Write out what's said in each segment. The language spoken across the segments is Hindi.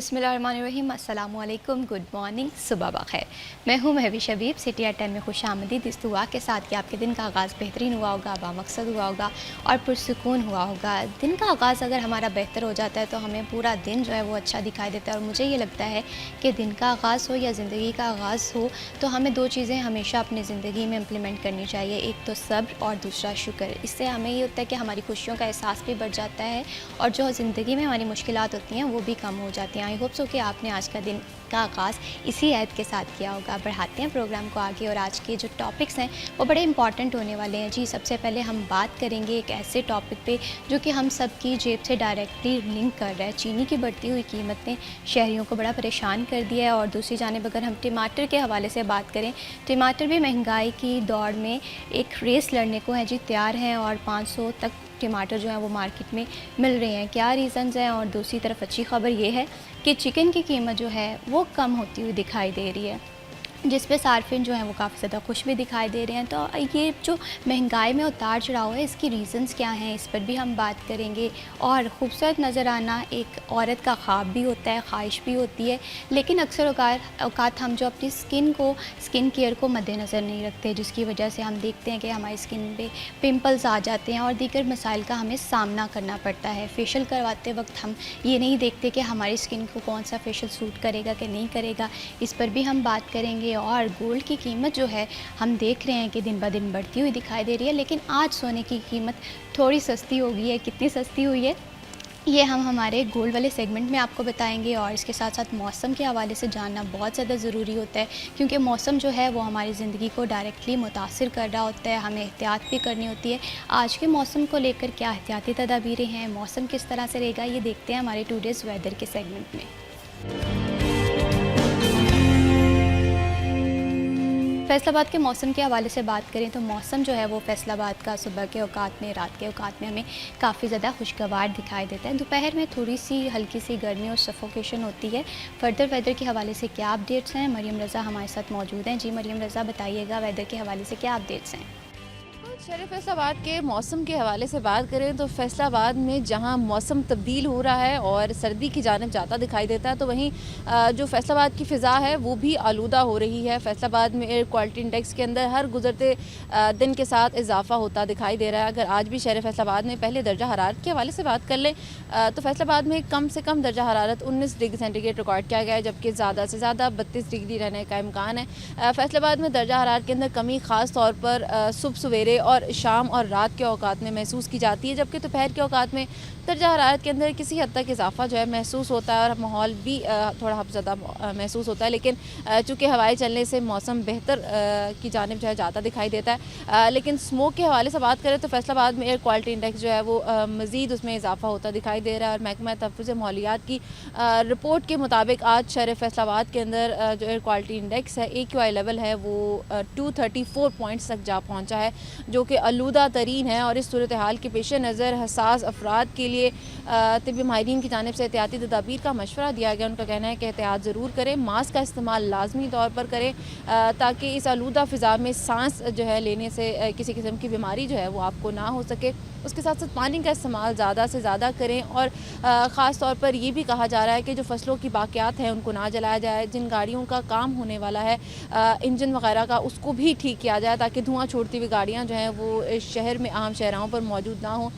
बिस्मिल्लाहिर्रहमानिर्रहीम, अस्सलामु अलैकुम, गुड मॉर्निंग, सुबह बखैर। मैं हूँ महविश हबीब। सिटी एट 10 में खुश आमदीद इस दुआ के साथ कि आपके दिन का आगाज़ बेहतरीन हुआ होगा, बामकसद हुआ होगा और पुरसुकून हुआ होगा। दिन का आगाज़ अगर हमारा बेहतर हो जाता है तो हमें पूरा दिन जो है वो अच्छा दिखाई देता है। और मुझे ये लगता है कि दिन का आगाज़ हो या ज़िंदगी का आगाज़ हो तो हमें दो चीज़ें हमेशा अपनी ज़िंदगी में इम्प्लीमेंट करनी चाहिए, एक तो सब्र और दूसरा शुक्र। इससे हमें ये होता है कि हमारी खुशियों का एहसास भी बढ़ जाता है और जो ज़िंदगी में हमारी मुश्किलात होती हैं वो भी कम हो जाती हैं। आई होप सो कि आपने आज का दिन का आगाज़ इसी ऐद के साथ किया होगा। बढ़ाते हैं प्रोग्राम को आगे और आज के जो टॉपिक्स हैं वो बड़े इंपॉर्टेंट होने वाले हैं। जी, सबसे पहले हम बात करेंगे एक ऐसे टॉपिक पे जो कि हम सब की जेब से डायरेक्टली लिंक कर रहा है। चीनी की बढ़ती हुई कीमत ने शहरियों को बड़ा परेशान कर दिया है। और दूसरी जानिब अगर हम टमाटर के हवाले से बात करें, टमाटर भी महंगाई की दौड़ में एक रेस लड़ने को है जी तैयार हैं और 500 तक टमाटर जो है वो मार्केट में मिल रहे हैं। क्या रीज़न्स हैं? और दूसरी तरफ अच्छी खबर ये है कि चिकन की कीमत जो है वो कम होती हुई दिखाई दे रही है, जिस पे सार्फिन जो हैं वो काफ़ी ज़्यादा खुश भी दिखाई दे रहे हैं। तो ये जो महंगाई में उतार चढ़ाव है इसकी रीज़न्स क्या हैं, इस पर भी हम बात करेंगे। और खूबसूरत नज़र आना एक औरत का ख्वाब भी होता है, ख्वाहिश भी होती है, लेकिन अक्सर औकात हम जो अपनी स्किन केयर को मद्देनज़र नहीं रखते, जिसकी वजह से हम देखते हैं कि हमारी स्किन पे पिंपल्स आ जाते हैं और दीगर मसाइल का हमें सामना करना पड़ता है। फेशियल करवाते वक्त हम ये नहीं देखते कि हमारी स्किन को कौन सा फेशियल सूट करेगा कि नहीं करेगा, इस पर भी हम बात करेंगे। और गोल्ड की कीमत जो है हम देख रहे हैं कि दिन ब दिन बढ़ती हुई दिखाई दे रही है, लेकिन आज सोने की कीमत थोड़ी सस्ती हो गई है। कितनी सस्ती हुई है ये हम हमारे गोल्ड वाले सेगमेंट में आपको बताएंगे। और इसके साथ साथ मौसम के हवाले से जानना बहुत ज़्यादा ज़रूरी होता है, क्योंकि मौसम जो है वो हमारी ज़िंदगी को डायरेक्टली मुतासिर कर रहा होता है। हमें एहतियात भी करनी होती है। आज के मौसम को लेकर क्या एहतियाती तदाबीरें हैं, मौसम किस तरह से रहेगा, ये देखते हैं हमारे टू डेज़ वेदर के सेगमेंट में। फैसलाबाद के मौसम के हवाले से बात करें तो मौसम जो है वो फैसलाबाद का सुबह के औकात में, रात के औकात में हमें काफ़ी ज़्यादा खुशगवार दिखाई देता है। दोपहर में थोड़ी सी हल्की सी गर्मी और सफोकेशन होती है। फर्दर वेदर के हवाले से क्या अपडेट्स हैं, मरियम रज़ा हमारे साथ मौजूद हैं। जी मरियम रज़ा, बताइएगा वेदर के हवाले से क्या अपडेट्स हैं। शहर फैसलाबाद के मौसम के हवाले से बात करें तो फैसलाबाद में जहां मौसम तब्दील हो रहा है और सर्दी की जानिब जाता दिखाई देता है, तो वहीं जो फैसलाबाद की फ़िज़ा है वो भी आलूदा हो रही है। फैसलाबाद में एयर क्वालिटी इंडेक्स के अंदर हर गुजरते दिन के साथ इजाफा होता दिखाई दे रहा है। अगर आज भी शहर फैसलाबाद में पहले दर्जा हरारत के हवाले से बात कर लें तो फैसलाबाद में कम से कम दर्जा हरारत 19 डिग्री सेंटीग्रेड रिकॉर्ड किया गया है, जबकि ज़्यादा से ज़्यादा 32 डिग्री रहने का इम्कान है। फैसलाबाद में दर्जा हरारत के अंदर कमी ख़ास तौर पर सुबह सवेरे और शाम और रात के औकात में महसूस की जाती है, जबकि दोपहर के औकात में दर्जा हरारत के अंदर किसी हद तक इजाफा जो है महसूस होता है और माहौल भी थोड़ा ज़्यादा महसूस होता है। लेकिन चूँकि हवाएं चलने से मौसम बेहतर की जानिब जो है जाता दिखाई देता है। लेकिन स्मोक के हवाले से बात करें तो फैसलाबाद में एयर क्वालिटी इंडेक्स जो है वो मज़ीद उसमें इजाफा होता दिखाई दे रहा है। और महकमा तहफ़्फ़ुज़ माहौलियात की रिपोर्ट के मुताबिक आज शहर फैसलाबाद के अंदर जो एयर क्वालिटी इंडेक्स है AQI लेवल है वो 234 पॉइंट्स तक जा पहुँचा है, जो कि आलूदा तरीन है। और इस सूरत हाल के पेश नज़र हसास अफराद के लिए तिब्बी माहिरीन की जानिब से एहतियाती तदाबीर का मशवरा दिया गया। उनका कहना है कि एहतियात ज़रूर करें, मास्क का इस्तेमाल लाजमी तौर पर करें ताकि इस आलूदा फ़िज़ा में सांस जो है लेने से किसी किस्म की बीमारी जो है वो आपको ना हो सके। उसके साथ साथ पानी का इस्तेमाल ज़्यादा से ज़्यादा करें और ख़ास तौर पर ये भी कहा जा रहा है कि जो फसलों की बाक़ियात हैं उनको ना जलाया जाए। जिन गाड़ियों का काम होने वाला है इंजन वगैरह का, उसको भी ठीक किया जाए ताकि धुआं छोड़ती हुई गाड़ियाँ जो हैं वो शहर में आम शहरों पर मौजूद ना हों,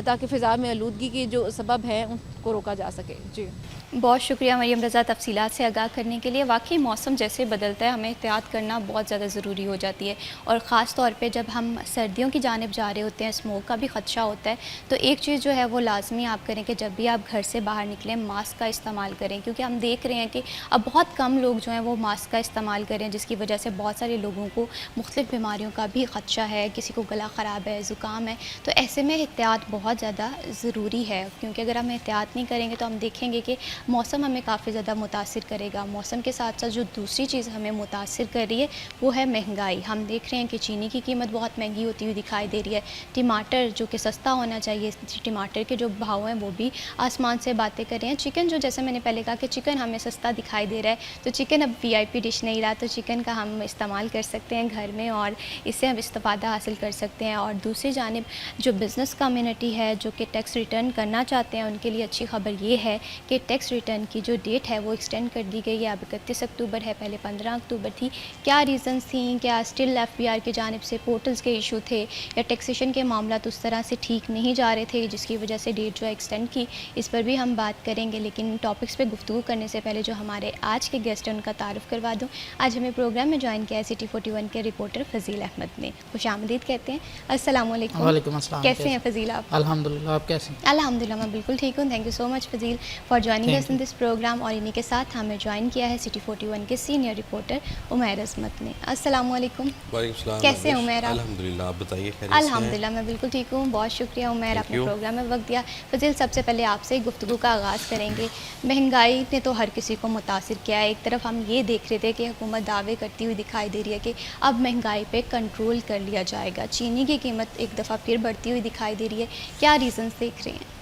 ताकि फ़िज़ा में आलूदगी की जो सबब हैं उनको रोका जा सके। जी, बहुत शुक्रिया मरियम रज़ा तफसीलात से आगाह करने के लिए। वाकई मौसम जैसे बदलता है हमें एहतियात करना बहुत ज़्यादा ज़रूरी हो जाती है। और ख़ास तौर पे जब हम सर्दियों की जानिब जा रहे होते हैं, स्मोक का भी ख़दशा होता है, तो एक चीज़ जो है वो लाजमी आप करें कि जब भी आप घर से बाहर निकलें मास्क का इस्तेमाल करें, क्योंकि हम देख रहे हैं कि अब बहुत कम लोग जो हैं वो मास्क का इस्तेमाल करें, जिसकी वजह से बहुत सारे लोगों को मुख्तलिफ़ बीमारियों का भी ख़दशा है, किसी को गला ख़राब है, ज़ुकाम है। तो ऐसे में एहतियात बहुत ज़्यादा ज़रूरी है, क्योंकि अगर हम एहतियात नहीं करेंगे तो हम देखेंगे कि मौसम हमें काफ़ी ज़्यादा मुतासिर करेगा। मौसम के साथ साथ जो दूसरी चीज़ हमें मुतासिर कर रही है वो है महंगाई। हम देख रहे हैं कि चीनी की कीमत बहुत महंगी होती हुई दिखाई दे रही है। टमाटर जो कि सस्ता होना चाहिए, टमाटर के जो भाव हैं वो भी आसमान से बातें कर रहे हैं। चिकन जो, जैसे मैंने पहले कहा कि चिकन हमें सस्ता दिखाई दे रहा है, तो चिकन अब VIP डिश नहीं रहा, तो चिकन का हम इस्तेमाल कर सकते हैं घर में और इससे हम इस्तेफ़ादा हासिल कर सकते हैं। और दूसरी जानिब जो बिज़नेस कम्युनिटी है जो कि टैक्स रिटर्न करना चाहते हैं, उनके लिए अच्छी खबर ये है कि टैक्स रिटर्न की जो डेट है वो एक्सटेंड कर दी गई है। अब 31 अक्टूबर है, पहले 15 अक्टूबर थी। क्या रीज़न्स थी? क्या स्टिल एफबीआर की जानिब से पोर्टल्स के इशू थे या टैक्सेशन के मामला तो उस तरह से ठीक नहीं जा रहे थे जिसकी वजह से डेट जो है एक्सटेंड की? इस पर भी हम बात करेंगे, लेकिन टॉपिक्स पे गुफ्तगू करने से पहले जो हमारे आज के गेस्ट हैं उनका तारुफ करवा दूँ। आज हमें प्रोग्राम में ज्वाइन किया है सिटी 41 के रिपोर्टर फजील अहमद ने। खुशामदीद कहते हैं। अस्सलाम वालेकुम। वालेकुम अस्सलाम। कैसे हैं फजील आप? अल्हम्दुलिल्लाह, आप कैसे हैं? अल्हम्दुलिल्लाह मैं बिल्कुल ठीक हूँ। Thank you so much Fazeel for joining us in this program. और इन्हीं के साथ हमें ज्वाइन किया है सिटी 41 के सीनियर रिपोर्टर उमैर अज़मत ने। अस्सलाम वालेकुम। वालेकुम सलाम। कैसे हैं उमैर आप? अल्हम्दुलिल्लाह, आप बताइए खैरियत से हैं? अल्हम्दुलिल्लाह मैं बिल्कुल ठीक हूँ। बहुत शुक्रिया उमैर, Thank आपने you। प्रोग्राम में वक्त दिया। फजील, सबसे पहले आपसे गुफ्तगू का आगाज़ करेंगे। महंगाई ने तो हर किसी को मुतासिर किया है। एक तरफ हम ये देख रहे थे कि हुकूमत दावे करती हुई दिखाई दे रही है कि अब महंगाई पे कंट्रोल कर लिया जाएगा। चीनी की कीमत एक दफ़ा फिर बढ़ती हुई दिखाई दे रही है। क्या रीज़न्स देख रहे हैं?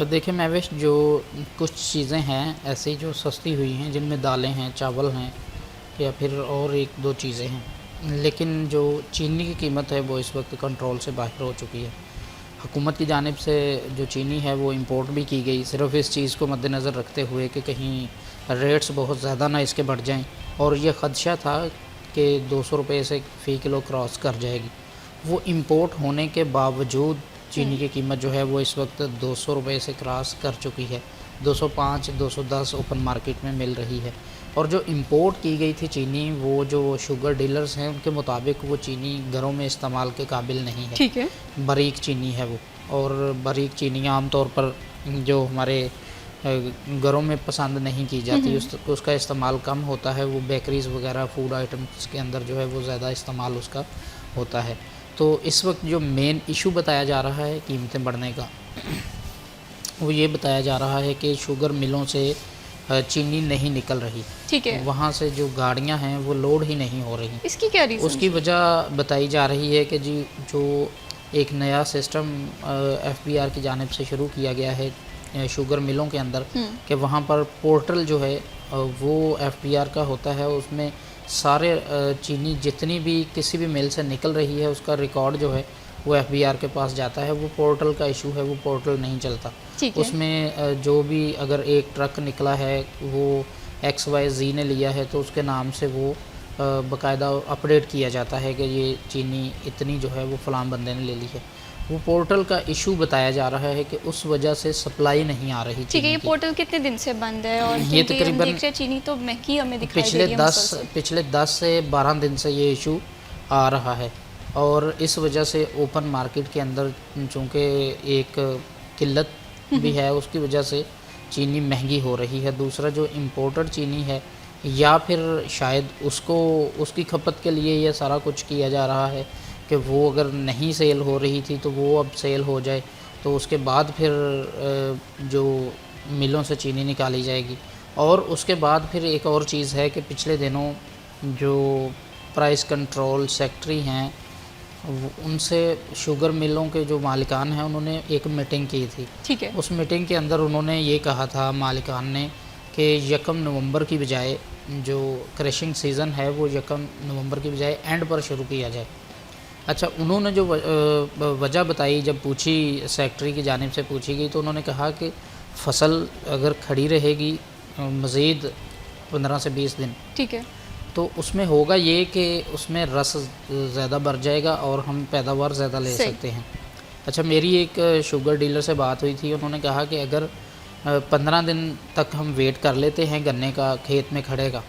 देखिए महविश, जो कुछ चीज़ें हैं ऐसी जो सस्ती हुई हैं, जिनमें दालें हैं, चावल हैं या फिर और एक दो चीज़ें हैं, लेकिन जो चीनी की कीमत है वो इस वक्त कंट्रोल से बाहर हो चुकी है। हुकूमत की जानिब से जो चीनी है वो इंपोर्ट भी की गई, सिर्फ इस चीज़ को मद्देनज़र रखते हुए कि कहीं रेट्स बहुत ज़्यादा ना इसके बढ़ जाएं, और ये ख़दशा था कि 200 रुपये से फ़ी किलो क्रॉस कर जाएगी। वो इंपोर्ट होने के बावजूद चीनी की कीमत जो है वो इस वक्त 200 रुपये से क्रॉस कर चुकी है। 205 210 ओपन मार्केट में मिल रही है। और जो इंपोर्ट की गई थी चीनी, वो जो शुगर डीलर्स हैं उनके मुताबिक वो चीनी घरों में इस्तेमाल के काबिल नहीं है। ठीक है। बारीक चीनी है वो, और बारीक चीनी आम तौर पर जो हमारे घरों में पसंद नहीं की जाती, उसका इस्तेमाल कम होता है। वो बेकरीज़ वगैरह फूड आइटम्स के अंदर जो है वो ज़्यादा इस्तेमाल उसका होता है। तो इस वक्त जो मेन इशू बताया जा रहा है कीमतें बढ़ने का, वो ये बताया जा रहा है कि शुगर मिलों से चीनी नहीं निकल रही। ठीक है। वहाँ से जो गाड़ियाँ हैं वो लोड ही नहीं हो रही। इसकी क्या रीज़न? उसकी वजह बताई जा रही है कि जी जो एक नया सिस्टम एफबीआर की जानिब से शुरू किया गया है शुगर मिलों के अंदर, कि वहाँ पर पोर्टल जो है वो एफबीआर का होता है। उसमें सारे चीनी जितनी भी किसी भी मिल से निकल रही है उसका रिकॉर्ड जो है वो एफबीआर के पास जाता है। वो पोर्टल का इशू है, वो पोर्टल नहीं चलता। उसमें जो भी अगर एक ट्रक निकला है वो XYZ ने लिया है तो उसके नाम से वो बाकायदा अपडेट किया जाता है कि ये चीनी इतनी जो है वो फ़लाँ बंदे ने ले ली है। वो पोर्टल का इशू बताया जा रहा है कि उस वजह से सप्लाई नहीं आ रही। ठीक है। ये पोर्टल कितने दिन से बंद है? और ये तकरीबन चीनी तो महंगी हमें दिखाई दे रही है। पिछले 10 से 12 दिन से ये इशू आ रहा है, और इस वजह से ओपन मार्केट के अंदर चूँकि एक किल्लत भी है, उसकी वजह से चीनी महंगी हो रही है। दूसरा जो इम्पोर्टेड चीनी है, या फिर शायद उसकी खपत के लिए ये सारा कुछ किया जा रहा है कि वो अगर नहीं सेल हो रही थी तो वो अब सेल हो जाए, तो उसके बाद फिर जो मिलों से चीनी निकाली जाएगी। और उसके बाद फिर एक और चीज़ है कि पिछले दिनों जो प्राइस कंट्रोल सेक्रेटरी हैं उनसे शुगर मिलों के जो मालिकान हैं उन्होंने एक मीटिंग की थी। ठीक है। उस मीटिंग के अंदर उन्होंने ये कहा था मालिकान ने कि 1 नवंबर की बजाय जो क्रशिंग सीज़न है वो 1 नवंबर की बजाय एंड पर शुरू किया जाए। अच्छा, उन्होंने जो वजह बताई, जब पूछी सेक्रेटरी की जानिब से पूछी गई, तो उन्होंने कहा कि फ़सल अगर खड़ी रहेगी मज़ीद 15 से 20 दिन, ठीक है, तो उसमें होगा ये कि उसमें रस ज़्यादा बढ़ जाएगा और हम पैदावार ज़्यादा ले सकते हैं। अच्छा, मेरी एक शुगर डीलर से बात हुई थी, उन्होंने कहा कि अगर 15 दिन तक हम वेट कर लेते हैं गन्ने का खेत में खड़े का,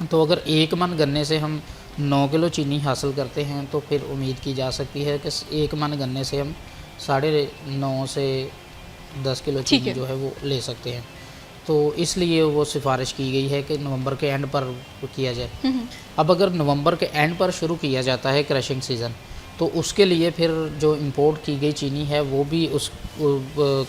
तो अगर 1 मन गन्ने से हम 9 किलो चीनी हासिल करते हैं तो फिर उम्मीद की जा सकती है कि 1 मन गन्ने से हम 9.5 से 10 किलो चीनी जो है वो ले सकते हैं। तो इसलिए वो सिफारिश की गई है कि नवंबर के एंड पर किया जाए। अब अगर नवंबर के एंड पर शुरू किया जाता है क्रशिंग सीज़न, तो उसके लिए फिर जो इंपोर्ट की गई चीनी है वो भी उस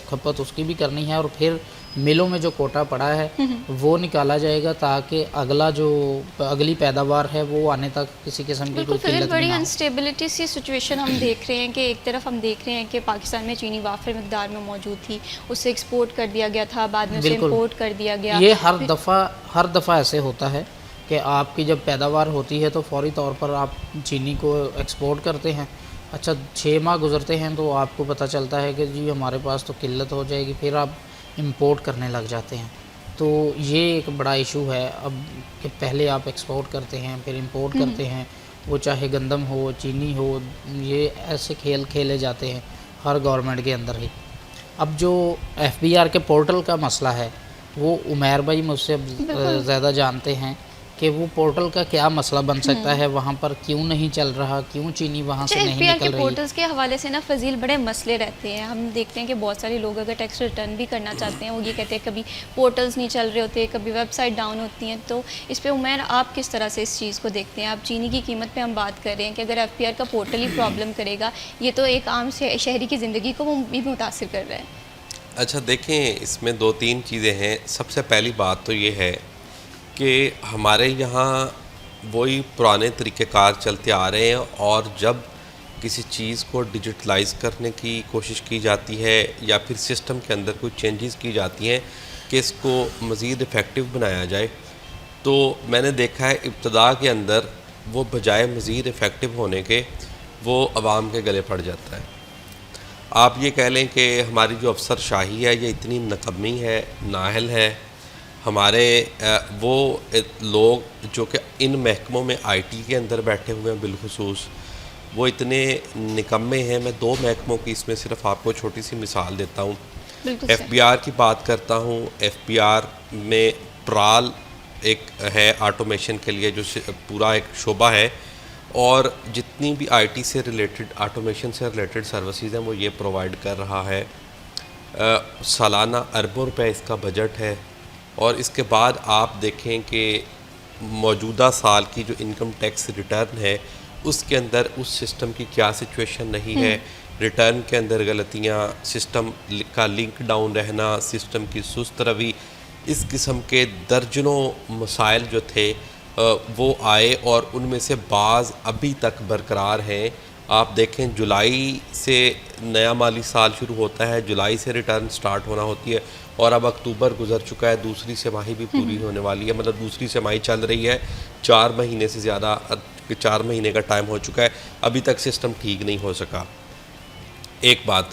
खपत उसकी भी करनी है, और फिर मिलों में जो कोटा पड़ा है वो निकाला जाएगा ताकि अगली पैदावार है वो आने तक किसी किस्म की कोई किल्लत बड़ी ना हो। अनस्टेबिलिटी सी सिचुएशन हम देख रहे हैं कि एक तरफ हम देख रहे हैं कि पाकिस्तान में चीनी वाफिर मकदार में मौजूद थी, उससे एक्सपोर्ट कर दिया गया था, बाद में उसे इंपोर्ट कर दिया गया। ये हर दफ़ा ऐसे होता है कि आपकी जब पैदावार होती है तो फौरी तौर पर आप चीनी को एक्सपोर्ट करते हैं। अच्छा, 6 माह गुजरते हैं तो आपको पता चलता है कि जी हमारे पास तो किल्लत हो जाएगी, फिर आप इंपोर्ट करने लग जाते हैं। तो ये एक बड़ा इशू है अब कि पहले आप एक्सपोर्ट करते हैं फिर इंपोर्ट करते हैं, वो चाहे गंदम हो चीनी हो, ये ऐसे खेल खेले जाते हैं हर गवर्नमेंट के अंदर ही। अब जो FBR के पोर्टल का मसला है वो उमैर भाई मुझसे अब ज़्यादा जानते हैं कि वो पोर्टल का क्या मसला बन सकता है, वहाँ पर क्यों नहीं चल रहा, क्यों चीनी वहाँ से नहीं FBR के निकल रही। पोर्टल्स के हवाले से ना फजील बड़े मसले रहते हैं। हम देखते हैं कि बहुत सारे लोग अगर टैक्स रिटर्न भी करना चाहते हैं वो ये कहते हैं कभी पोर्टल्स नहीं चल रहे होते, कभी वेबसाइट डाउन होती हैं। तो इस पे उमैर आप किस तरह से इस चीज़ को देखते हैं? आप चीनी की कीमत पे हम बात कर रहे हैं कि अगर FBR का पोर्टल ही प्रॉब्लम करेगा, ये तो एक आम शहरी की ज़िंदगी को वो भी मुतासिर कर रहा है। अच्छा देखें, इसमें 2-3 चीज़ें हैं। सबसे पहली बात तो ये है कि हमारे यहाँ वही पुराने तरीक़ेकार चलते आ रहे हैं, और जब किसी चीज़ को डिजिटलाइज करने की कोशिश की जाती है या फिर सिस्टम के अंदर कोई चेंजेस की जाती हैं कि इसको मज़ीद इफ़ेक्टिव बनाया जाए, तो मैंने देखा है इब्तदा के अंदर वो बजाय मज़ीद इफ़ेक्टिव होने के वो अवाम के गले पड़ जाता है। आप ये कह लें कि हमारी जो अफसरशाही है ये इतनी नकम्मी है, नाअहल है। हमारे वो लोग जो कि इन महकमों में IT के अंदर बैठे हुए हैं बिलखुसूस, वो इतने निकम्मे हैं। मैं 2 महकमों की इसमें सिर्फ आपको छोटी सी मिसाल देता हूँ। FBR की बात करता हूँ। FBR में ट्राल एक है ऑटोमेशन के लिए जो पूरा एक शोबा है, और जितनी भी IT से रिलेटेड, ऑटोमेशन से रिलेटेड सर्विसेज हैं वो ये प्रोवाइड कर रहा है। सालाना अरबों रुपए इसका बजट है। और इसके बाद आप देखें कि मौजूदा साल की जो इनकम टैक्स रिटर्न है उसके अंदर उस सिस्टम की क्या सिचुएशन नहीं है, रिटर्न के अंदर गलतियाँ, सिस्टम का लिंक डाउन रहना, सिस्टम की सुस्त रवि, इस किस्म के दर्जनों मसाइल जो थे वो आए, और उनमें से बाज़ अभी तक बरकरार हैं। आप देखें जुलाई से नया माली साल शुरू होता है, जुलाई से रिटर्न स्टार्ट होना होती है, और अब अक्टूबर गुजर चुका है, दूसरी तिमाही भी पूरी होने वाली है, मतलब दूसरी तिमाही चल रही है। 4 महीने से ज़्यादा, 4 महीने का टाइम हो चुका है, अभी तक सिस्टम ठीक नहीं हो सका। एक बात,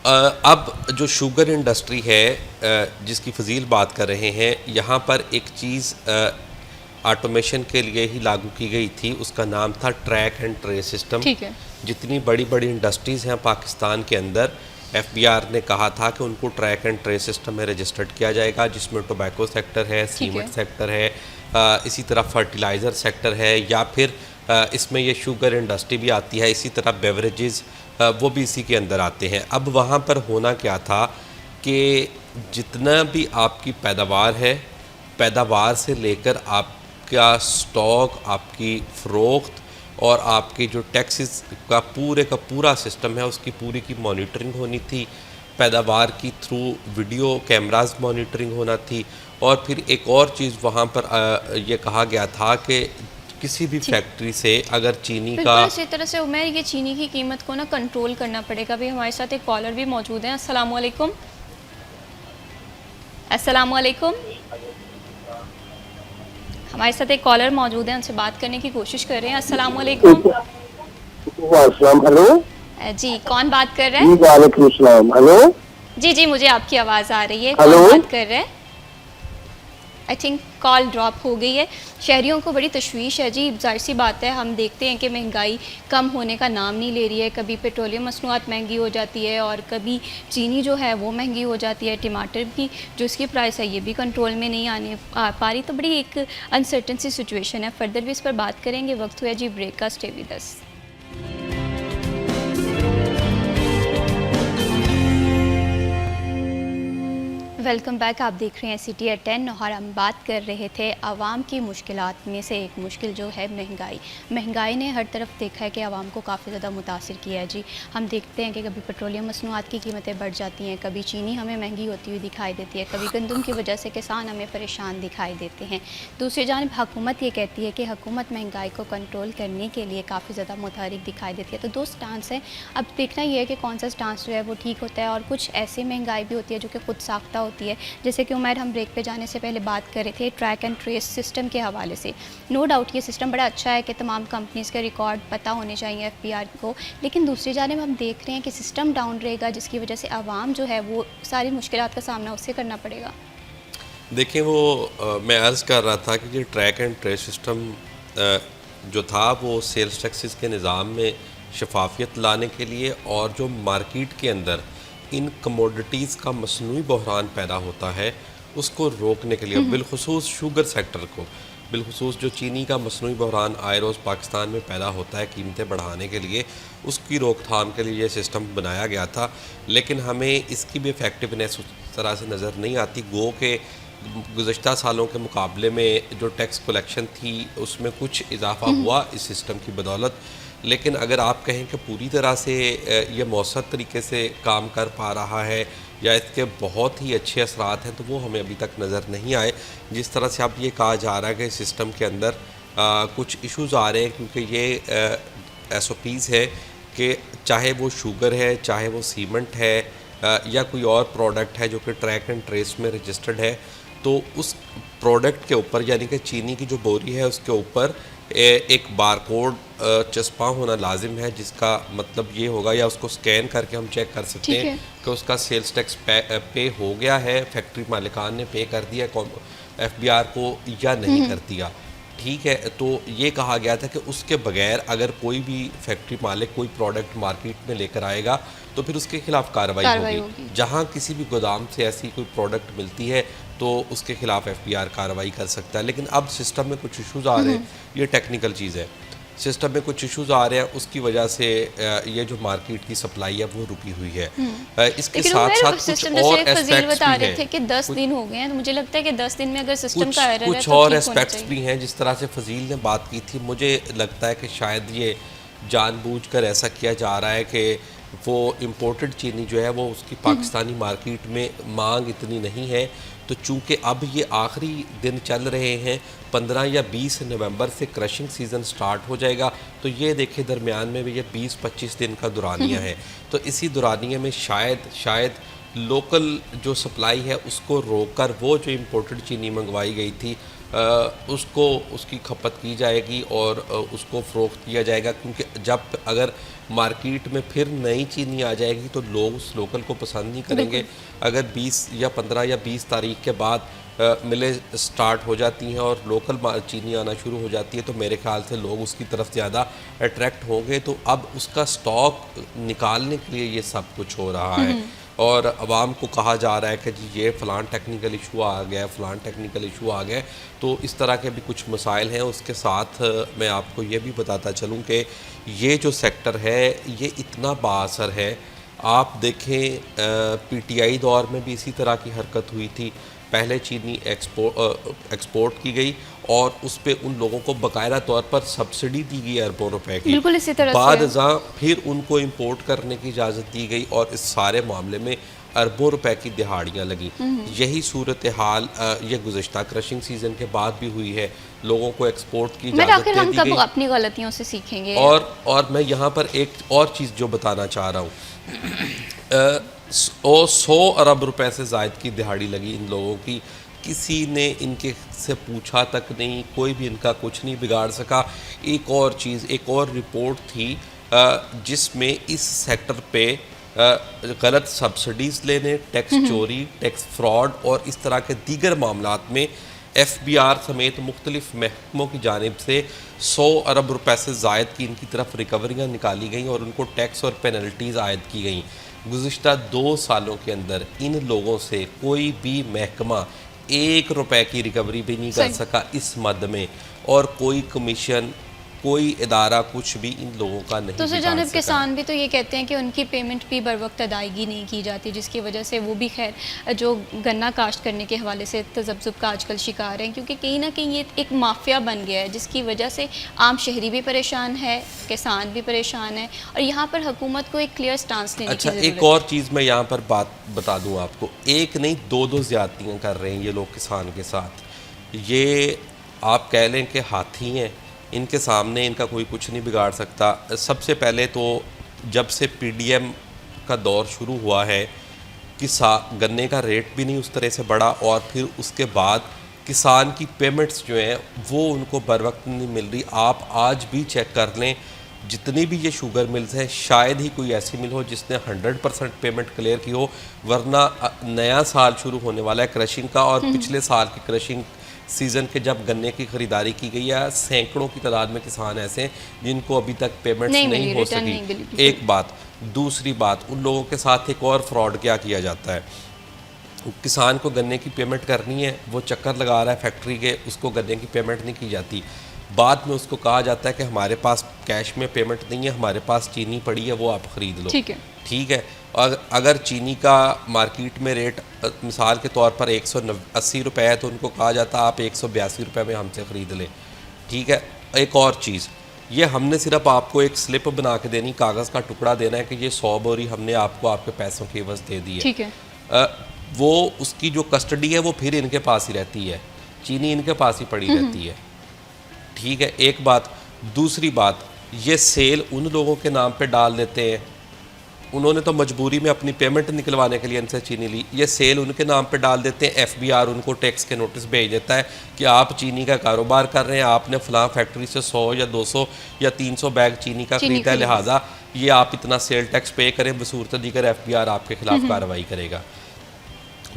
अब जो शुगर इंडस्ट्री है जिसकी फजील बात कर रहे हैं, यहाँ पर एक चीज़ ऑटोमेशन के लिए ही लागू की गई थी, उसका नाम था ट्रैक एंड ट्रेस सिस्टम। ठीक है। जितनी बड़ी बड़ी इंडस्ट्रीज़ हैं पाकिस्तान के अंदर, FBR ने कहा था कि उनको ट्रैक एंड ट्रेस सिस्टम में रजिस्टर्ड किया जाएगा, जिसमें टोबैको सेक्टर है, सीमेंट सेक्टर है, इसी तरह फर्टिलाइज़र सेक्टर है, या फिर इसमें ये शुगर इंडस्ट्री भी आती है, इसी तरह बेवरेजेस वो भी इसी के अंदर आते हैं। अब वहाँ पर होना क्या था कि जितना भी आपकी पैदावार है, पैदावार से लेकर आपका स्टॉक, आपकी फ़रोख्त और आपके जो टैक्सेस का पूरा सिस्टम है, उसकी पूरी की मॉनिटरिंग होनी थी। पैदावार की थ्रू वीडियो कैमरास मॉनिटरिंग होना थी। और फिर एक और चीज़ वहाँ पर ये कहा गया था कि किसी भी फैक्ट्री से अगर चीनी का, इसी तरह से उमैर ये चीनी की कीमत को ना कंट्रोल करना पड़ेगा। भाई हमारे साथ एक कॉलर भी मौजूद हैं। अस्सलाम वालेकुम। अस्सलाम वालेकुम। हमारे साथ एक कॉलर मौजूद है, उनसे बात करने की कोशिश कर रहे हैं। अस्सलाम वालेकुम। हेलो जी, कौन बात कर रहे हैं? वालेकुम सलाम। हेलो जी जी, मुझे आपकी आवाज़ आ रही है। हेलो? कौन बात कर रहे हैं? आई थिंक कॉल ड्रॉप हो गई है। शहरियों को बड़ी तशवीश है जी, जाहिर सी बात है। हम देखते हैं कि महंगाई कम होने का नाम नहीं ले रही है। कभी पेट्रोलियम मसनूआत महंगी हो जाती है और कभी चीनी जो है वो महंगी हो जाती है। टमाटर की जो इसकी प्राइस है ये भी कंट्रोल में नहीं आ पा रही। तो बड़ी एक अनसर्टन सी सिचुएशन है। फर्दर भी इस पर बात करेंगे। वक्त हुआ जी ब्रेक का। Stay with us. Welcome back. आप देख रहे हैं सिटी एट 10 और हम बात कर रहे थे आवाम की मुश्किलात में से एक मुश्किल जो है महंगाई। महंगाई ने हर तरफ देखा है कि आवाम को काफ़ी ज़्यादा मुतासिर किया है जी। हम देखते हैं कि कभी पेट्रोलियम मसनूआत की कीमतें बढ़ जाती हैं, कभी चीनी हमें महंगी होती हुई दिखाई देती है, कभी गंदम की वजह से किसान हमें परेशान दिखाई देते हैं। दूसरी जानिब हुकूमत ये कहती है कि हुकूमत महंगाई को कंट्रोल करने के लिए काफ़ी ज़्यादा मुतहरिक दिखाई देती है। तो 2 स्टांस हैं। अब देखना ये है कि कौन सा स्टांस जो है वो ठीक होता है। और कुछ ऐसी महंगाई भी होती है जो कि खुद साख्ता होती होती है। जैसे कि उमैर, हम ब्रेक पे जाने से पहले बात कर रहे थे ट्रैक एंड ट्रेस सिस्टम के हवाले से। नो डाउट ये सिस्टम बड़ा अच्छा है कि तमाम कंपनीज़ के रिकॉर्ड पता होने चाहिए FBR को, लेकिन दूसरी जानिब हम देख रहे हैं कि सिस्टम डाउन रहेगा, जिसकी वजह से आवाम जो है वो सारी मुश्किलात का सामना उससे करना पड़ेगा। देखिए मैं अर्ज़ कर रहा था कि ये ट्रैक एंड ट्रेस सिस्टम जो था वो सेल्स टैक्सेस के निज़ाम में शफाफियत लाने के लिए और जो मार्केट के अंदर इन कमोडिटीज़ का मसनूई बहरान पैदा होता है उसको रोकने के लिए, बिलखुसूस शुगर सेक्टर को, बिलखुसूस जो चीनी का मसनूई बहरान आए रोज़ पाकिस्तान में पैदा होता है कीमतें बढ़ाने के लिए, उसकी रोकथाम के लिए ये सिस्टम बनाया गया था। लेकिन हमें इसकी भी इफ़ेक्टिवनेस उस तरह से नज़र नहीं आती। गो के गुज़श्ता सालों के मुकाबले में जो टैक्स कलेक्शन थी उसमें कुछ इजाफा हुआ इस सिस्टम की बदौलत, लेकिन अगर आप कहें कि पूरी तरह से ये मौसर तरीके से काम कर पा रहा है या इसके बहुत ही अच्छे असरात हैं, तो वो हमें अभी तक नज़र नहीं आए। जिस तरह से अब ये कहा जा रहा है कि सिस्टम के अंदर कुछ इश्यूज़ आ रहे हैं, क्योंकि ये SOPs है कि चाहे वो शुगर है, चाहे वो सीमेंट है या कोई और प्रोडक्ट है जो कि ट्रैक एंड ट्रेस में रजिस्टर्ड है, तो उस प्रोडक्ट के ऊपर यानी कि चीनी की जो बोरी है उसके ऊपर एक बारकोड चस्पा होना लाजिम है, जिसका मतलब ये होगा, या उसको स्कैन करके हम चेक कर सकते हैं कि उसका सेल्स टैक्स पे हो गया है, फैक्ट्री मालिकान ने पे कर दिया FBR को या नहीं कर दिया। ठीक है, तो ये कहा गया था कि उसके बगैर अगर कोई भी फैक्ट्री मालिक कोई प्रोडक्ट मार्केट में लेकर आएगा तो फिर उसके खिलाफ कार्रवाई होगी। जहाँ किसी भी गोदाम से ऐसी कोई प्रोडक्ट मिलती है तो उसके खिलाफ FBR कार्रवाई कर सकता है। लेकिन अब सिस्टम में कुछ इश्यूज़ आ रहे हैं, ये टेक्निकल चीज़ है, सिस्टम में कुछ इश्यूज़ आ रहे हैं, उसकी वजह से ये जो मार्केट की सप्लाई है वो रुकी हुई है। इसके साथ साथ कुछ और एस्पेक्ट्स भी हैं कि 10 दिन हो गए हैं, तो मुझे लगता है कि 10 दिन में अगर सिस्टम का एरर है कुछ तो और ठीक होना एस्पेक्ट्स भी हैं। जिस तरह से फजील ने बात की थी, मुझे लगता है कि शायद ये जानबूझकर ऐसा किया जा रहा है कि वो इम्पोर्टेड चीनी जो है वो उसकी पाकिस्तानी मार्केट में मांग इतनी नहीं है, तो चूंकि अब ये आखिरी दिन चल रहे हैं, 15 या 20 नवंबर से क्रशिंग सीज़न स्टार्ट हो जाएगा, तो ये देखें दरमियान में भी ये 20-25 दिन का दुरानिया है। तो इसी दुरानिया में शायद लोकल जो सप्लाई है उसको रोककर वो जो इम्पोर्टेड चीनी मंगवाई गई थी उसकी खपत की जाएगी और उसको फ़रोख्त किया जाएगा, क्योंकि जब अगर मार्केट में फिर नई चीनी आ जाएगी तो लोग उस लोकल को पसंद नहीं करेंगे। अगर 20 या 15 या 20 तारीख के बाद मिलें स्टार्ट हो जाती हैं और लोकल चीनी आना शुरू हो जाती है, तो मेरे ख्याल से लोग उसकी तरफ ज़्यादा अट्रैक्ट होंगे। तो अब उसका स्टॉक निकालने के लिए ये सब कुछ हो रहा है और आवाम को कहा जा रहा है कि जी ये फ़लान टेक्निकल इशू आ गया, फ़लान टेक्निकल इशू आ गया। तो इस तरह के भी कुछ मसाइल हैं। उसके साथ मैं आपको ये भी बताता चलूँ कि ये जो सेक्टर है ये इतना बाअसर है। आप देखें PTI दौर में भी इसी तरह की हरकत हुई थी। पहले चीनी एक्सपोर्ट की गई और उस पे उन लोगों को बाकायदा तौर पर सब्सिडी दी गई अरबों रुपए की। बिल्कुल इसी तरह बाद फिर उनको इंपोर्ट करने की इजाज़त दी गई और इस सारे मामले में अरबों रुपए की दिहाड़ियाँ लगी। यही सूरत हाल ये गुज़श्ता क्रशिंग सीज़न के बाद भी हुई है। लोगों को एक्सपोर्ट की इजाज़त दे दी गई। अपनी गलतियों से सीखेंगे। और मैं यहाँ पर एक और चीज़ जो बताना चाह रहा हूँ, 100 अरब रुपए से ज़ायद की दिहाड़ी लगी इन लोगों की। किसी ने इनके से पूछा तक नहीं, कोई भी इनका कुछ नहीं बिगाड़ सका। एक और चीज़, एक और रिपोर्ट थी जिसमें इस सेक्टर पे गलत सब्सिडीज़ लेने, टैक्स चोरी, टैक्स फ्रॉड और इस तरह के दीगर मामलात में FBR समेत मुख्तलिफ महकमों की जानिब से 100 अरब रुपए से ज़ायद की इनकी तरफ रिकवरियाँ निकाली गई और उनको टैक्स और पेनल्टीज़ आयद की गई। गुज़िश्ता 2 सालों के अंदर इन लोगों से कोई भी महकमा 1 रुपए की रिकवरी भी नहीं कर सका इस मद में, और कोई कमीशन, कोई इदारा कुछ भी इन लोगों का नहीं। दूसरी जानब किसान भी तो ये कहते हैं कि उनकी पेमेंट भी बर वक्त अदायगी नहीं की जाती, जिसकी वजह से वो भी खैर जो गन्ना काश्त करने के हवाले से तज़ब्ज़ुब का आजकल शिकार हैं, क्योंकि कहीं ना कहीं ये एक माफिया बन गया है, जिसकी वजह से आम शहरी भी परेशान है, किसान भी परेशान है, और यहाँ पर हुकूमत को एक क्लियर स्टांस लेने की ज़रूरत है। एक और चीज़ मैं यहाँ पर बात बता दूँ आपको, एक नहीं 2 ज़्यादतियाँ कर रहे हैं ये लोग किसान के साथ। ये आप कह लें कि हाथी हैं, इनके सामने इनका कोई कुछ नहीं बिगाड़ सकता। सबसे पहले तो जब से PDM का दौर शुरू हुआ है गन्ने का रेट भी नहीं उस तरह से बढ़ा, और फिर उसके बाद किसान की पेमेंट्स जो हैं वो उनको बर वक्त नहीं मिल रही। आप आज भी चेक कर लें, जितनी भी ये शुगर मिल्स हैं, शायद ही कोई ऐसी मिल हो जिसने 100% पेमेंट क्लियर की हो, वरना नया साल शुरू होने वाला है क्रशिंग का, और पिछले साल की क्रशिंग सीज़न के जब गन्ने की ख़रीदारी की गई है, सैकड़ों की तादाद में किसान ऐसे हैं जिनको अभी तक पेमेंट्स नहीं हो सकी। एक बात। दूसरी बात, उन लोगों के साथ एक और फ्रॉड क्या किया जाता है, किसान को गन्ने की पेमेंट करनी है, वो चक्कर लगा रहा है फैक्ट्री के, उसको गन्ने की पेमेंट नहीं की जाती। बाद में उसको कहा जाता है कि हमारे पास कैश में पेमेंट नहीं है, हमारे पास चीनी पड़ी है, वो आप ख़रीद लो। ठीक है। और अगर चीनी का मार्केट में रेट मिसाल के तौर पर 180 रुपये है, तो उनको कहा जाता है आप 182 रुपये में हमसे ख़रीद लें। ठीक है। एक और चीज़, ये हमने सिर्फ आपको एक स्लिप बना के देनी, कागज़ का टुकड़ा देना है कि ये 100 बोरी हमने आपको आपके पैसों की एवज़ दे दी है। ठीक है। वो उसकी जो कस्टडी है वो फिर इनके पास ही रहती है, चीनी इनके पास ही पड़ी रहती है। ठीक है, एक बात। दूसरी बात, ये सेल उन लोगों के नाम पे डाल देते हैं, उन्होंने तो मजबूरी में अपनी पेमेंट निकलवाने के लिए इनसे चीनी ली, ये सेल उनके नाम पे डाल देते हैं। FBR उनको टैक्स के नोटिस भेज देता है कि आप चीनी का कारोबार कर रहे हैं, आपने फ़लाँ फैक्ट्री से 100 या 200 या 300 बैग चीनी का ख़रीदा है, लिहाजा ये आप इतना सेल टैक्स पे करें, बसूरत दीगर FBR आपके खिलाफ कार्रवाई करेगा।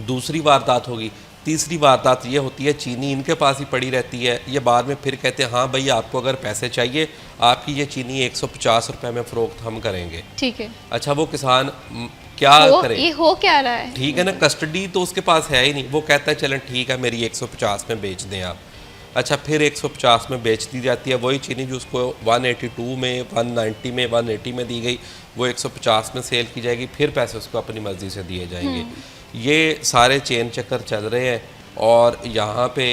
दूसरी वारदात होगी। तीसरी वारदात ये होती है, चीनी इनके पास ही पड़ी रहती है, ये बाद में फिर कहते हैं हाँ भाई आपको अगर पैसे चाहिए, आपकी ये चीनी 150 रुपये में फ़रोख्त हम करेंगे। ठीक है। अच्छा, वो किसान क्या करे? ये हो क्या रहा है? ठीक है ना, कस्टडी तो उसके पास है ही नहीं, वो कहता है चलें ठीक है मेरी 150 में बेच दें आप। अच्छा, फिर 150 में बेच दी जाती है, वही चीनी जो उसको 182 में, 190 में, 180 में दी गई, वो 150 में सेल की जाएगी, फिर पैसे उसको अपनी मर्ज़ी से दिए जाएंगे। ये सारे चेन चक्कर चल रहे हैं, और यहाँ पे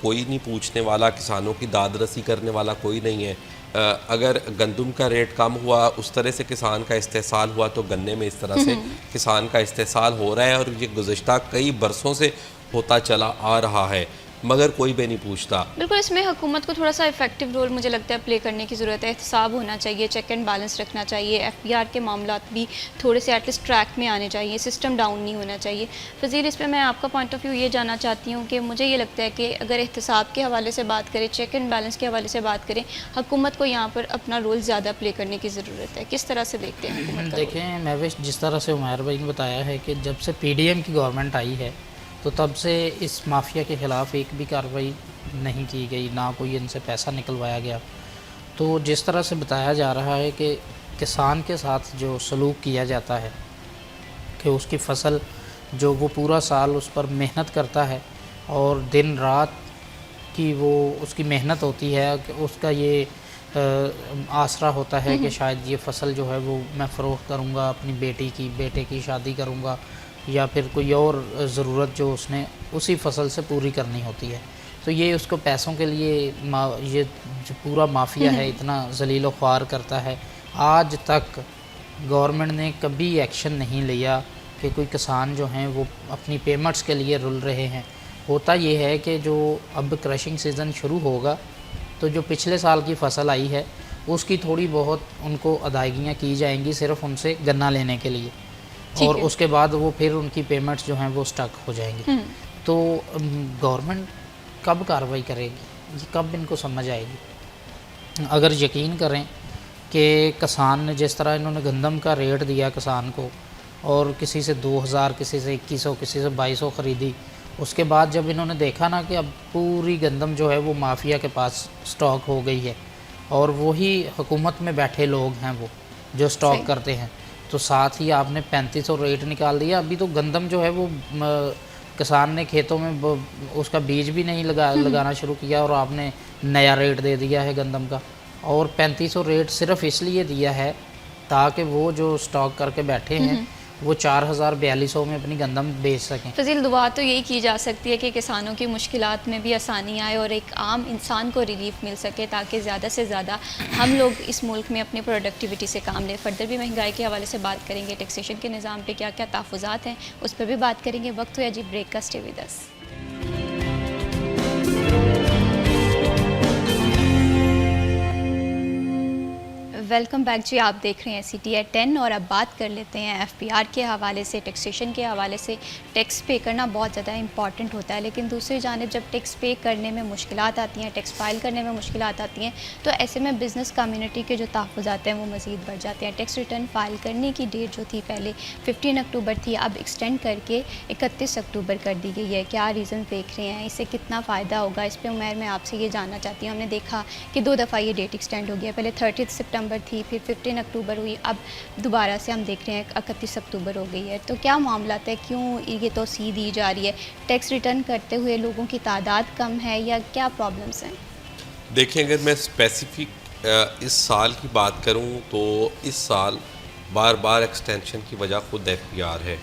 कोई नहीं पूछने वाला, किसानों की दाद रसी करने वाला कोई नहीं है। अगर गंदम का रेट कम हुआ, उस तरह से किसान का इस्तेसाल हुआ, तो गन्ने में इस तरह से किसान का इस्तेसाल हो रहा है, और ये गुज़श्ता कई बरसों से होता चला आ रहा है, मगर कोई भी नहीं पूछता। बिल्कुल, इसमें हुकूमत को थोड़ा सा इफेक्टिव रोल मुझे लगता है प्ले करने की ज़रूरत है। एहतसाब होना चाहिए, चेक एंड बैलेंस रखना चाहिए, FBR के मामलात भी थोड़े से एटलीस्ट ट्रैक में आने चाहिए, सिस्टम डाउन नहीं होना चाहिए। फजील, इस पर मैं आपका पॉइंट ऑफ व्यू ये जानना चाहती हूँ कि मुझे ये लगता है कि अगर एहतसाब के हवाले से बात करें, चेक एंड बैलेंस के हवाले से बात करें, हुकूमत को यहाँ पर अपना रोल ज़्यादा प्ले करने की ज़रूरत है। किस तरह से देखते हैं हुकूमत का? देखें महविश, जिस तरह से उमैर भाई ने बताया है कि जब से PDM की गवर्नमेंट आई है, तो तब से इस माफिया के ख़िलाफ़ एक भी कार्रवाई नहीं की गई, ना कोई इनसे पैसा निकलवाया गया। तो जिस तरह से बताया जा रहा है कि किसान के साथ जो सलूक किया जाता है कि उसकी फ़सल जो वो पूरा साल उस पर मेहनत करता है, और दिन रात की वो उसकी मेहनत होती है, कि उसका ये आसरा होता है कि शायद ये फ़सल जो है वो मैं फ़रोख्त करूँगा, अपनी बेटे की शादी करूँगा, या फिर कोई और ज़रूरत जो उसने उसी फसल से पूरी करनी होती है। तो ये उसको पैसों के लिए ये जो पूरा माफिया है इतना ज़लील ख्वार करता है। आज तक गवर्नमेंट ने कभी एक्शन नहीं लिया कि कोई किसान जो हैं वो अपनी पेमेंट्स के लिए रुल रहे हैं। होता ये है कि जो अब क्रशिंग सीज़न शुरू होगा, तो जो पिछले साल की फ़सल आई है उसकी थोड़ी बहुत उनको अदायगियाँ की जाएंगी, सिर्फ़ उनसे गन्ना लेने के लिए, और उसके बाद वो फिर उनकी पेमेंट्स जो हैं वो स्टक हो जाएंगी। तो गवर्नमेंट कब कार्रवाई करेगी, ये कब इनको समझ आएगी? अगर यकीन करें कि किसान ने जिस तरह इन्होंने गंदम का रेट दिया किसान को, और किसी से 2000, किसी से 2100, किसी से 2200 ख़रीदी, उसके बाद जब इन्होंने देखा ना कि अब पूरी गंदम जो है वो माफिया के पास स्टॉक हो गई है, और वही हुकूमत में बैठे लोग हैं वो जो स्टॉक करते हैं, तो साथ ही आपने 3500 रेट निकाल दिया। अभी तो गंदम जो है वो किसान ने खेतों में उसका बीज भी नहीं लगाना शुरू किया, और आपने नया रेट दे दिया है गंदम का। और 3500 रेट सिर्फ इसलिए दिया है ताकि वो जो स्टॉक करके बैठे हैं वो 4000-4200 में अपनी गंदम बेच सकें। फजील, दुआ तो यही की जा सकती है कि किसानों की मुश्किलात में भी आसानी आए और एक आम इंसान को रिलीफ मिल सके, ताकि ज़्यादा से ज़्यादा हम लोग इस मुल्क में अपनी प्रोडक्टिविटी से काम लें। फर्दर भी महंगाई के हवाले से बात करेंगे, टैक्सेशन के निज़ाम पे क्या क्या तहफ़्फ़ुज़ात हैं उस पर भी बात करेंगे। वक्त हुआ जी ब्रेक का, stay with us. Welcome back जी। आप देख रहे हैं CTI 10 और अब बात कर लेते हैं FBR के हवाले से, टैक्सेशन के हवाले से। टैक्स पे करना बहुत ज़्यादा इंपॉर्टेंट होता है, लेकिन दूसरी जानिब जब टैक्स पे करने में मुश्किलात आती हैं, टैक्स फाइल करने में मुश्किलात आती हैं, तो ऐसे में बिज़नेस कम्युनिटी के जो तहफ़्फ़ुज़ात हैं वो मज़ीद बढ़ जाते हैं। टैक्स रिटर्न फाइल करने की डेट जो थी पहले 15 अक्टूबर थी, अब एक्सटेंड करके 31 अक्टूबर कर दी गई है। क्या रीज़न देख रहे हैं, इससे कितना फ़ायदा होगा? इस पर उमर मैं आपसे ये जानना चाहती हूँ। हमने देखा कि 2 दफ़ा ये डेट एक्सटेंड हो गया, पहले 30 सितंबर थी, फिर 15 अक्टूबर हुई, अब दोबारा से हम देख रहे हैं 31 अक्टूबर हो गई है। तो क्या मामला है, क्यों ये तोसी दी जा रही है? टैक्स रिटर्न करते हुए लोगों की तादाद कम है या क्या प्रॉब्लम्स हैं? देखिए, अगर मैं स्पेसिफिक इस साल की बात करूं तो इस साल बार बार एक्सटेंशन की वजह खुद FBR है।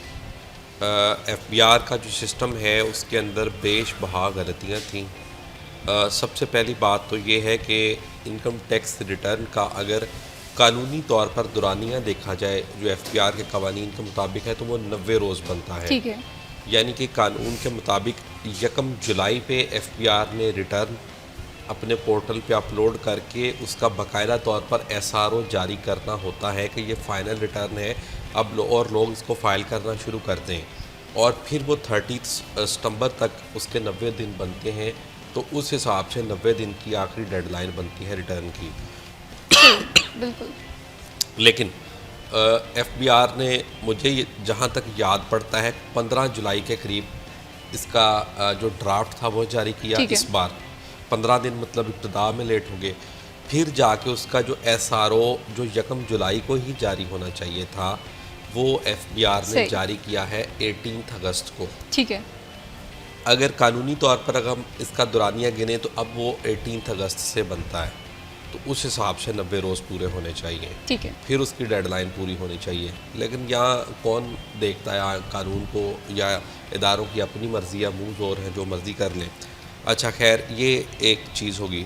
FBR का जो सिस्टम है उसके अंदर बेशबहा गलतियां थीं। सबसे पहली बात तो ये है कि इनकम टैक्स रिटर्न का अगर कानूनी तौर पर दुरानियाँ देखा जाए जो FBR के कवानीन के मुताबिक है तो वो 90 रोज़ बनता है। ठीक है। यानी कि कानून के मुताबिक 1 जुलाई पे FBR ने रिटर्न अपने पोर्टल पे अपलोड करके उसका बाकायदा तौर पर SRO जारी करना होता है कि ये फ़ाइनल रिटर्न है, अब और लोग इसको फ़ाइल करना शुरू कर दें। और फिर वो 30 सितंबर तक उसके 90 दिन बनते हैं, तो उस हिसाब से 90 दिन की आखिरी डेडलाइन बनती है रिटर्न की। बिल्कुल। लेकिन FBR ने मुझे जहाँ तक याद पड़ता है 15 जुलाई के करीब इसका जो ड्राफ्ट था वो जारी किया। इस बार 15 दिन मतलब इब्तिदा में लेट हो गए। फिर जाके उसका जो SRO जो 1 जुलाई को ही जारी होना चाहिए था वो FBR ने जारी किया है 18 अगस्त को। ठीक है। अगर कानूनी तौर पर अगर हम इसका दुरानिया गिने तो अब वो 18 अगस्त से बनता है, तो उस हिसाब से 90 रोज़ पूरे होने चाहिए। ठीक है। फिर उसकी डेडलाइन पूरी होनी चाहिए। लेकिन यहाँ कौन देखता है कानून को, या इदारों की अपनी मर्ज़ी या मुँह ज़ोर है जो मर्ज़ी कर लें। अच्छा, खैर ये एक चीज़ होगी।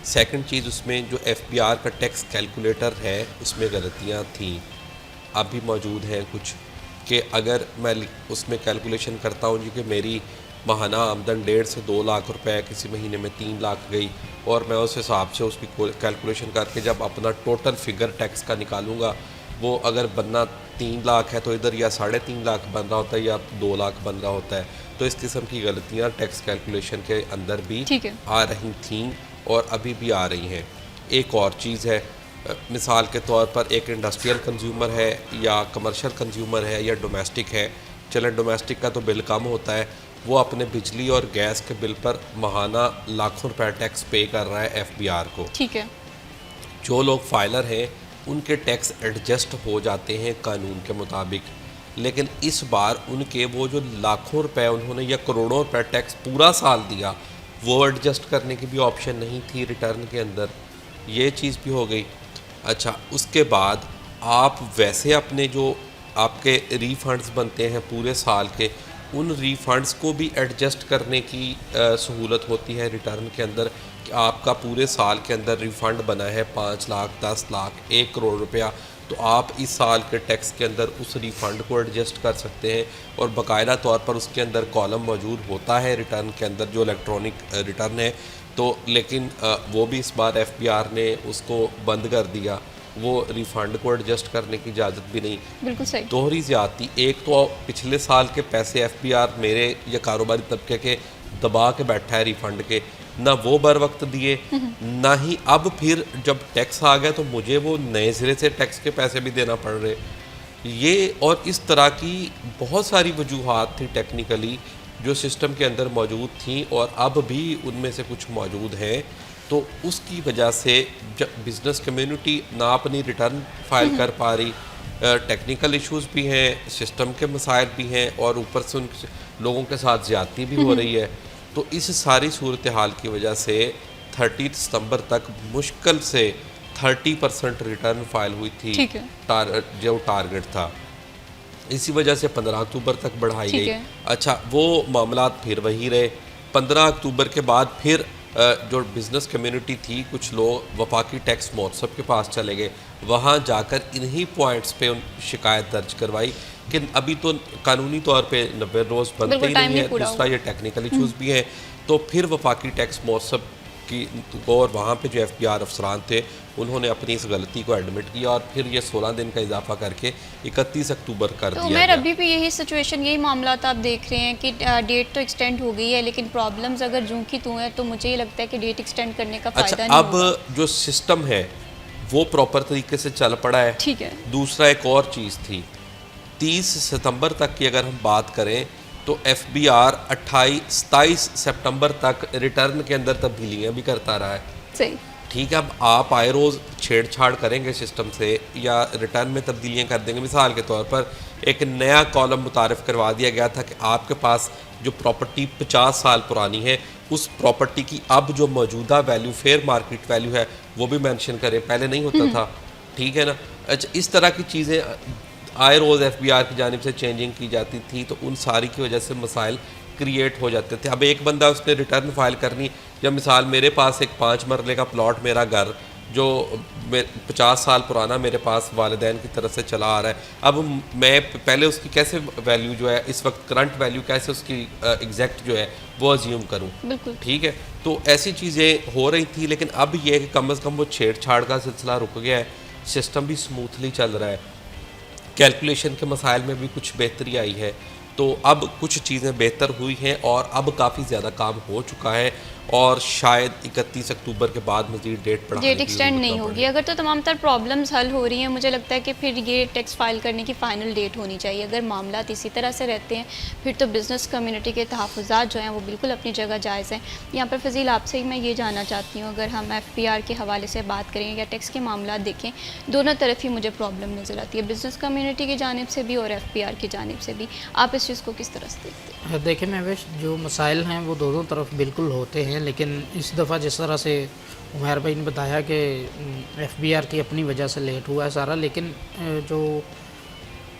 सेकंड चीज़, उसमें जो FBR का टैक्स कैलकुलेटर है उसमें गलतियाँ थीं, अभी मौजूद हैं कुछ, कि अगर मैं उसमें कैलकुलेशन करता हूँ जी कि मेरी माहाना आमदन 1.5 से 2 लाख रुपए, किसी महीने में 3 लाख गई, और मैं उस हिसाब से उसकी कैलकुलेशन करके जब अपना टोटल फिगर टैक्स का निकालूंगा, वो अगर बनना 3 लाख है तो इधर या 3.5 लाख बन रहा होता है या 2 लाख बन रहा होता है। तो इस किस्म की गलतियाँ टैक्स कैलकुलेशन के अंदर भी आ रही थीं और अभी भी आ रही हैं। एक और चीज़ है, मिसाल के तौर पर एक इंडस्ट्रियल कंज्यूमर है या कमर्शियल कंज्यूमर है या डोमेस्टिक है। चलें, डोमेस्टिक का तो बिल कम होता है, वो अपने बिजली और गैस के बिल पर माहाना लाखों रुपए टैक्स पे कर रहा है FBR को। ठीक है। जो लोग फाइलर हैं उनके टैक्स एडजस्ट हो जाते हैं कानून के मुताबिक, लेकिन इस बार उनके वो जो लाखों रुपए उन्होंने या करोड़ों रुपए टैक्स पूरा साल दिया वो एडजस्ट करने की भी ऑप्शन नहीं थी रिटर्न के अंदर। ये चीज़ भी हो गई। अच्छा, उसके बाद आप वैसे अपने जो आपके रीफंड्स बनते हैं पूरे साल के, उन रीफंड्स को भी एडजस्ट करने की सहूलत होती है रिटर्न के अंदर कि आपका पूरे साल के अंदर रिफ़ंड बना है 5 लाख, 10 लाख, 1 करोड़ रुपया, तो आप इस साल के टैक्स के अंदर उस रिफ़ंड को एडजस्ट कर सकते हैं। और बाकायदा तौर पर उसके अंदर कॉलम मौजूद होता है रिटर्न के अंदर जो इलेक्ट्रॉनिक रिटर्न है। तो लेकिन वो भी इस बार FBR ने उसको बंद कर दिया, वो रिफ़ंड को एडजस्ट करने की इजाज़त भी नहीं। बिल्कुल सही। दोहरी ज़्यादती, एक तो पिछले साल के पैसे FBR मेरे या कारोबारी तबके के दबा के बैठा है रिफ़ंड के, ना वो बर वक्त दिए, ना ही अब फिर जब टैक्स आ गया तो मुझे वो नए सिरे से टैक्स के पैसे भी देना पड़ रहे। ये और इस तरह की बहुत सारी वजूहात थी टेक्निकली जो सिस्टम के अंदर मौजूद थी और अब भी उनमें से कुछ मौजूद हैं। तो उसकी वजह से जब बिज़नेस कम्युनिटी ना अपनी रिटर्न फाइल कर पा रही, टेक्निकल इश्यूज़ भी हैं, सिस्टम के मसाइल भी हैं और ऊपर से उन लोगों के साथ ज़्यादती भी हो रही है। तो इस सारी सूरत हाल की वजह से 30 सितंबर तक मुश्किल से 30% रिटर्न फाइल हुई थी, जो टारगेट था। इसी वजह से 15 अक्टूबर तक बढ़ाई गई। अच्छा, वो मामला फिर वही रहे। 15 अक्टूबर के बाद फिर जो बिज़नेस कम्युनिटी थी, कुछ लोग वफाकी टैक्स महोत्सव के पास चले गए, वहाँ जाकर इन्हीं पॉइंट्स पे शिकायत दर्ज करवाई कि अभी तो कानूनी तौर पे 90 रोज़ बनते ही नहीं है, दूसरा ये टेक्निकल इशूज़ भी हैं। तो फिर वफाकी टैक्स महोत्सव की को, और वहाँ पे जो FBR अफसरान थे उन्होंने अपनी इस गलती को एडमिट किया और फिर ये 16 दिन का इजाफा करके 31 अक्टूबर कर तो दिया उमर, गया। अभी भी यही सिचुएशन, यही मामला आप देख रहे हैं कि डेट तो एक्सटेंड हो गई है, लेकिन प्रॉब्लम्स अगर जूं की तूं है, तो मुझे ये लगता है कि डेट एक्सटेंड करने का फ़ायदा अच्छा, नहीं अब होगा। जो सिस्टम है वो प्रॉपर तरीके से चल पड़ा है। ठीक है। दूसरा एक और चीज़ थी, 30 सितंबर तक की अगर हम बात करें तो FBR 27 सितंबर तक रिटर्न के अंदर तब्दीलियाँ भी करता रहा है। सही। ठीक है, अब आप आए रोज़ छेड़छाड़ करेंगे सिस्टम से या रिटर्न में तब्दीलियाँ कर देंगे। मिसाल के तौर पर एक नया कॉलम मुतारफ़ करवा दिया गया था कि आपके पास जो प्रॉपर्टी 50 साल पुरानी है उस प्रॉपर्टी की अब जो मौजूदा वैल्यू, फेयर मार्केट वैल्यू है, वो भी मेंशन करें, पहले नहीं होता था। ठीक है ना। अच्छा, इस तरह की चीज़ें आए रोज़ FBR की जानिब से चेंजिंग की जाती थी, तो उन सारी की वजह से मसाइल क्रिएट हो जाते थे। अब एक बंदा उसने रिटर्न फाइल करनी, या मिसाल मेरे पास एक 5 मरले का प्लॉट, मेरा घर जो 50 साल पुराना मेरे पास वालिदैन की तरफ से चला आ रहा है, अब मैं पहले उसकी कैसे वैल्यू जो है इस वक्त करंट वैल्यू कैसे उसकी एग्जैक्ट जो है वो अज्यूम करूं। बिल्कुल। ठीक है, तो ऐसी चीज़ें हो रही थी, लेकिन अब ये है कि कम से कम वो छेड़छाड़ का सिलसिला रुक गया है, सिस्टम भी स्मूथली चल रहा है, कैलकुलेशन के मसाइल में भी कुछ बेहतरी आई है। तो अब कुछ चीज़ें बेहतर हुई हैं और अब काफ़ी ज़्यादा काम हो चुका है, और शायद 31 अक्टूबर के बाद मज़ीद डेट बढ़ाने डेट की एक्सटेंड ज़रूरत नहीं ना होगी। पड़े। अगर तो तमाम तर प्रॉब्लम्स हल हो रही हैं, मुझे लगता है कि फिर ये टैक्स फाइल करने की फ़ाइनल डेट होनी चाहिए। अगर मामला इसी तरह से रहते हैं, फिर तो बिज़नेस कम्युनिटी के तहफ़्फ़ुज़ात जो हैं वो बिल्कुल अपनी जगह जायज़ हैं। यहाँ पर फजील, आपसे ही मैं ये जानना चाहती हूँ, अगर हम FBR के हवाले से बात करें या टैक्स के मामला देखें, दोनों तरफ ही मुझे प्रॉब्लम नज़र आती है, बिज़नेस कम्युनिटी की जानिब से भी और FBR की जानिब से भी। आप इस चीज़ को किस तरह से देखते हैं? देखिए महवेश, जो मसाइल हैं वो दोनों तरफ बिल्कुल होते हैं, लेकिन इस दफ़ा जिस तरह से उमर भाई ने बताया कि FBR की अपनी वजह से लेट हुआ है सारा, लेकिन जो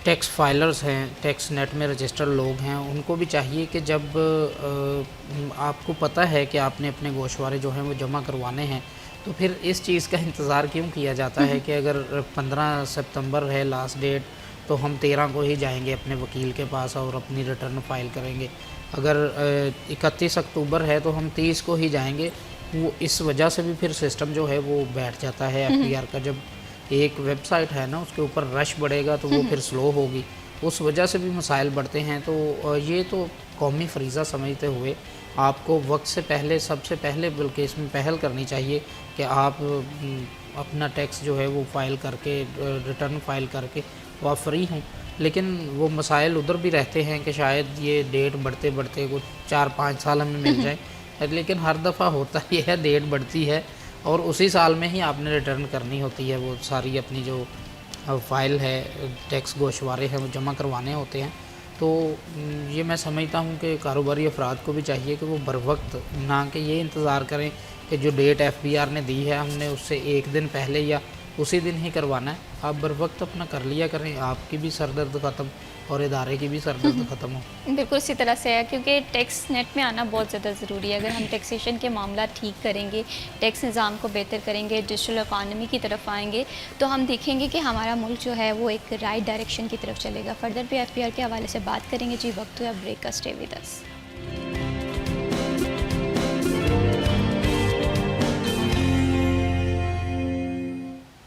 टैक्स फाइलर्स हैं, टैक्स नेट में रजिस्टर्ड लोग हैं, उनको भी चाहिए कि जब आपको पता है कि आपने अपने गोशवारे जो हैं वो जमा करवाने हैं, तो फिर इस चीज़ का इंतज़ार क्यों किया जाता है कि अगर 15 सितंबर है लास्ट डेट, तो हम 13 को ही जाएंगे अपने वकील के पास और अपनी रिटर्न फाइल करेंगे। अगर 31 अक्टूबर है तो हम 30 को ही जाएंगे। वो इस वजह से भी फिर सिस्टम जो है वो बैठ जाता है FBR का। जब एक वेबसाइट है ना, उसके ऊपर रश बढ़ेगा तो वो फिर स्लो होगी, उस वजह से भी मसाइल बढ़ते हैं। तो ये तो कौमी फरीज़ा समझते हुए आपको वक्त से पहले, सबसे पहले बल्कि इसमें पहल करनी चाहिए कि आप अपना टैक्स जो है वो फ़ाइल करके, रिटर्न फाइल करके वो आप फ्री हों। लेकिन वो मसाइल उधर भी रहते हैं कि शायद ये डेट बढ़ते बढ़ते कुछ 4-5 साल हमें मिल जाए, लेकिन हर दफ़ा होता ये है, डेट बढ़ती है और उसी साल में ही आपने रिटर्न करनी होती है, वो सारी अपनी जो फ़ाइल है, टैक्स गोशवारे हैं वो जमा करवाने होते हैं। तो ये मैं समझता हूँ कि कारोबारी अफराद को भी चाहिए कि वो बर वक्त, ना कि ये इंतज़ार करें कि जो डेट FBR ने दी है हमने उससे एक दिन पहले या उसी दिन ही करवाना है। आप बर वक्त अपना कर लिया करें, आपकी भी सरदर्द ख़त्म और इदारे की भी सरदर्द ख़त्म हो। बिल्कुल इसी तरह से है, क्योंकि टैक्स नेट में आना बहुत ज़्यादा ज़रूरी है। अगर हम टैक्सेशन के मामला ठीक करेंगे, टैक्स निज़ाम को बेहतर करेंगे, डिजिटल इकानमी की तरफ आएंगे, तो हम देखेंगे कि हमारा मुल्क जो है वो एक राइट डायरेक्शन की तरफ चलेगा। फर्दर भी FBR के हवाले से बात करेंगे। जी, वक्त हुआ ब्रेक का, stay with us.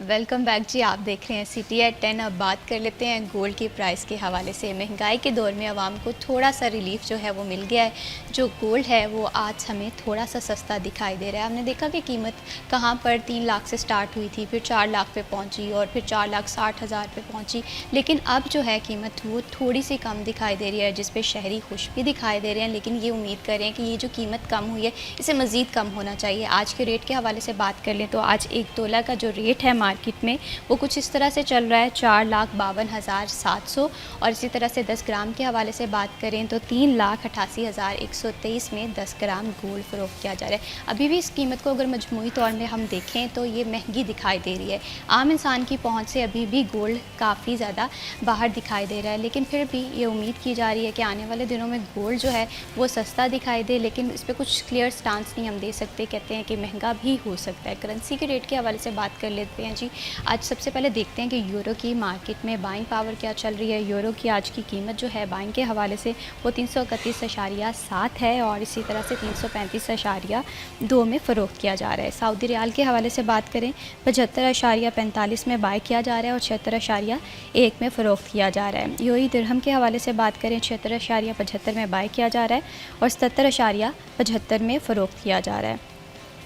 Welcome back जी, आप देख रहे हैं सिटी एट 10। अब बात कर लेते हैं गोल्ड की प्राइस के हवाले से। महंगाई के दौर में आवाम को थोड़ा सा रिलीफ जो है वो मिल गया है। जो गोल्ड है वो आज हमें थोड़ा सा सस्ता दिखाई दे रहा है। हमने देखा कि कीमत कहाँ पर 3 लाख से स्टार्ट हुई थी, फिर 4 लाख पे पहुँची और फिर 4,60,000 पे पहुँची, लेकिन अब जो है कीमत वो थोड़ी सी कम दिखाई दे रही है, जिस पे शहरी खुश भी दिखाई दे रहे हैं। लेकिन ये उम्मीद कर रहे हैं कि ये जो कीमत कम हुई है इसे मज़ीद कम होना चाहिए। आज के रेट के हवाले से बात कर लें तो आज 1 तोला का जो रेट है मार्केट में वो कुछ इस तरह से चल रहा है, 4,52,700। और इसी तरह से 10 ग्राम के हवाले से बात करें तो 3,88,123 में 10 ग्राम गोल्ड फ़रोख्त किया जा रहा है। अभी भी इस कीमत को अगर मजमूई तौर में हम देखें तो ये महंगी दिखाई दे रही है। आम इंसान की पहुंच से अभी भी गोल्ड काफ़ी ज़्यादा बाहर दिखाई दे रहा है, लेकिन फिर भी ये उम्मीद की जा रही है कि आने वाले दिनों में गोल्ड जो है वो सस्ता दिखाई दे, लेकिन इस पर कुछ क्लियर स्टांस नहीं हम दे सकते। कहते हैं कि महंगा भी हो सकता है। करेंसी के रेट के हवाले से बात कर लेते हैं जी। आज सबसे पहले देखते हैं कि यूरो की मार्केट में बाइंग पावर क्या चल रही है। यूरो की आज की कीमत जो है बाइंग के हवाले से वो 331.7 है और इसी तरह से 335.2 में फ़रोख्त किया जा रहा है। सऊदी रियाल के हवाले से बात करें 75.45 में बाय किया जा रहा है और 76.1 में फ़रोख्त किया जा रहा है। यूएई दिरहम के हवाले से बात करें 76.75 में बाय किया जा रहा है और 77.75 में फ़रोख्त किया जा रहा है।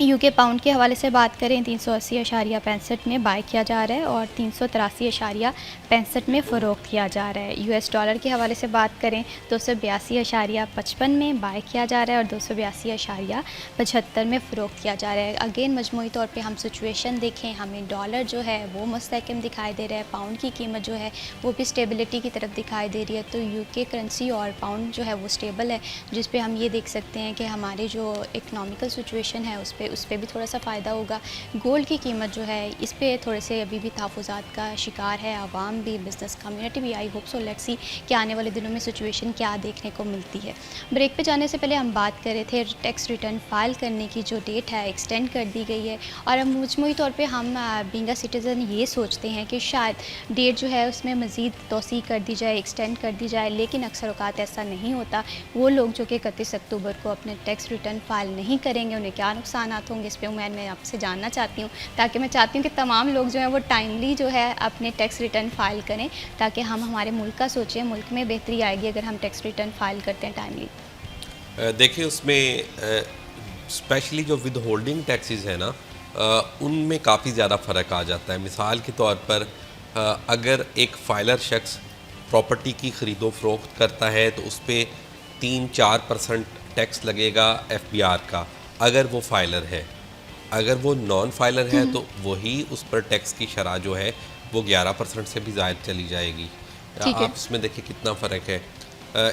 यूके पाउंड के हवाले से बात करें 380.65 में बाय किया जा रहा है और 383.65 में फ़रोख्त किया जा रहा है। यूएस डॉलर के हवाले से बात करें 282.55 में बाय किया जा रहा है और 282.75 में फ़रोख्त किया जा रहा है। अगेन मजमूई तौर पे हम सिचुएशन देखें, हमें डॉलर जो है वो मुस्तहकम दिखाई दे रहा है, पाउंड की कीमत जो है वो भी स्टेबिलिटी की तरफ दिखाई दे रही है। तो यूके करेंसी और पाउंड जो है वो स्टेबल है, जिस पे हम ये देख सकते हैं कि हमारे जो इकनॉमिकल सिचुएशन है उस पर भी थोड़ा सा फ़ायदा होगा। गोल्ड की कीमत जो है इस पर थोड़े से अभी भी तहफ़्फ़ुज़ात का शिकार है आवाम भी, बिज़नेस कम्युनिटी भी। I hope so let's see कि आने वाले दिनों में सिचुएशन क्या देखने को मिलती है। ब्रेक पे जाने से पहले हम बात कर रहे थे टैक्स रिटर्न फाइल करने की जो डेट है एक्सटेंड कर दी गई है और अब मजमूई तौर पर हम बीइंग अ सिटीज़न ये सोचते हैं कि शायद डेट जो है उसमें मज़ीद तोसी कर दी जाए, एक्सटेंड कर दी जाए, लेकिन अक्सर औक़ात ऐसा नहीं होता। वो लोग जो कि 31 अक्टूबर को अपने टैक्स रिटर्न फाइल नहीं करेंगे उन्हें क्या नुकसान होंगे, इस पे मैं आपसे जानना चाहती हूँ, ताकि मैं चाहती हूँ कि तमाम लोग जो हैं वो टाइमली जो है अपने टैक्स रिटर्न फाइल करें, ताकि हम हमारे मुल्क का सोचें। मुल्क में बेहतरी आएगी अगर हम टैक्स रिटर्न फाइल करते हैं टाइमली। देखिए उसमें स्पेशली जो विद होल्डिंग टैक्सेस है ना, उनमें काफ़ी ज़्यादा फ़र्क आ जाता है। मिसाल के तौर पर अगर एक फाइलर शख्स प्रॉपर्टी की ख़रीदो फरोख्त करता है तो उस पर 3-4% टैक्स लगेगा FBR का, अगर वो फाइलर है। अगर वो नॉन फाइलर है तो वही उस पर टैक्स की शरह जो है वो 11% से भी ज़ायद चली जाएगी। आप इसमें देखिए कितना फ़र्क है।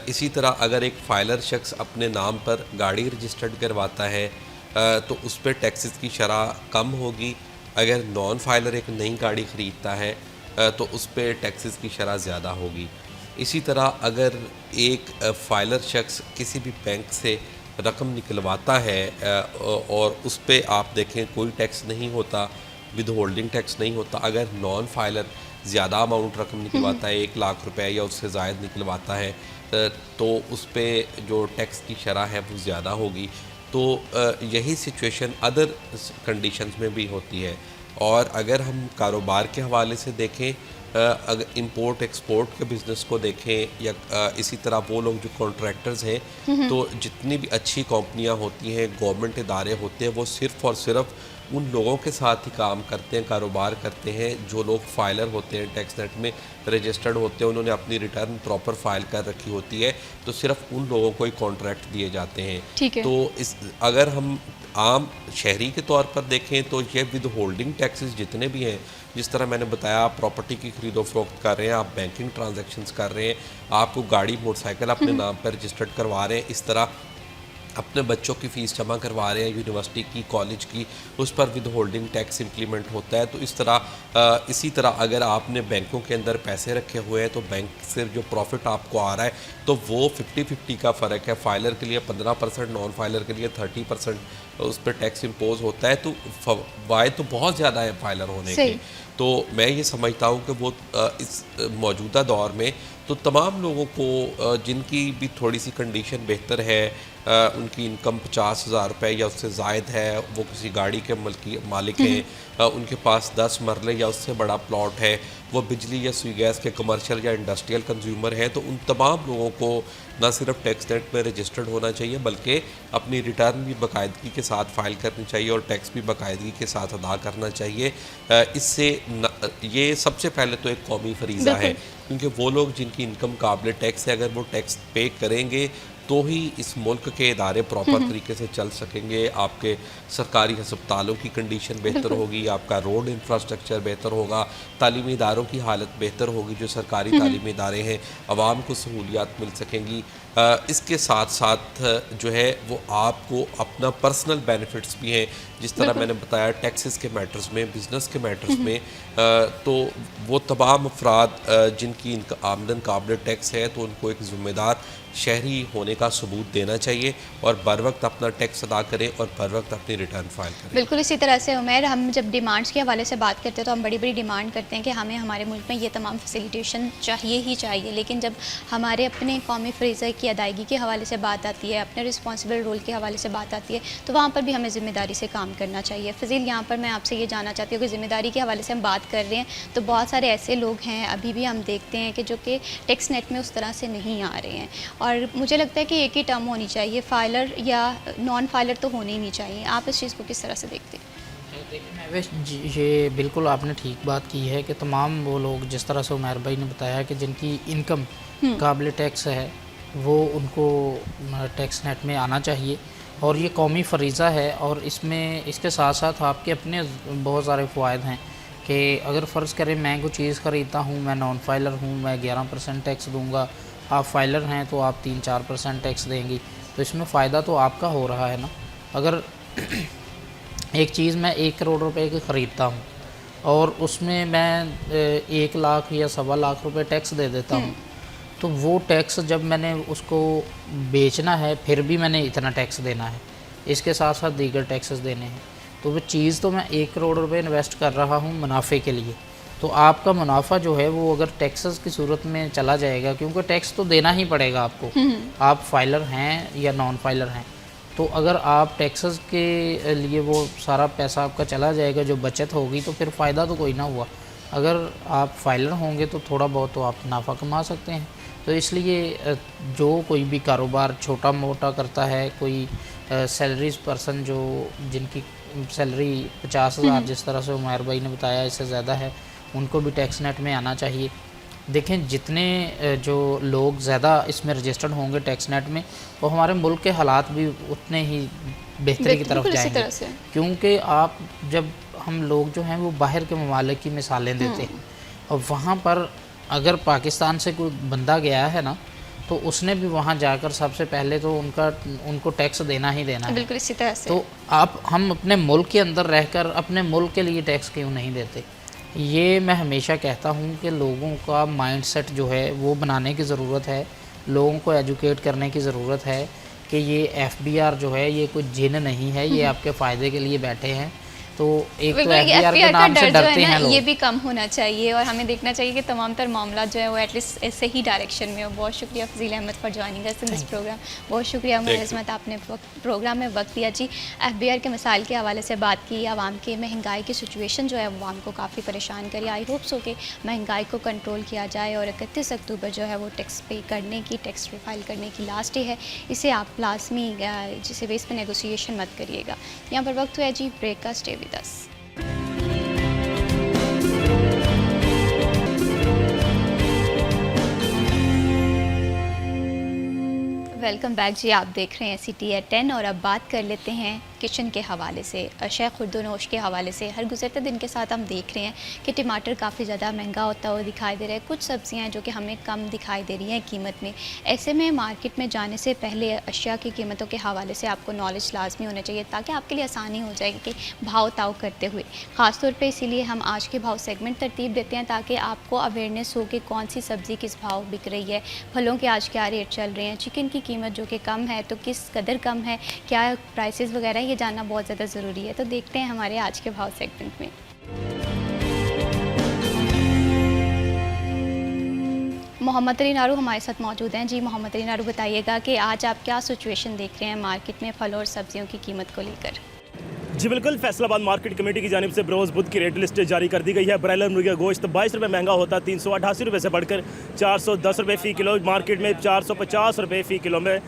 इसी तरह अगर एक फाइलर शख्स अपने नाम पर गाड़ी रजिस्टर्ड करवाता है तो उस पर टैक्सेस की शरह कम होगी। अगर नॉन फाइलर एक नई गाड़ी ख़रीदता है तो उस पर टैक्सेस की शरह ज़्यादा होगी। इसी तरह अगर एक फाइलर शख्स किसी भी बैंक से रकम निकलवाता है और उस पर आप देखें कोई टैक्स नहीं होता, विद होल्डिंग टैक्स नहीं होता। अगर नॉन फाइलर ज़्यादा अमाउंट रकम निकलवाता है, 1 लाख रुपए या उससे ज़ायद निकलवाता है, तो उस पर जो टैक्स की शरह है वो ज़्यादा होगी। तो यही सिचुएशन अदर कंडीशंस में भी होती है। और अगर हम कारोबार के हवाले से देखें, अगर इंपोर्ट एक्सपोर्ट के बिज़नेस को देखें या इसी तरह वो लोग जो कॉन्ट्रैक्टर्स हैं, तो जितनी भी अच्छी कंपनियां होती हैं, गवर्नमेंट इदारे होते हैं, वो सिर्फ़ और सिर्फ उन लोगों के साथ ही काम करते हैं, कारोबार करते हैं जो लोग फाइलर होते हैं, टैक्स नेट में रजिस्टर्ड होते हैं, उन्होंने अपनी रिटर्न प्रॉपर फाइल कर रखी होती है, तो सिर्फ उन लोगों को ही कॉन्ट्रैक्ट दिए जाते हैं। ठीक है। तो इस अगर हम आम शहरी के तौर पर देखें तो ये विद होल्डिंग टैक्सेस जितने भी हैं, जिस तरह मैंने बताया, आप प्रॉपर्टी की खरीदो फरोख्त कर रहे हैं, आप बैंकिंग ट्रांजैक्शंस कर रहे हैं, आपको गाड़ी मोटरसाइकिल अपने नाम पर रजिस्टर्ड करवा रहे हैं, इस तरह अपने बच्चों की फ़ीस जमा करवा रहे हैं यूनिवर्सिटी की, कॉलेज की, उस पर विद होल्डिंग टैक्स इम्प्लीमेंट होता है। तो इस तरह इसी तरह अगर आपने बैंकों के अंदर पैसे रखे हुए हैं तो बैंक से जो प्रॉफिट आपको आ रहा है तो वो 50-50 का फ़र्क है। फाइलर के लिए 15%, नॉन फाइलर के लिए 30% उस पर टैक्स इम्पोज होता है। तो फ़वाइद तो बहुत ज़्यादा है फाइलर होने के। तो मैं ये समझता हूँ कि वो इस मौजूदा दौर में तो तमाम लोगों को जिनकी भी थोड़ी सी कंडीशन बेहतर है, उनकी इनकम 50,000 रुपये या उससे ज़ायद है, वो किसी गाड़ी के मालिक हैं, उनके पास 10 मरले या उससे बड़ा प्लॉट है, वो बिजली या सुई गैस के कमर्शियल या इंडस्ट्रियल कंज्यूमर हैं, तो उन तमाम लोगों को ना सिर्फ टैक्स नेट में रजिस्टर्ड होना चाहिए बल्कि अपनी रिटर्न भी बाकायदगी के साथ फाइल करनी चाहिए और टैक्स भी बाकायदगी के साथ अदा करना चाहिए। इससे ये सबसे पहले तो एक कौमी फरीज़ा है, क्योंकि वो लोग जिनकी इनकम काबिल टैक्स है, अगर वो टैक्स पे करेंगे तो ही इस मुल्क के इदारे प्रॉपर तरीके से चल सकेंगे। आपके सरकारी अस्पतालों की कंडीशन बेहतर होगी, आपका रोड इंफ्रास्ट्रक्चर बेहतर होगा, तालीमी इदारों की हालत बेहतर होगी, जो सरकारी तालीमी इदारे हैं, आवाम को सहूलियात मिल सकेंगी। इसके साथ साथ जो है वो आपको अपना पर्सनल बेनिफिट्स भी हैं, जिस तरह मैंने बताया टैक्सेस के मैटर्स में, बिज़नेस के मैटर्स में। तो वो तमाम अफराद जिनकी आमदन काबिल टैक्स है तो उनको एक ज़िम्मेदार शहरी होने का सबूत देना चाहिए और बर वक्त अपना टैक्स अदा करें और बर वक्त अपनी रिटर्न फाइल करें। बिल्कुल इसी तरह से उमैर, हम जब डिमांड्स के हवाले से बात करते हैं तो हम बड़ी बड़ी डिमांड करते हैं कि हमें हमारे मुल्क में ये तमाम फैसिलिटेशन चाहिए ही चाहिए, लेकिन जब हमारे अपने कौमी फ़रीज़े की अदायगी के हवाले से बात आती है, अपने रिस्पॉन्सिबल रोल के हवाले से बात आती है, तो वहाँ पर भी हमें ज़िम्मेदारी से काम करना चाहिए। फ़ज़ील, यहाँ पर मैं आपसे ये जानना चाहती हूँ कि ज़िम्मेदारी के हवाले से हम बात कर रहे हैं तो बहुत सारे ऐसे लोग हैं अभी भी हम देखते हैं कि जो कि टैक्स नेट में उस तरह से नहीं आ रहे हैं, और मुझे लगता है कि एक ही टर्म होनी चाहिए, फाइलर या नॉन फाइलर तो होने ही नहीं चाहिए। आप इस चीज़ को किस तरह से देखते हैं? देखिए, ये बिल्कुल आपने ठीक बात की है कि तमाम वो लोग जिस तरह से उमैर भाई ने बताया कि जिनकी इनकम काबिल टैक्स है वो उनको टैक्स नेट में आना चाहिए, और ये कौमी फ़रीज़ा है। और इसमें इसके साथ साथ आपके अपने बहुत सारे फ़वाइद हैं कि अगर फ़र्ज़ करें मैं कोई चीज़ ख़रीदता हूँ, मैं नॉन फाइलर हूँ, मैं 11% टैक्स दूँगा, आप फाइलर हैं तो आप 3-4% टैक्स देंगी, तो इसमें फ़ायदा तो आपका हो रहा है ना। अगर एक चीज़ मैं 1 करोड़ रुपए की ख़रीदता हूँ और उसमें मैं 1 लाख या 1.25 लाख रुपए टैक्स दे देता हूँ, तो वो टैक्स जब मैंने उसको बेचना है फिर भी मैंने इतना टैक्स देना है, इसके साथ साथ दीगर टैक्सेस देने हैं। तो वो चीज़ तो मैं 1 करोड़ रुपए इन्वेस्ट कर रहा हूँ मुनाफे के लिए, तो आपका मुनाफा जो है वो अगर टैक्सेस की सूरत में चला जाएगा, क्योंकि टैक्स तो देना ही पड़ेगा आपको, आप फाइलर हैं या नॉन फाइलर हैं, तो अगर आप टैक्सेस के लिए वो सारा पैसा आपका चला जाएगा, जो बचत होगी, तो फिर फ़ायदा तो कोई ना हुआ। अगर आप फाइलर होंगे तो थोड़ा बहुत तो आप मुनाफा कमा सकते हैं। तो इसलिए जो कोई भी कारोबार छोटा मोटा करता है, कोई सैलरीज पर्सन जो जिनकी सैलरी 50,000 जिस तरह से उमैर भाई ने बताया इससे ज़्यादा है, उनको भी टैक्स नेट में आना चाहिए। देखें, जितने जो लोग ज़्यादा इसमें रजिस्टर्ड होंगे टैक्स नेट में, वो हमारे मुल्क के हालात भी उतने ही बेहतरी की तरफ जाएंगे, क्योंकि आप जब हम लोग जो हैं वो बाहर के ममालिक की मिसालें देते हैं, और वहाँ पर अगर पाकिस्तान से कोई बंदा गया है ना, तो उसने भी वहाँ जाकर सबसे पहले तो उनको टैक्स देना ही देना है। बिल्कुल इसी तरह से। तो हम अपने मुल्क के अंदर रहकर अपने मुल्क के लिए टैक्स क्यों नहीं देते? ये मैं हमेशा कहता हूँ कि लोगों का माइंडसेट जो है वो बनाने की ज़रूरत है, लोगों को एजुकेट करने की ज़रूरत है कि ये FBR जो है ये कोई जिन नहीं है, ये आपके फ़ायदे के लिए बैठे हैं। तो एक तो FBR के नाम से डरते हैं लोग, ये भी कम होना चाहिए, और हमें देखना चाहिए कि तमाम तर मामला जो है वो एटलीस्ट ऐसे ही डायरेक्शन में हो। बहुत शुक्रिया Fazil Ahmed for joining us in this program. बहुत शुक्रिया मुअज़्ज़मत, आपने प्रोग्राम में वक्त दिया जी। FBR के मसाइल के हवाले से बात की, आवाम के महंगाई की सिचुएशन जो है वो आवाम को काफ़ी परेशान करी। आई होप सो कि महंगाई को कंट्रोल किया जाए, और 31 अक्टूबर जो है वो टैक्स पे करने की, टैक्स रिफाइल करने की लास्ट डे है, इसे आप लाजमी जिसे बेस पर नेगोशिएशन मत करिएगा। यहाँ पर वक्त हुआ है जी ब्रेक का, stay with us. Welcome back जी, आप देख रहे हैं CTR 10, और अब बात कर लेते हैं किचन के हवाले से, अशया खुर्दोनोश के हवाले से। हर गुज़रते दिन के साथ हम देख रहे हैं कि टमाटर काफ़ी ज़्यादा महंगा होता हुआ दिखाई दे रहा है, कुछ सब्ज़ियां हैं जो कि हमें कम दिखाई दे रही हैं कीमत में। ऐसे में मार्केट में जाने से पहले अशया की कीमतों के हवाले से आपको नॉलेज लाजमी होना चाहिए, ताकि आपके लिए आसानी हो जाएगी कि भाव ताव करते हुए। ख़ासतौर पर इसीलिए हम आज के भाव सेगमेंट तरतीब देते हैं, ताकि आपको अवेयरनेस हो कि कौन सी सब्ज़ी किस भाव बिक रही है, फलों के आज क्या रेट चल रहे हैं, चिकन की कीमत जो कि कम है तो किस कदर कम है, क्या प्राइसेस वगैरह, ये जानना बहुत ज़्यादा ज़रूरी है। तो देखते हैं हमारे आज के भाव सेगमेंट में। मोहम्मद अली नारू हमारे साथ मौजूद हैं। जी मोहम्मद अली नारू, बताइएगा कि आज आप क्या सिचुएशन देख रहे हैं मार्केट में फलों और सब्जियों की कीमत को लेकर? जी बिल्कुल, फैसलाबाद मार्केट कमेटी की जानिब से बरोज़ बुध की रेट लिस्ट जारी कर दी गई है। ब्रायलर मुर्गा गोश्त 22 रुपये महंगा होता है, 388 रुपये से बढ़कर 410 रुपये फ़ी किलो, मार्केट में 450 रुपये फ़ी किलो में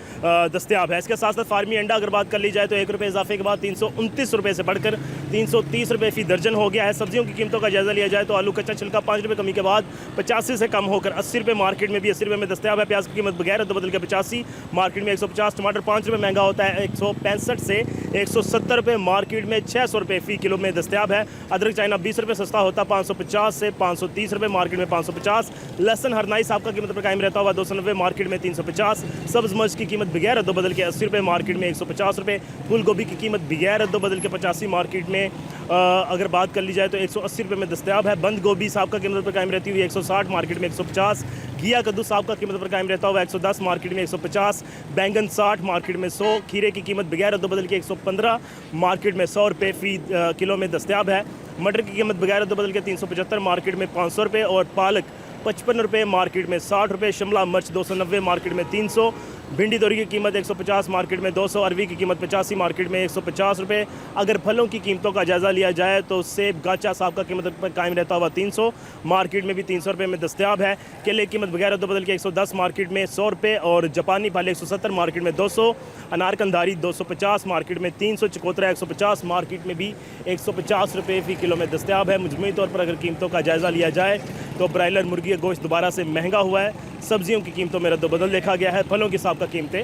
दस्तियाब है। इसके साथ साथ फार्मी अंडा अगर बात कर ली जाए तो 1 रुपये इजाफे के बाद 329 रुपये से बढ़कर 330 रुपये फ़ी दर्जन हो गया है। सब्जियों की कीमतों का जायज़ा लिया जाए तो आलू कच्चा छिलका 5 रुपये कमी के बाद 85 से कम होकर 80 रुपये, मार्केट में भी 80 रुपये में दस्तियाब है। प्याज की कीमत बगैर रद्द-बदल के 85, मार्केट में 150। टमाटर 5 रुपये महंगा होता है, 165 से 170 रुपये, मार्केट में 600 रुपये फ़ी किलो में दस्तियाब है। अदरक चाइना 20 रुपये सस्ता होता है, 550 से 530 रुपये, मार्केट में 550। लहसन हरनाई साहब का कीमत पर कायम रहता हुआ 290, मार्केट में 350। सब्ज़ मर्च की कीमत बगैर रद्द-बदल के 80 रुपये, मार्केट में 150 रुपये। फूल गोभी की कीमत बगैर रद्द-बदल के 85, मार्केट में अगर बात कर ली जाए तो 180 रुपये में दस्तियाब है। बंद गोभी साहब का कीमत पर कायम रहती हुई 160, मार्केट में 150। घिया कद्दू साहब का कीमत पर कायम रहता हुआ 110, मार्केट में 150, बैंगन 60, मार्केट में 100, खीरे की कीमत बगैर अदो बदल के 115, मार्केट में 100 रुपये फ़ी किलो में दस्तयाब है। मटर की कीमत बगैर अदो बदल के 375, मार्केट में 500 रुपये, और पालक 55 रुपये, मार्केट में 60 रुपये, शिमला मिर्च 290, मार्केट में 300, भिंडी तोरी की कीमत 150, मार्केट में 200, अरवी की कीमत 85, मार्केट में 150 रुपये। अगर फलों की कीमतों का जायज़ा लिया जाए तो सेब गाचा साहब का कीमत पर कायम रहता हुआ 300, मार्केट में भी 300 रुपये में दस्तयाब है। केले की कीमत बगैर अदो बदल के 110, मार्केट में 100 रुपये, और जापानी फल 170, मार्केट में 200, अनार कंधारी 250, मार्केट में 300, चकोतरा 150, मार्केट में भी 150 रुपये फ़ी किलो में दस्तयाब है। मजमूई तौर पर अगर कीमतों का जायज़ा लिया जाए तो ब्रायलर मुर्गी का गोश्त दोबारा से महंगा हुआ है। सब्जियों की कीमतों में रद्द-बदल देखा गया है। फलों के साथ कीमतें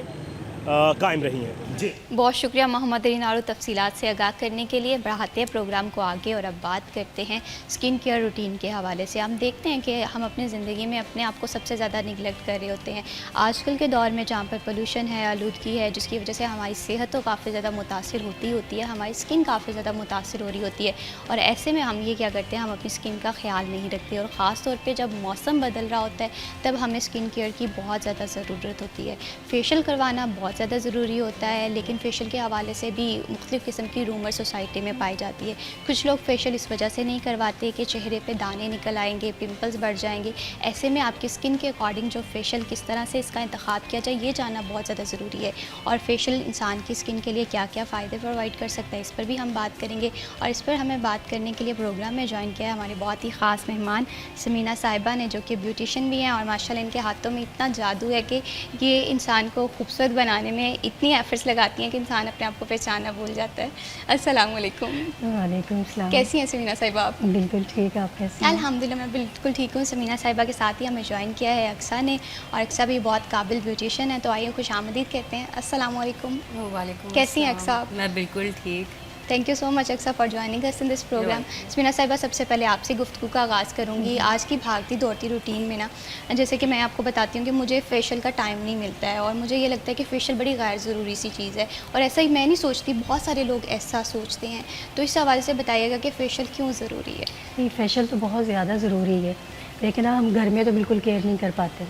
कायम रही हैं। जी बहुत शुक्रिया मोहम्मद रिनारो तफसीलात से आगाह करने के लिए। बढ़ाते हैं प्रोग्राम को आगे और अब बात करते हैं स्किन केयर रूटीन के हवाले से। हम देखते हैं कि हम अपनी ज़िंदगी में अपने आप को सबसे ज़्यादा निगलेक्ट कर रहे होते हैं आजकल के दौर में, जहाँ पर पोल्यूशन है, आलूदगी है, जिसकी वजह से हमारी सेहत तो काफ़ी ज़्यादा मुतासिर होती है, हमारी स्किन काफ़ी ज़्यादा मुतासिर हो रही होती है। और ऐसे में हम ये क्या करते हैं, हम अपनी स्किन का ख्याल नहीं रखते, और ख़ास तौर पर जब मौसम बदल रहा होता है तब हमें स्किन केयर की बहुत ज़्यादा ज़रूरत होती है। फेशियल करवाना बहुत ज़्यादा ज़रूरी होता है, लेकिन फेशियल के हवाले से भी मुख्तलिफ़ किस्म की रूमर सोसाइटी में पाई जाती है। कुछ लोग फेशियल इस वजह से नहीं करवाते कि चेहरे पे दाने निकल आएंगे, पिंपल्स बढ़ जाएंगे। ऐसे में आपकी स्किन के अकॉर्डिंग जो फेशियल किस तरह से इसका इंतखाब किया जाए, ये जानना बहुत ज़्यादा ज़रूरी है। और फेशियल इंसान की स्किन के लिए क्या क्या फ़ायदे प्रोवाइड कर सकता है, इस पर भी हम बात करेंगे। और इस पर हमें बात करने के लिए प्रोग्राम में ज्वाइन किया है हमारे बहुत ही ख़ास मेहमान समीना साहिबा ने, जो कि ब्यूटिशन भी हैं, और माशाल्लाह इनके हाथों में इतना जादू है कि ये इंसान को खूबसूरत बनाने में इतनी एफर्ट्स लगाती हैं कि इंसान अपने आप को पहचानना भूल जाता है। अस्सलाम वालेकुम। वालेकुम सलाम। कैसी हैं समीना साहिबा आप? बिल्कुल ठीक, आप कैसी हैं? अल्हम्दुलिल्लाह मैं बिल्कुल ठीक हूँ। समीना साहिबा के साथ ही हमें ज्वाइन किया है अक्सा ने, और अक्सा भी बहुत काबिल ब्यूटिशियन है, तो आइए खुश आमदीद कहते हैं। अस्सलाम वालेकुम। वालेकुम कैसी हैं अक्सा? मैं बिल्कुल ठीक। Thank you so much Aqsa for joining us in this program. Samina साहिबा, सबसे पहले आपसे गुफ्तगू का आगाज़ करूँगी। आज की भागती दौड़ती रूटीन में ना, जैसे कि मैं आपको बताती हूँ कि मुझे फ़ेशियल का टाइम नहीं मिलता है, और मुझे ये लगता है कि फ़ेशियल बड़ी गैर ज़रूरी सी चीज़ है, और ऐसा ही मैं नहीं सोचती, बहुत सारे लोग ऐसा सोचते हैं। तो इस हवाले से बताइएगा कि फ़ेशियल क्यों ज़रूरी है? नहीं, फेशियल तो बहुत ज़्यादा ज़रूरी है, लेकिन हम घर में तो बिल्कुल केयर नहीं कर पाते,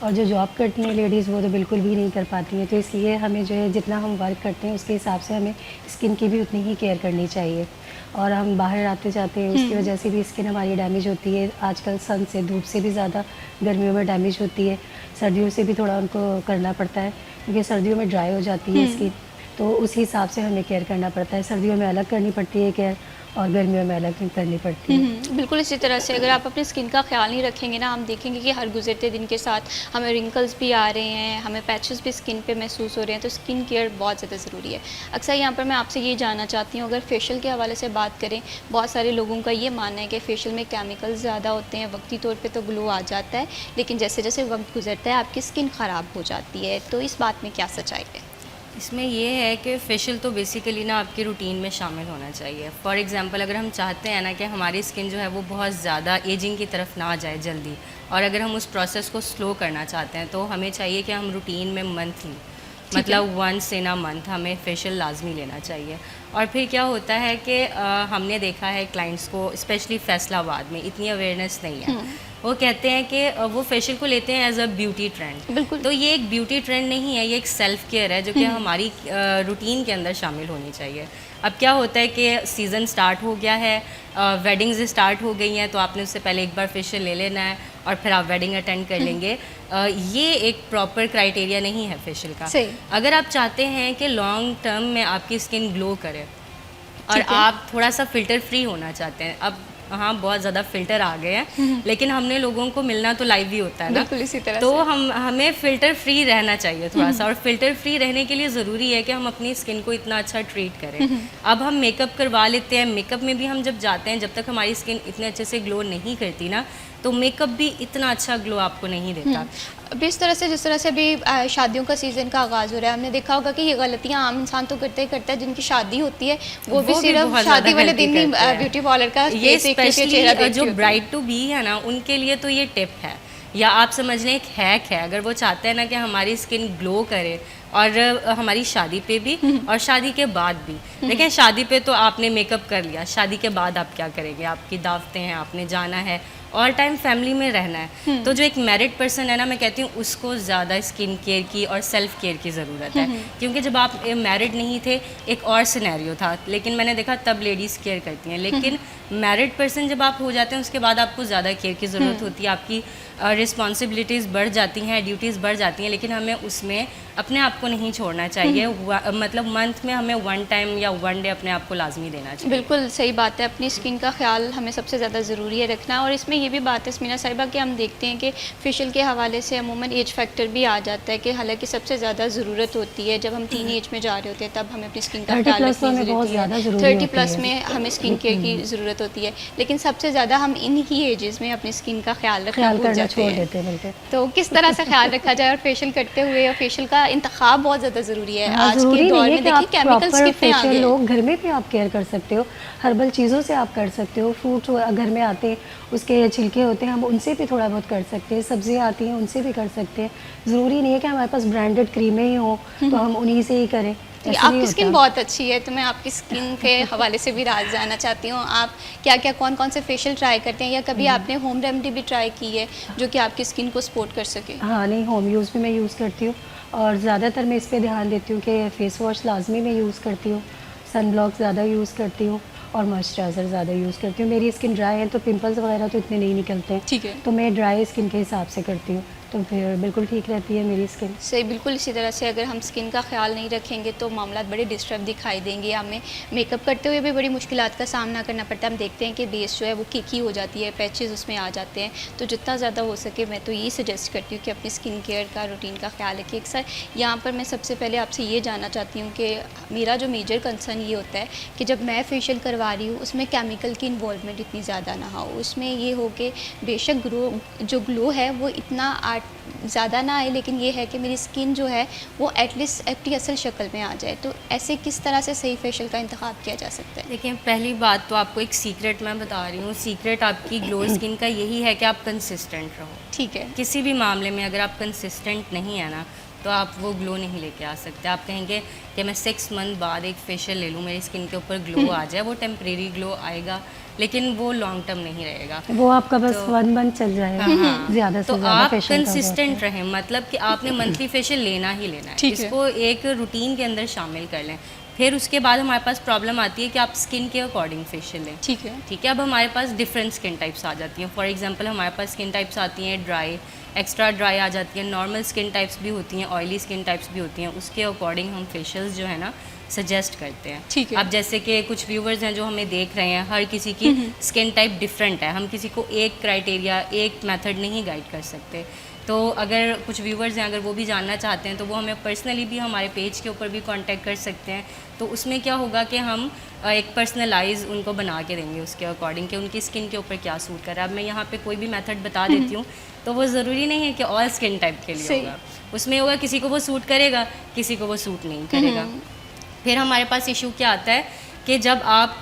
और जो जॉब करती हैं लेडीज़ वो तो बिल्कुल भी नहीं कर पाती हैं। तो इसलिए हमें जो है जितना हम वर्क करते हैं उसके हिसाब से हमें स्किन की भी उतनी ही केयर करनी चाहिए। और हम बाहर आते जाते हैं, उसकी वजह से भी स्किन हमारी डैमेज होती है। आजकल सन से, धूप से भी ज़्यादा गर्मियों में डैमेज होती है। सर्दियों से भी थोड़ा उनको करना पड़ता है, क्योंकि सर्दियों में ड्राई हो जाती है स्किन, तो उस हिसाब से हमें केयर करना पड़ता है। सर्दियों में अलग करनी पड़ती है केयर, और गर्मियों में अलग करनी पड़ती है। बिल्कुल इसी तरह से अगर आप अपनी स्किन का ख्याल नहीं रखेंगे ना, हम देखेंगे कि हर गुजरते दिन के साथ हमें रिंकल्स भी आ रहे हैं, हमें पैचेस भी स्किन पे महसूस हो रहे हैं। तो स्किन केयर बहुत ज़्यादा ज़रूरी है। अक्सर यहाँ पर मैं आपसे ये जानना चाहती हूँ, अगर फेशियल के हवाले से बात करें, बहुत सारे लोगों का ये मानना है कि फेशियल में केमिकल्स ज़्यादा होते हैं, वक्ती तौर पर तो ग्लो आ जाता है, लेकिन जैसे जैसे वक्त गुजरता है आपकी स्किन ख़राब हो जाती है। तो इस बात में क्या सच्चाई है? इसमें ये है कि फेशियल तो बेसिकली ना आपकी रूटीन में शामिल होना चाहिए। फॉर एग्जांपल अगर हम चाहते हैं ना कि हमारी स्किन जो है वो बहुत ज़्यादा एजिंग की तरफ ना जाए जल्दी, और अगर हम उस प्रोसेस को स्लो करना चाहते हैं, तो हमें चाहिए कि हम रूटीन में मंथली, मतलब वंस इन अ मंथ हमें फेशियल लाजमी लेना चाहिए। और फिर क्या होता है कि हमने देखा है क्लाइंट्स को, स्पेशली फैसलाबाद में इतनी अवेयरनेस नहीं है, वो कहते हैं कि वो फेशियल को लेते हैं एज अ ब्यूटी ट्रेंड। बिल्कुल। तो ये एक ब्यूटी ट्रेंड नहीं है, ये एक सेल्फ केयर है जो कि हमारी रूटीन के अंदर शामिल होनी चाहिए। अब क्या होता है कि सीज़न स्टार्ट हो गया है, वेडिंग्स स्टार्ट हो गई हैं, तो आपने उससे पहले एक बार फेशियल ले लेना है और फिर आप वेडिंग अटेंड कर लेंगे। ये एक प्रॉपर क्राइटेरिया नहीं है फेशियल का। सही। अगर आप चाहते हैं कि लॉन्ग टर्म में आपकी स्किन ग्लो करे और आप थोड़ा सा फ़िल्टर फ्री होना चाहते हैं, अब हाँ बहुत ज़्यादा फ़िल्टर आ गए हैं, लेकिन हमने लोगों को मिलना तो लाइव ही होता है ना, बिल्कुल इसी तरह तो से। हमें फ़िल्टर फ्री रहना चाहिए थोड़ा सा, और फ़िल्टर फ्री रहने के लिए ज़रूरी है कि हम अपनी स्किन को इतना अच्छा ट्रीट करें। अब हम मेकअप करवा लेते हैं, मेकअप में भी हम जब जाते हैं, जब तक हमारी स्किन इतने अच्छे से ग्लो नहीं करती ना, तो मेकअप भी इतना अच्छा ग्लो आपको नहीं देता। अभी इस तरह से, जिस तरह से अभी शादियों का सीज़न का आगाज़ हो रहा है, हमने देखा होगा कि ये गलतियां आम इंसान तो करते ही करता है, जिनकी शादी होती है वो भी सिर्फ बहुत शादी ज़्यादा वाले गलती दिन ही करते हैं। ब्यूटी पार्लर का ये face देख के चेहरा देख स्पेशली के जो होती है। ब्राइड टू बी है ना, उनके लिए तो ये टिप है, या आप समझ लें एक हैक है। अगर वो चाहते हैं ना कि हमारी स्किन ग्लो करे, और हमारी शादी पे भी और शादी के बाद भी। देखें, शादी पे तो आपने मेकअप कर लिया, शादी के बाद आप क्या करेंगे? आपकी दावतें हैं, आपने जाना है, ऑल टाइम फैमिली में रहना है। तो जो एक मैरिड पर्सन है ना, मैं कहती हूँ उसको ज़्यादा स्किन केयर की और सेल्फ केयर की ज़रूरत है, क्योंकि जब आप मैरिड नहीं थे एक और सिनेरियो था, लेकिन मैंने देखा तब लेडीज़ केयर करती हैं, लेकिन मैरिड पर्सन जब आप हो जाते हैं उसके बाद आपको ज़्यादा केयर की ज़रूरत होती है, आपकी रिस्पॉन्सिबिलिटीज़ बढ़ जाती हैं, ड्यूटीज़ बढ़ जाती हैं, लेकिन हमें उसमें अपने आप को नहीं छोड़ना चाहिए। मतलब मंथ में हमें 1 टाइम या 1 डे अपने आप को लाजमी देना चाहिए। बिल्कुल सही बात है, अपनी स्किन का ख्याल हमें सबसे ज़्यादा ज़रूरी है रखना। और इसमें ये भी बात है स्मीना साहिबा कि हम देखते हैं कि फेशियल के हवाले से अमूमन एज फैक्टर भी आ जाता है, कि हालांकि सबसे ज़्यादा ज़रूरत होती है जब हम टीन एज में जा रहे होते हैं, तब हमें अपनी स्किन का ख्याल रखना ज़रूरी है। 30+ में हमें स्किन केयर की ज़रूरत होती है, लेकिन सबसे ज़्यादा हम इन ही एजेस में अपनी स्किन का ख्याल रखना भूल जाते हैं। तो किस तरह से ख्याल रखा जाए? और फेशियल करते हुए और फेशियल का इंतखाब बहुत ज़्यादा ज़रूरी है आज के दौर में। देखिए केमिकल्स कितने आ गए हैं। लोग घर में भी आप केयर कर सकते हो, हर्बल चीज़ों से आप कर सकते हो। फ्रूट घर में आते हैं, उसके छिलके होते हैं, हम उनसे भी थोड़ा बहुत कर सकते हैं। सब्जियां आती हैं, उनसे भी कर सकते हैं। ज़रूरी नहीं है कि हमारे पास ब्रांडेड क्रीमें ही हों तो हम उन्हीं से ही करें। आपकी स्किन बहुत अच्छी है, तो मैं आपकी स्किन के हवाले से भी राज जानना चाहती हूँ। आप क्या क्या कौन कौन से फेशियल ट्राई करते हैं, या कभी आपने होम रेमेडी भी ट्राई की है जो कि आपकी स्किन को सपोर्ट कर सके? हाँ, नहीं, होम यूज़ भी मैं यूज़ करती हूँ, और ज़्यादातर मैं इस पे ध्यान देती हूँ कि फेस वॉश लाजमी मैं यूज़ करती हूँ, सन ब्लॉक ज़्यादा यूज़ करती हूँ, और मॉइस्चराइज़र ज़्यादा यूज़ करती हूँ। मेरी स्किन ड्राई है तो पिंपल्स वगैरह तो इतने नहीं निकलते हैं, ठीक है, तो मैं ड्राई स्किन के हिसाब से करती हूँ, तो फिर बिल्कुल ठीक रहती है मेरी स्किन। सही, बिल्कुल इसी तरह से अगर हम स्किन का ख्याल नहीं रखेंगे तो मामला बड़े डिस्टर्ब दिखाई देंगे। हमें मेकअप करते हुए भी बड़ी मुश्किलात का सामना करना पड़ता है। हम देखते हैं कि बेस जो है वो केकी हो जाती है, पैचेस उसमें आ जाते हैं। तो जितना ज़्यादा हो सके मैं तो यही सजेस्ट करती हूँ कि अपनी स्किन केयर का रूटीन का ख्याल रखिए। अक्सर यहाँ पर मैं सबसे पहले आपसे ये जानना चाहती हूँ कि मेरा जो मेजर कंसर्न ये होता है कि जब मैं फेशियल करवा रही हूँ उसमें केमिकल की इन्वॉल्वमेंट इतनी ज़्यादा ना हो। उसमें ये हो कि बेशक ग्लो है वो इतना ज़्यादा ना आए, लेकिन ये है कि मेरी स्किन जो है वो एटलीस्ट अपनी असल शक्ल में आ जाए। तो ऐसे किस तरह से सही फेशियल का इंतखाब किया जा सकता है? देखिए, पहली बात तो आपको एक सीक्रेट मैं बता रही हूँ। सीक्रेट आपकी ग्लो स्किन का यही है कि आप कंसिस्टेंट रहो। ठीक है, किसी भी मामले में अगर आप कंसिस्टेंट नहीं है ना, तो आप वो ग्लो नहीं लेके आ सकते। आप कहेंगे कि मैं 6 मंथ बाद एक फेशियल ले लूँ, मेरी स्किन के ऊपर ग्लो आ जाए, वो टेम्परेरी ग्लो आएगा, लेकिन वो लॉन्ग टर्म नहीं रहेगा। वो आपका बस 1 मंथ चल जाएगा। हाँ, ज़्यादा से तो ज़्यादा आप फेशियल का कंसिस्टेंट रहें, मतलब कि आपने मंथली फेशियल लेना ही लेना है। इसको एक रूटीन के अंदर शामिल कर लें। फिर उसके बाद हमारे पास प्रॉब्लम आती है कि आप स्किन के अकॉर्डिंग फेशियल लें। ठीक है, ठीक है। अब हमारे पास डिफरेंट स्किन टाइप्स आ जाती हैं। फॉर एग्जांपल हमारे पास स्किन टाइप्स आती हैं ड्राई, एक्स्ट्रा ड्राई आ जाती हैं, नॉर्मल स्किन टाइप्स भी होती हैं, ऑयली स्किन टाइप्स भी होती हैं। उसके अकॉर्डिंग हम फेशियल्स जो है ना सजेस्ट करते हैं। ठीक है। अब जैसे कि कुछ व्यूवर्स हैं जो हमें देख रहे हैं, हर किसी की स्किन टाइप डिफरेंट है। हम किसी को एक क्राइटेरिया, एक मेथड नहीं गाइड कर सकते। तो अगर कुछ व्यूवर्स हैं, अगर वो भी जानना चाहते हैं तो वो हमें पर्सनली भी हमारे पेज के ऊपर भी कांटेक्ट कर सकते हैं। तो उसमें क्या होगा कि हम एक पर्सनलाइज उनको बना के देंगे उसके अकॉर्डिंग कि उनकी स्किन के ऊपर क्या सूट कर रहा है। अब मैं यहाँ पे कोई भी मेथड बता देती हूँ तो वो ज़रूरी नहीं है कि ऑल स्किन टाइप के लिए होगा। उसमें होगा किसी को वो सूट करेगा, किसी को वो सूट नहीं करेगा। फिर हमारे पास इशू क्या आता है कि जब आप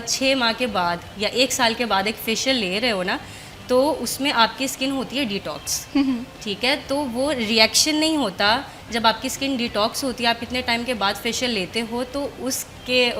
6 माह के बाद या 1 साल के बाद एक फेशियल ले रहे हो ना, तो उसमें आपकी स्किन होती है डिटॉक्स। ठीक है, तो वो रिएक्शन नहीं होता। जब आपकी स्किन डिटॉक्स होती है, आप इतने टाइम के बाद फेशियल लेते हो, तो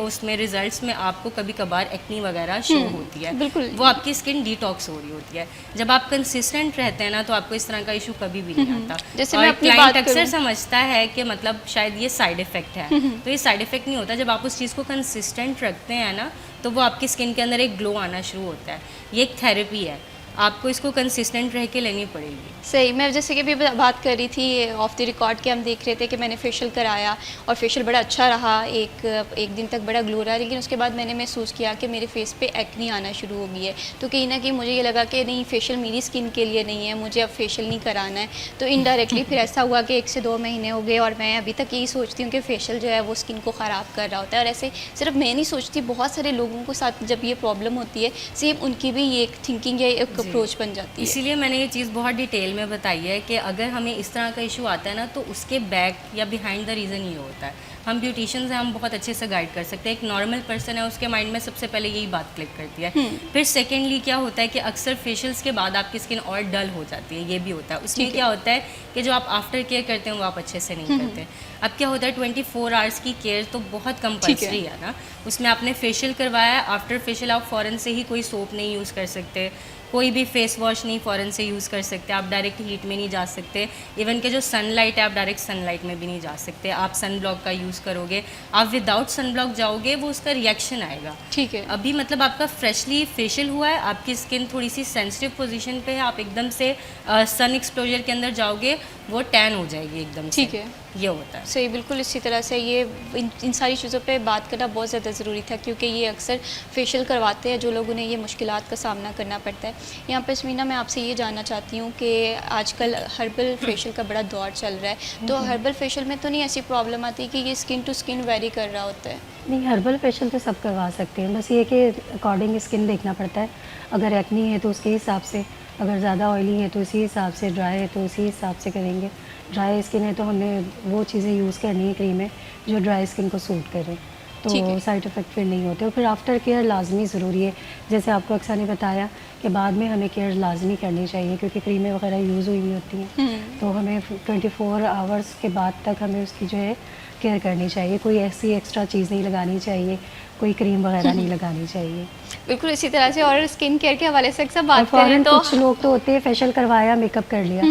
उसमें रिजल्ट्स में आपको कभी कभार एक्नी वगैरह शो होती है। बिल्कुल, वो आपकी स्किन डिटॉक्स हो रही होती है। जब आप कंसिस्टेंट रहते हैं ना, तो आपको इस तरह का इशू कभी भी नहीं आता। जैसे और मैं अपनी क्लाइंट बात अक्सर करूं, समझता है कि मतलब शायद ये साइड इफ़ेक्ट है, तो ये साइड इफ़ेक्ट नहीं होता। जब आप उस चीज़ को कंसिस्टेंट रखते हैं ना, तो वो आपकी स्किन के अंदर एक ग्लो आना शुरू होता है। ये एक थेरेपी है, आपको इसको कंसिस्टेंट रह के लेनी पड़ेगी। सही, मैं जैसे कि अभी बात कर रही थी ऑफ द रिकॉर्ड कि हम देख रहे थे कि मैंने फेशियल कराया और फेशियल बड़ा अच्छा रहा, एक दिन तक बड़ा ग्लो रहा, लेकिन उसके बाद मैंने महसूस किया कि मेरे फेस पे एक्नी आना शुरू हो गई है। तो कहीं ना कहीं मुझे ये लगा कि नहीं, फेशियल मेरी स्किन के लिए नहीं है, मुझे अब फेशियल नहीं कराना है। तो इनडायरेक्टली फिर ऐसा हुआ कि 1 से 2 महीने हो गए और मैं अभी तक यही सोचती हूँ कि फेशियल जो है वो स्किन को ख़राब कर रहा होता है। और ऐसे सिर्फ मैं नहीं सोचती, बहुत सारे लोगों के साथ जब ये प्रॉब्लम होती है, सेम उनकी भी ये एक थिंकिंग या एक अप्रोच बन जाती है। इसीलिए मैंने ये चीज़ बहुत डिटेल में बताई है कि अगर हमें इस तरह का इशू आता है ना, तो उसके बैक या बिहाइंड द रीज़न ये होता है। हम ब्यूटिशियंस हैं, हम बहुत अच्छे से गाइड कर सकते हैं। एक नॉर्मल पर्सन है, उसके माइंड में सबसे पहले यही बात क्लिक करती है। फिर सेकेंडली क्या होता है कि अक्सर फेशियल्स के बाद आपकी स्किन और डल हो जाती है, ये भी होता है। उसमें क्या होता है कि कि जो आप आफ्टर केयर करते हैं वो आप अच्छे से नहीं करते। अब क्या होता है 24 आवर्स की केयर तो बहुत कंपल्सरी है ना, उसमें आपने फेशियल करवाया, आफ्टर फेशियल आप फ़ौरन से ही कोई सोप नहीं यूज़ कर सकते, कोई भी फेस वॉश नहीं फ़ौरन से यूज़ कर सकते, आप डायरेक्ट हीट में नहीं जा सकते, इवन के जो सनलाइट है आप डायरेक्ट सनलाइट में भी नहीं जा सकते, आप सन ब्लॉक का यूज़ करोगे, आप विदाउट सन ब्लॉक जाओगे वो उसका रिएक्शन आएगा। ठीक है। अभी मतलब आपका फ्रेशली फेशियल हुआ है, आपकी स्किन थोड़ी सी सेंसिटिव पोजीशन पे है, आप एकदम से सन एक्सपोजर के अंदर जाओगे वो टैन हो जाएगी एकदम से। ठीक है। ये होता है। सही, बिल्कुल इसी तरह से ये इन सारी चीज़ों पे बात करना बहुत ज़्यादा ज़रूरी था, क्योंकि ये अक्सर फेशियल करवाते हैं जो लोग, उन्हें ये मुश्किलात का सामना करना पड़ता है। यहाँ पर स्मीना मैं आपसे ये जानना चाहती हूँ कि आजकल हर्बल फेशियल का बड़ा दौर चल रहा है, तो हर्बल फेशियल में तो नहीं ऐसी प्रॉब्लम आती कि ये स्किन टू स्किन वेरी कर रहा होता है? नहीं, हर्बल फेशियल तो सब करवा सकते हैं, बस ये कि अकॉर्डिंग स्किन देखना पड़ता है। अगर एक्नी है तो उसके हिसाब से, अगर ज़्यादा ऑयली है तो उसी हिसाब से, ड्राई है तो उसी हिसाब से करेंगे। ड्राई स्किन है तो हमें वो चीज़ें यूज़ करनी है, क्रीमें जो ड्राई स्किन को सूट करें, तो साइड इफ़ेक्ट फिर नहीं होते। और फिर आफ्टर केयर लाजमी ज़रूरी है, जैसे आपको अक्सर ने बताया कि बाद में हमें केयर लाजमी करनी चाहिए, क्योंकि क्रीमें वगैरह यूज़ हुई होती हैं, तो हमें 24 आवर्स के बाद तक हमें उसकी जो है केयर करनी चाहिए। कोई ऐसी एक्स्ट्रा चीज़ नहीं लगानी चाहिए, कोई क्रीम वगैरह नहीं लगानी चाहिए। बिल्कुल इसी तरह से। और स्किन केयर के हवाले से अक्सर और बात करें फ़ौरन तो कुछ लोग तो होते हैं फेशियल करवाया, मेकअप कर लिया,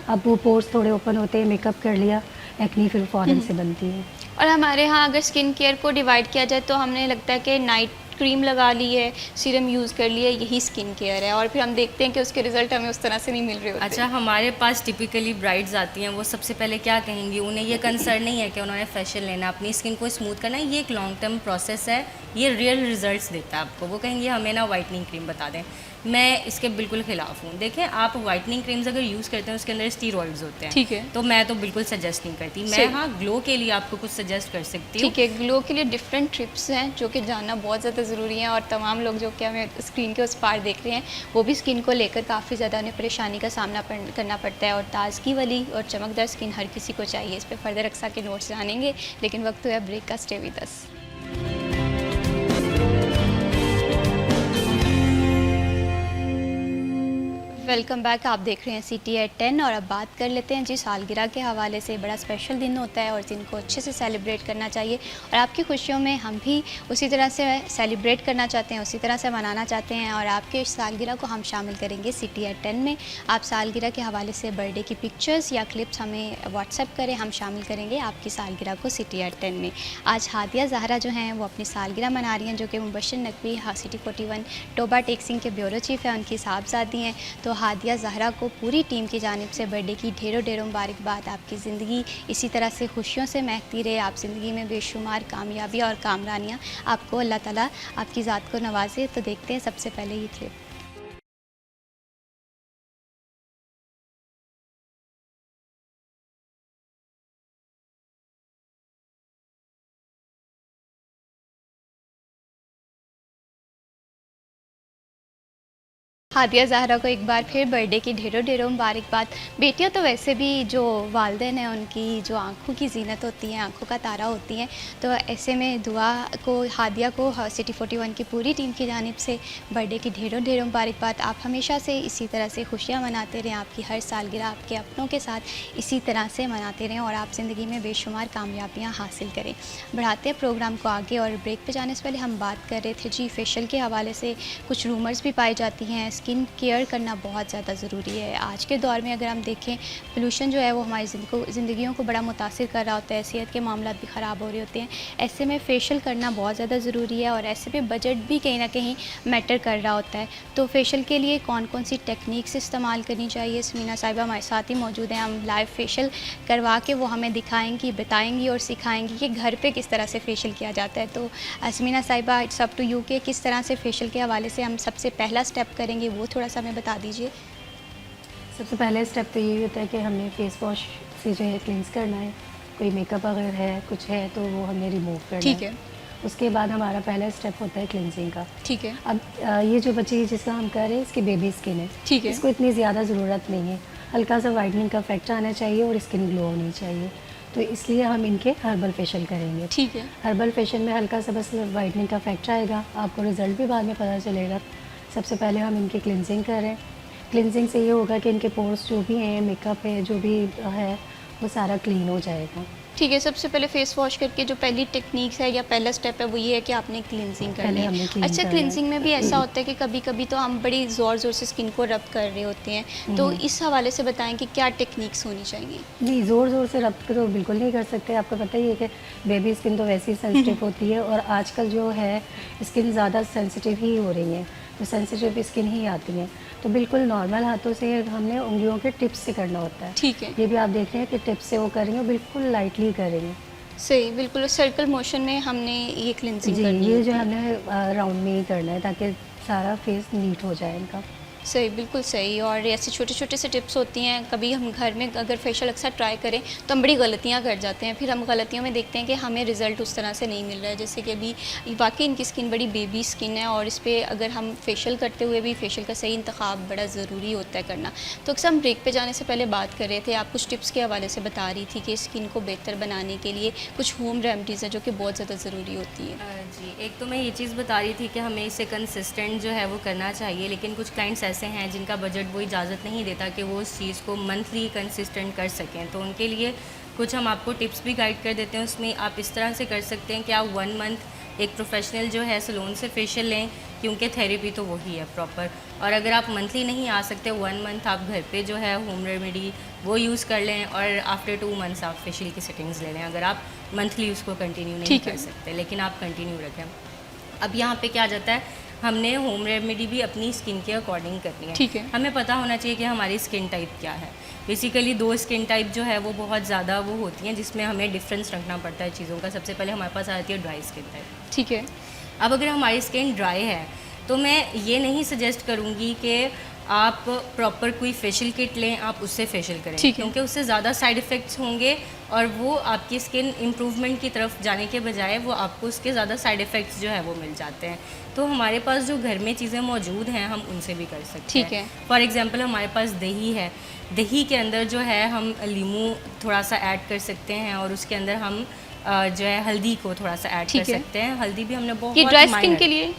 अब वो पोर्स थोड़े ओपन होते हैं, मेकअप कर लिया, एक्नी फिर फ़ौरन से बनती है। और हमारे यहाँ अगर स्किन केयर को डिवाइड किया जाए तो हमें लगता है कि नाइट क्रीम लगा ली है, सीरम यूज़ कर लिया, यही स्किन केयर है, और फिर हम देखते हैं कि उसके रिजल्ट हमें उस तरह से नहीं मिल रहे होते। अच्छा, हमारे पास टिपिकली ब्राइड्स आती हैं, वो सबसे पहले क्या कहेंगी, उन्हें ये कंसर्न नहीं है कि उन्होंने फेशियल लेना, अपनी स्किन को स्मूथ करना है, ये एक लॉन्ग टर्म प्रोसेस है, ये रियल रिजल्ट्स देता है आपको। वो कहेंगे हमें ना वाइटनिंग क्रीम बता दें। मैं इसके बिल्कुल ख़िलाफ़ हूँ। देखें, आप वाइटनिंग क्रीम्स अगर यूज़ करते हैं उसके अंदर स्टीरॉइड्स होते हैं, ठीक है, तो मैं तो बिल्कुल सजेस्ट नहीं करती। मैं हाँ ग्लो के लिए आपको कुछ सजेस्ट कर सकती हूँ। ठीक है। ग्लो के लिए डिफरेंट टिप्स हैं जो कि जानना बहुत ज़्यादा ज़रूरी है, और तमाम लोग जो कि हमें स्क्रीन के उस पार देख रहे हैं वो भी स्किन को लेकर काफ़ी ज़्यादा उन्हें परेशानी का सामना करना पड़ता है, और ताजगी वाली और चमकदार स्किन हर किसी को चाहिए। इस पर फर्दर अक्सा के नोट्स जानेंगे, लेकिन वक्त है ब्रेक का। Stay with us. Welcome back. आप देख रहे हैं सिटी एट 10, और अब बात कर लेते हैं जी सालगिरह के हवाले से। बड़ा स्पेशल दिन होता है और दिन को अच्छे से सेलिब्रेट करना चाहिए, और आपकी खुशियों में हम भी उसी तरह से सेलिब्रेट करना चाहते हैं, उसी तरह से मनाना चाहते हैं, और आपके सालगिरह को हम शामिल करेंगे सिटी एट 10 में। आप सालगिरह के हवाले से बर्थडे की पिक्चर्स या क्लिप्स हमें व्हाट्सएप करें, हम शामिल करेंगे आपकी सालगिरह को सिटी एट 10 में। आज हादिया ज़हरा जो हैं वो अपनी सालगिरह मना रही हैं, जो कि मुबशर नकवी सिटी 41 टोबा टेक्सिंग के ब्यूरो चीफ़ हैं, उनकी साहबजादी हैं। तो हादिया ज़हरा को पूरी टीम की जानिब से बर्थडे की ढेरों ढेरों मुबारकबाद। आपकी ज़िंदगी इसी तरह से खुशियों से महकती रहे, आप ज़िंदगी में बेशुमार कामयाबी और कामरानियाँ आपको अल्लाह ताला आपकी ज़ात को नवाजे। तो देखते हैं सबसे पहले ये क्लिप। हादिया ज़हरा को एक बार फिर बर्थडे की ढेरों ढेरों मुबारकबाद। बेटियां तो वैसे भी जो वालिदैन हैं उनकी जो आँखों की जीनत होती हैं, आँखों का तारा होती हैं, तो ऐसे में दुआ को हादिया को सिटी 41 की पूरी टीम की जानिब से बर्थडे की ढेरों ढेरों मुबारकबाद। आप हमेशा से इसी तरह से खुशियाँ मनाते रहें, आपकी हर सालगिरह आपके अपनों के साथ इसी तरह से मनाते रहें, और आप ज़िंदगी में बेशुमार कामयाबियाँ हासिल करें। बढ़ाते हैं प्रोग्राम को आगे, और ब्रेक पर जाने से पहले हम बात कर रहे थे जी फेशियल के हवाले से कुछ रूमर्स भी पाई जाती हैं। स्किन केयर करना बहुत ज़्यादा ज़रूरी है। आज के दौर में अगर हम देखें, पोल्यूशन जो है वो हमारी ज़िंदगियों को बड़ा मुतासिर कर रहा होता है, सेहत के मामला भी ख़राब हो रहे होते हैं। ऐसे में फेशियल करना बहुत ज़्यादा ज़रूरी है, और ऐसे में बजट भी कहीं ना कहीं मैटर कर रहा होता है। तो फेशियल के लिए कौन कौन सी टेक्निक्स इस्तेमाल करनी चाहिए, स्मीना साहिबा हमारे साथ ही मौजूद हैं। हम लाइव फेशियल करवा के वो हमें दिखाएंगी, बताएंगी और सिखाएंगी कि घर पे किस तरह से फेशियल किया जाता है। तो स्मीना साहिबा, इट्स अप टू यू कि किस तरह से फेशियल के हवाले से हम सबसे पहला स्टेप करेंगे, वो थोड़ा सा हमें बता दीजिए। सबसे पहले स्टेप तो यही होता है कि हमने फेस वॉश से जो है क्लींस करना है। कोई मेकअप अगर है, कुछ है तो वो हमने रिमूव करना ठीक है। उसके बाद हमारा पहला स्टेप होता है क्लिनजिंग का। ठीक है। अब ये जो बच्ची जिसका हम कर रहे हैं, इसकी बेबी स्किन है, ठीक है। इसको इतनी ज़्यादा ज़रूरत नहीं है। हल्का सा वाइटनिंग का इफेक्ट आना चाहिए और स्किन ग्लो होनी चाहिए, तो इसलिए हम इनके हर्बल फेशियल करेंगे। ठीक है। हर्बल फेशियल में हल्का सा बस वाइटनिंग का इफेक्ट आएगा, आपको रिज़ल्ट भी बाद में पता चलेगा। सबसे पहले हम इनकी क्लिनजिंग करें, क्लिनजिंग से ये होगा कि इनके पोर्स जो भी हैं, मेकअप है, जो भी है, वो सारा क्लीन हो जाएगा। ठीक है, सबसे पहले फेस वॉश करके जो पहली टेक्निक्स है या पहला स्टेप है वो ये है कि आपने क्लिनजिंग करनी पहले हमने है। clean अच्छा, करना है। क्लिनजिंग में भी ऐसा होता है कि कभी कभी तो हम बड़ी ज़ोर ज़ोर से स्किन को रब कर रहे होते हैं, तो इस हवाले से बताएं कि क्या टेक्निक्स होनी चाहिए। नहीं, ज़ोर ज़ोर से रब तो बिल्कुल नहीं कर सकते। आपको पता ही है कि बेबी स्किन तो वैसे ही सेंसिटिव होती है, और आजकल जो है स्किन ज़्यादा सेंसिटिव ही हो रही है, तो सेंसिटिव स्किन ही आती हैं। तो बिल्कुल नॉर्मल हाथों से हमने उंगलियों के टिप्स से करना होता है। ठीक है, ये भी आप देख रहे हैं कि टिप्स से वो कर रही हैं, बिल्कुल लाइटली कर रही हैं। सही, बिल्कुल सर्कल मोशन में हमने ये क्लिनजिंग जी, करनी ये है। जो हमने राउंड में ही करना है ताकि सारा फेस नीट हो जाए इनका। सही, बिल्कुल सही। और ऐसे छोटे छोटे से टिप्स होती हैं, कभी हम घर में अगर फेशियल अक्सर ट्राई करें तो हम बड़ी गलतियां कर जाते हैं, फिर हम गलतियों में देखते हैं कि हमें रिज़ल्ट उस तरह से नहीं मिल रहा है। जैसे कि अभी वाकई इनकी स्किन बड़ी बेबी स्किन है, और इस पर अगर हम फेशियल करते हुए भी फेशियल का सही इंतखाब बड़ा ज़रूरी होता है करना। तो अक्सर हम ब्रेक पे जाने से पहले बात कर रहे थे, आप कुछ टिप्स के हवाले से बता रही थी कि स्किन को बेहतर बनाने के लिए कुछ होम रेमेडीज़ है जो कि बहुत ज़्यादा ज़रूरी होती है। जी, एक तो मैं ये चीज़ बता रही थी कि हमें इसे कंसिस्टेंट जो है वो करना चाहिए, लेकिन कुछ क्लाइंट्स ऐसे हैं जिनका बजट वो इजाज़त नहीं देता कि वो उस चीज़ को मंथली कंसिस्टेंट कर सकें, तो उनके लिए कुछ हम आपको टिप्स भी गाइड कर देते हैं। उसमें आप इस तरह से कर सकते हैं कि आप 1 मंथ एक प्रोफेशनल जो है सैलून से फेशियल लें, क्योंकि थेरेपी तो वही है प्रॉपर। और अगर आप मंथली नहीं आ सकते, 1 मंथ आप घर पे जो है होम रेमेडी वो यूज़ कर लें, और आफ्टर 2 मंथ्स आप फेशियल की सेटिंग्स ले लें, अगर आप मंथली उसको कंटिन्यू नहीं ठीक है। कर सकते, लेकिन आप कंटिन्यू रखें। अब यहाँ पे क्या आ जाता है, हमने होम रेमेडी भी अपनी स्किन के अकॉर्डिंग करनी है। ठीक है। हमें पता होना चाहिए कि हमारी स्किन टाइप क्या है। बेसिकली 2 स्किन टाइप जो है वो बहुत ज़्यादा वो होती हैं, जिसमें हमें डिफरेंस रखना पड़ता है चीज़ों का। सबसे पहले हमारे पास आती है ड्राई स्किन टाइप। ठीक है, अब अगर हमारी स्किन ड्राई है तो मैं ये नहीं सजेस्ट करूँगी कि आप प्रॉपर कोई फेशियल किट लें, आप उससे फेशियल करें, ठीक है। क्योंकि उससे ज़्यादा साइड इफ़ेक्ट्स होंगे, और वो आपकी स्किन इम्प्रूवमेंट की तरफ जाने के बजाय वो आपको उसके ज़्यादा साइड इफ़ेक्ट्स जो है वो मिल जाते हैं। तो हमारे पास जो घर में चीज़ें मौजूद हैं हम उनसे भी कर सकते हैं। ठीक है। फॉर एग्जांपल हमारे पास दही है, दही के अंदर जो है हम लीमू थोड़ा सा ऐड कर सकते हैं, और उसके अंदर हम जो है हल्दी को थोड़ा सा ऐड कर ठीक है। सकते हैं। हल्दी भी हमने बहुत ये ड्राई स्किन minor- के लिए?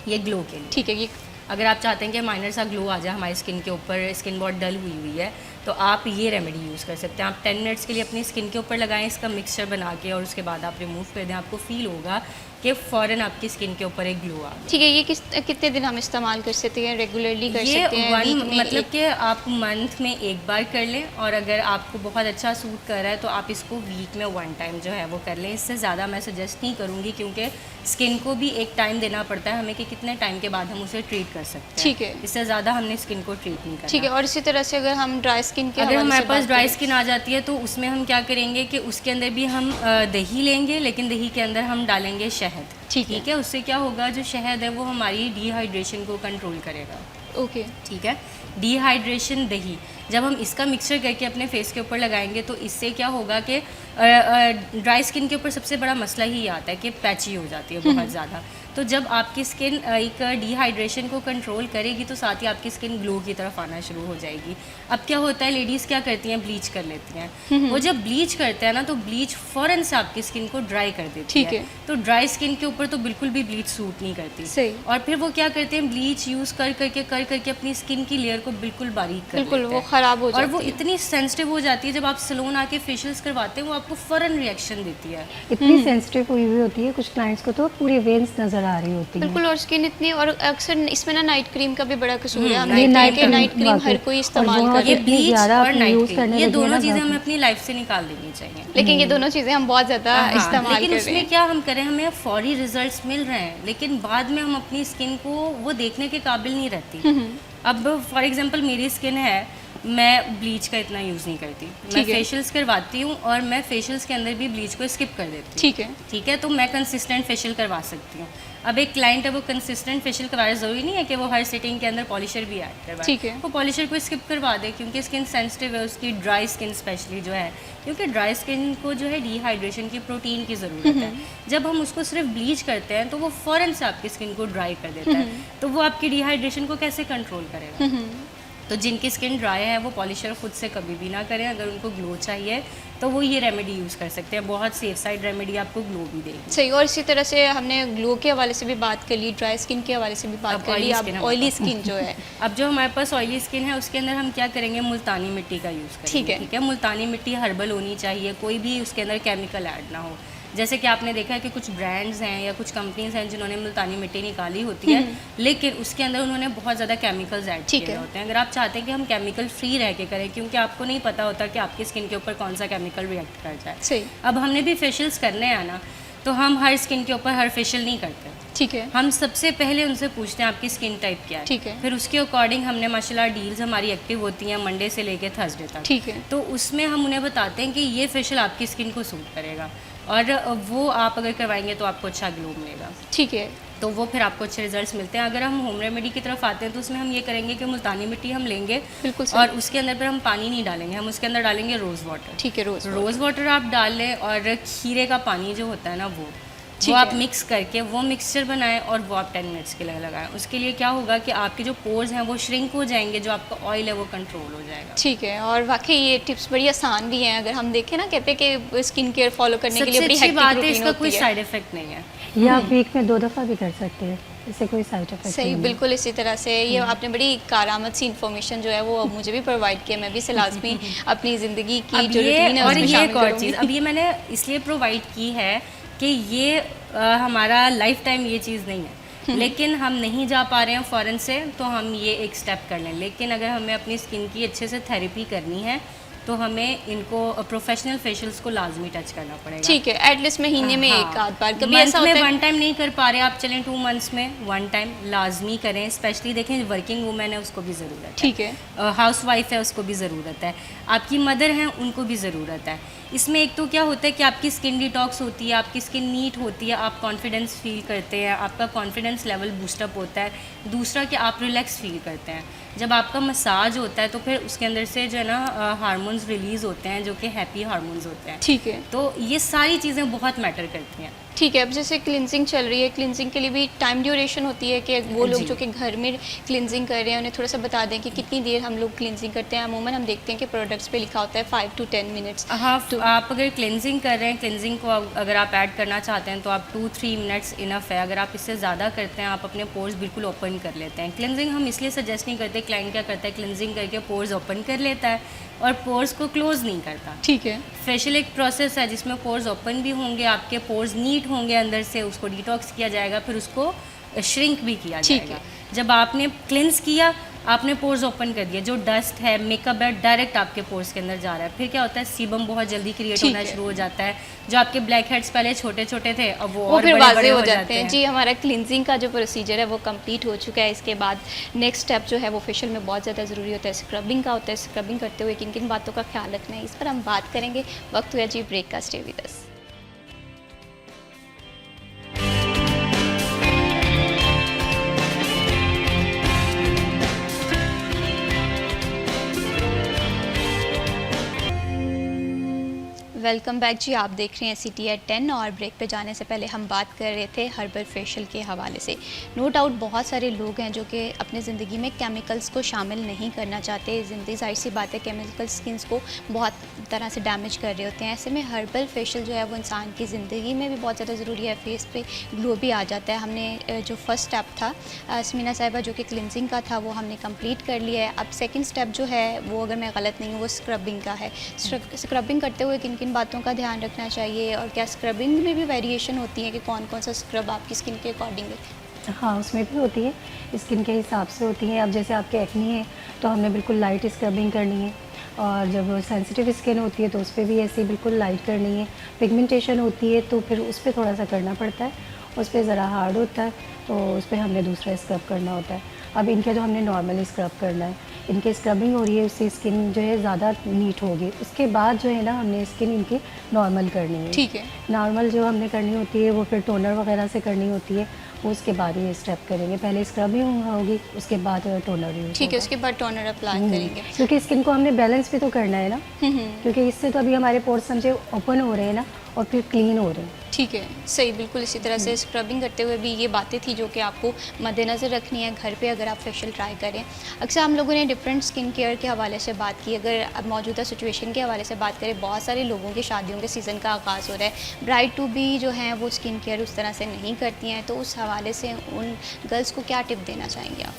ये ग्लो के लिए। ठीक है, ये अगर आप चाहते हैं कि माइनर सा ग्लो आ जाए हमारी स्किन के ऊपर, स्किन बहुत डल हुई है, तो आप ये रेमेडी यूज़ कर सकते हैं। आप 10 मिनट्स के लिए अपनी स्किन के ऊपर लगाएं इसका मिक्सचर बना के, और उसके बाद आप रिमूव कर दें, आपको फील होगा कि फ़ौरन आपकी स्किन के ऊपर एक ग्लो आ गया। ठीक है। ये कितने दिन हम इस्तेमाल कर सकते हैं, रेगुलरली कर ये सकते हैं? वीक में मतलब एक- कि आप मंथ में एक बार कर लें, और अगर आपको बहुत अच्छा सूट कर रहा है तो आप इसको वीक में 1 टाइम जो है वो कर लें। इससे ज़्यादा मैं सजेस्ट नहीं करूँगी, क्योंकि स्किन को भी एक टाइम देना पड़ता है हमें कि कितने टाइम के बाद हम उसे ट्रीट कर सकते हैं। ठीक है। इससे ज़्यादा हमने स्किन को ट्रीट नहीं करना। ठीक है। और इसी तरह से अगर हम ड्राई स्किन के अगर हवाले हमारे से पास बात ड्राई करें- स्किन आ जाती है तो उसमें हम क्या करेंगे कि उसके अंदर भी हम दही लेंगे, लेकिन दही के अंदर हम डालेंगे शहद। ठीक है। उससे क्या होगा, जो शहद है वो हमारी डिहाइड्रेशन को कंट्रोल करेगा। ओके। ठीक है। डिहाइड्रेशन दही जब हम इसका मिक्सचर करके अपने फेस के ऊपर लगाएंगे तो इससे क्या होगा कि ड्राई स्किन के ऊपर सबसे बड़ा मसला ही आता है कि पैची हो जाती है बहुत ज़्यादा। तो जब आपकी स्किन एक डिहाइड्रेशन को कंट्रोल करेगी तो साथ ही आपकी स्किन ग्लो की तरफ आना शुरू हो जाएगी। अब क्या होता है, लेडीज़ क्या करती हैं, ब्लीच कर लेती हैं। वो जब ब्लीच करते हैं ना तो ब्लीच फ़ौरन से आपकी स्किन को ड्राई कर देती ठीक है। तो ड्राई स्किन के ऊपर तो बिल्कुल भी ब्लीच सूट नहीं करती। सही। और फिर वो क्या करते हैं, ब्लीच यूज़ कर करके अपनी स्किन की लेयर को बिल्कुल बारीक कर बिल्कुल, लेते वो हैं। ख़राब हो और जाती वो है। इतनी सेंसिटिव हो जाती है, जब आप सैलून आके फेशियल्स करवाते हैं वो आपको फ़ौरन रिएक्शन देती है। इतनी सेंसिटिव हुई हुई होती है, कुछ क्लाइंट्स को तो पूरी वेन्स नज़र आ रही होती हैं। बिल्कुल। और स्किन इतनी, और अक्सर इसमें ना नाइट क्रीम का भी बड़ा कसूर है। हम ये देखते हैं night कि नाइट cream क्रीम हर वाकई। कोई और इस्तेमाल जो कर ये रहा है। इतनी ब्लीच ज़्यादा और आप नाइट use क्रीम, करने ये लगे हैं दोनों ना चीज़ें बाकी। हमें अपनी लाइफ से निकाल देनी चाहिए। लेकिन ये दोनों चीज़ें हम बहुत ज़्यादा हाँ, इस्तेमाल लेकिन कर रहे उसमें हैं। क्या हम करें, हमें फौरी रिजल्ट्स मिल रहे हैं, लेकिन बाद में हम अपनी स्किन को वो देखने के काबिल नहीं रहती। अब फॉर एग्जांपल मेरी स्किन है, मैं ब्लीच का इतना यूज़ नहीं करती, मैं ठीक है। फेशियल्स करवाती हूँ और मैं फेशियल्स के अंदर भी ब्लीच को स्किप कर देती हूँ। ठीक है। ठीक है, तो मैं कंसिस्टेंट फेशियल करवा सकती हूँ। अब एक क्लाइंट है, वो कंसिस्टेंट फेशियल करवाना ज़रूरी नहीं है कि वो हर सिटिंग के अंदर पॉलिशर भी ऐड करवाए। ठीक है। वो पॉलिशर को स्किप करवा दे, क्योंकि स्किन सेंसिटिव है उसकी, ड्राई स्किन स्पेशली जो है, क्योंकि ड्राई स्किन को जो है डिहाइड्रेशन की, प्रोटीन की ज़रूरत है। जब हम उसको सिर्फ ब्लीच करते हैं तो वो फ़ौरन से आपकी स्किन को ड्राई कर देता है, तो वो आपकी डिहाइड्रेशन को कैसे कंट्रोल करेगा। तो जिनकी स्किन ड्राई है वो पॉलिशर खुद से कभी भी ना करें। अगर उनको ग्लो चाहिए तो वो ये रेमेडी यूज़ कर सकते हैं, बहुत सेफ साइड रेमेडी आपको ग्लो भी देगी। सही। और इसी तरह से हमने ग्लो के हवाले से भी बात कर ली, ड्राई स्किन के हवाले से भी बात अब कर ली, oily अब skin ऑयली स्किन जो है अब जो हमारे पास ऑयली स्किन है उसके अंदर हम क्या करेंगे, मुल्तानी मिट्टी का यूज़ करेंगे। ठीक है। ठीक है, मुल्तानी मिट्टी हर्बल होनी चाहिए, कोई भी उसके अंदर केमिकल ऐड ना हो। जैसे कि आपने देखा है कि कुछ ब्रांड्स हैं या कुछ कंपनीज हैं जिन्होंने मुल्तानी मिट्टी निकाली होती है, लेकिन उसके अंदर उन्होंने बहुत ज़्यादा केमिकल्स ऐड ठीक किए है। होते हैं। अगर आप चाहते हैं कि हम केमिकल फ्री रह के करें, क्योंकि आपको नहीं पता होता कि आपकी स्किन के ऊपर कौन सा केमिकल रिएक्ट कर जाए। सही। अब हमने भी फेशियल्स करने हैं ना, तो हम हर स्किन के ऊपर हर फेशियल नहीं करते। ठीक है। हम सबसे पहले उनसे पूछते हैं आपकी स्किन टाइप क्या है। ठीक है। फिर उसके अकॉर्डिंग हमने माशाल्लाह डील्स हमारी एक्टिव होती हैं मंडे से लेके थर्सडे तक। ठीक है। तो उसमें हम उन्हें बताते हैं कि ये फेशियल आपकी स्किन को सूट करेगा, और वो आप अगर करवाएंगे तो आपको अच्छा ग्लो मिलेगा। ठीक है। तो वो फिर आपको अच्छे रिजल्ट्स मिलते हैं। अगर हम होम रेमेडी की तरफ आते हैं तो उसमें हम ये करेंगे कि मुल्तानी मिट्टी हम लेंगे, बिल्कुल सही। और उसके अंदर फिर हम पानी नहीं डालेंगे, हम उसके अंदर डालेंगे रोज़ वाटर। ठीक है। रोज़ वाटर आप डाल लें, और खीरे का पानी जो होता है ना वो ठीक आप है। मिक्स करके वो मिक्सचर बनाएं और वो आप 10 मिनट्स के लिए लगाएं। उसके लिए क्या होगा कि आपके जो पोर्स हैं वो श्रिंक हो जाएंगे, जो आपका ऑयल है वो कंट्रोल हो जाएगा। ठीक है। और वाकई ये टिप्स बड़ी आसान भी हैं, अगर हम देखें ना, कहते हैं कि स्किन केयर फॉलो करने के लिए सबसे बड़ी अच्छी हेक्टिक बात है रूटीन इसका कोई होती है। साइड इफेक्ट नहीं है। ये आप वीक में 2 दफ़ा भी कर सकते हैं, इससे कोई साइड इफेक्ट सही, नहीं है। बिल्कुल इसी तरह से ये आपने बड़ी कारामत सी इन्फॉर्मेशन जो है वो मुझे भी प्रोवाइड किया, मैं भी इसे लाजमी अपनी ज़िंदगी की अब जो ये रूटीन है और उसमें ये शामिल एक और करूंगी। चीज़ अब ये मैंने इसलिए प्रोवाइड की है कि ये हमारा लाइफ टाइम ये चीज़ नहीं है, लेकिन हम नहीं जा पा रहे हैं फ़ौरन से, तो हम ये एक स्टेप कर लें। लेकिन अगर हमें अपनी स्किन की अच्छे से थेरेपी करनी है तो हमें इनको प्रोफेशनल फेशियल्स को लाजमी टच करना पड़ेगा। ठीक है। एटलीस्ट महीने में एक आध बार, कभी मंथ ऐसा होता में है 1 टाइम नहीं कर पा रहे आप, चलें 2 मंथ्स में 1 टाइम लाजमी करें। स्पेशली देखें वर्किंग वूमेन है उसको भी ज़रूरत है, ठीक है। हाउस वाइफ है उसको भी ज़रूरत है, आपकी मदर हैं उनको भी ज़रूरत है। इसमें एक तो क्या होता है कि आपकी स्किन डिटॉक्स होती है, आपकी स्किन नीट होती है, आप कॉन्फिडेंस फील करते हैं, आपका कॉन्फिडेंस लेवल बूस्टअप होता है। दूसरा कि आप रिलैक्स फील करते हैं। जब आपका मसाज होता है तो फिर उसके अंदर से जो है ना हार्मोन्स रिलीज़ होते हैं जो कि हैप्पी हार्मोन्स होते हैं। ठीक है। तो ये सारी चीज़ें बहुत मैटर करती हैं। ठीक है। अब जैसे क्लिनजिंग चल रही है, क्लिनजिंग के लिए भी टाइम ड्यूरेशन होती है कि वो लोग जी। जो कि घर में क्लिनजिंग कर रहे हैं उन्हें थोड़ा सा बता दें कि कितनी देर हम लोग क्लिनजिंग करते हैं। अमूमन हम देखते हैं कि प्रोडक्ट्स पे लिखा होता है 5 to 10 मिनट्स। हाँ, आप अगर क्लिनजिंग कर रहे हैं, क्लिनजिंग को अगर आप ऐड करना चाहते हैं तो आप 2-3 मिनट्स इनफ है। अगर आप इससे ज़्यादा करते हैं आप अपने पोर्स बिल्कुल ओपन कर लेते हैं। क्लिनजिंग हम इसलिए सजेस्ट नहीं करते, क्लाइंट क्या करता है क्लिनजिंग करके पोर्स ओपन कर लेता है और पोर्स को क्लोज़ नहीं करता। ठीक है। फेशियल एक प्रोसेस है जिसमें पोर्स ओपन भी होंगे, आपके पोर्स नीट होंगे, अंदर से उसको डिटॉक्स किया जाएगा, फिर उसको श्रिंक भी किया ठीक जाएगा। जब आपने क्लिनस किया, आपने पोर्स ओपन कर दिया, जो डस्ट है, मेकअप है, डायरेक्ट आपके पोर्स के अंदर जा रहा है। फिर क्या होता है, सीबम बहुत जल्दी क्रिएट ठीक होना है। शुरू हो जाता है। जो आपके ब्लैक हेड्स पहले छोटे छोटे थे अब वो वो और फिर बड़े वाजे बड़े हो जाते हैं। जी, हमारा क्लिनजिंग का जो प्रोसीजर है वो कंप्लीट हो चुका है। इसके बाद नेक्स्ट स्टेप जो है वो फेशियल में बहुत ज़्यादा ज़रूरी होता है, स्क्रबिंग का होता है। स्क्रबिंग करते हुए किन किन बातों का ख्याल रखना है इस पर हम बात करेंगे। वक्त हुआ जी ब्रेक का, stay with us. Welcome back जी, आप देख रहे हैं सिटी एट 10 और ब्रेक पे जाने से पहले हम बात कर रहे थे हर्बल फेशियल के हवाले से। नो डाउट बहुत सारे लोग हैं जो कि अपने ज़िंदगी में केमिकल्स को शामिल नहीं करना चाहते। ज़िंदगी जाहिर सी बात है केमिकल स्किन्स को बहुत तरह से डैमेज कर रहे होते हैं। ऐसे में हर्बल फेशियल जो है वो इंसान की ज़िंदगी में भी बहुत ज़्यादा ज़रूरी है। फेस पे ग्लो भी आ जाता है। हमने जो फर्स्ट स्टेप था स्मीना साहिबा जो कि क्लिनजिंग का था वो हमने कंप्लीट कर लिया है। अब सेकंड स्टेप जो है वो, अगर मैं गलत नहीं हूँ, वो स्क्रबिंग का है। स्क्रबिंग करते हुए किन किन बातों का ध्यान रखना चाहिए और क्या स्क्रबिंग में भी वेरिएशन होती है कि कौन कौन सा स्क्रब आपकी स्किन के अकॉर्डिंग है? हाँ, उसमें भी होती है, स्किन के हिसाब से होती है। अब जैसे आपके एक्नी है तो हमने बिल्कुल लाइट स्क्रबिंग करनी है, और जब सेंसिटिव स्किन होती है तो उस पर भी ऐसे बिल्कुल लाइट करनी है। पिगमेंटेशन होती है तो फिर उस पर थोड़ा सा करना पड़ता है, उस पर ज़रा हार्ड होता है तो उस पर हमने दूसरा स्क्रब करना होता है। अब इनके जो हमने नॉर्मली स्क्रब करना है, इनके स्क्रबिंग हो रही है, उससे स्किन जो है ज़्यादा नीट होगी। उसके बाद जो है ना हमने स्किन इनकी नॉर्मल करनी है। ठीक है। नॉर्मल जो हमने करनी होती है वो फिर टोनर वगैरह से करनी होती है, वो उसके बाद ये स्टेप करेंगे। पहले स्क्रबिंग होगी, उसके बाद टोनर यूज। ठीक है, उसके बाद टोनर अप्लाई करेंगे। क्योंकि स्किन को हमने बैलेंस भी तो करना है ना, क्योंकि इससे तो अभी हमारे पोर्स समझे ओपन हो रहे हैं ना, और फिर क्लीन हो रहे हैं। ठीक है, सही, बिल्कुल इसी तरह से स्क्रबिंग करते हुए भी ये बातें थी जो कि आपको मद्देनज़र रखनी है घर पे अगर आप फेशियल ट्राई करें। अक्सर हम लोगों ने डिफरेंट स्किन केयर के हवाले से बात की। अगर अब मौजूदा सिचुएशन के हवाले से बात करें, बहुत सारे लोगों की शादियों के सीज़न का आगाज़ हो रहा है, ब्राइड टू बी जो हैं वो स्किन केयर उस तरह से नहीं करती हैं, तो उस हवाले से उन गर्ल्स को क्या टिप देना चाहेंगे आप?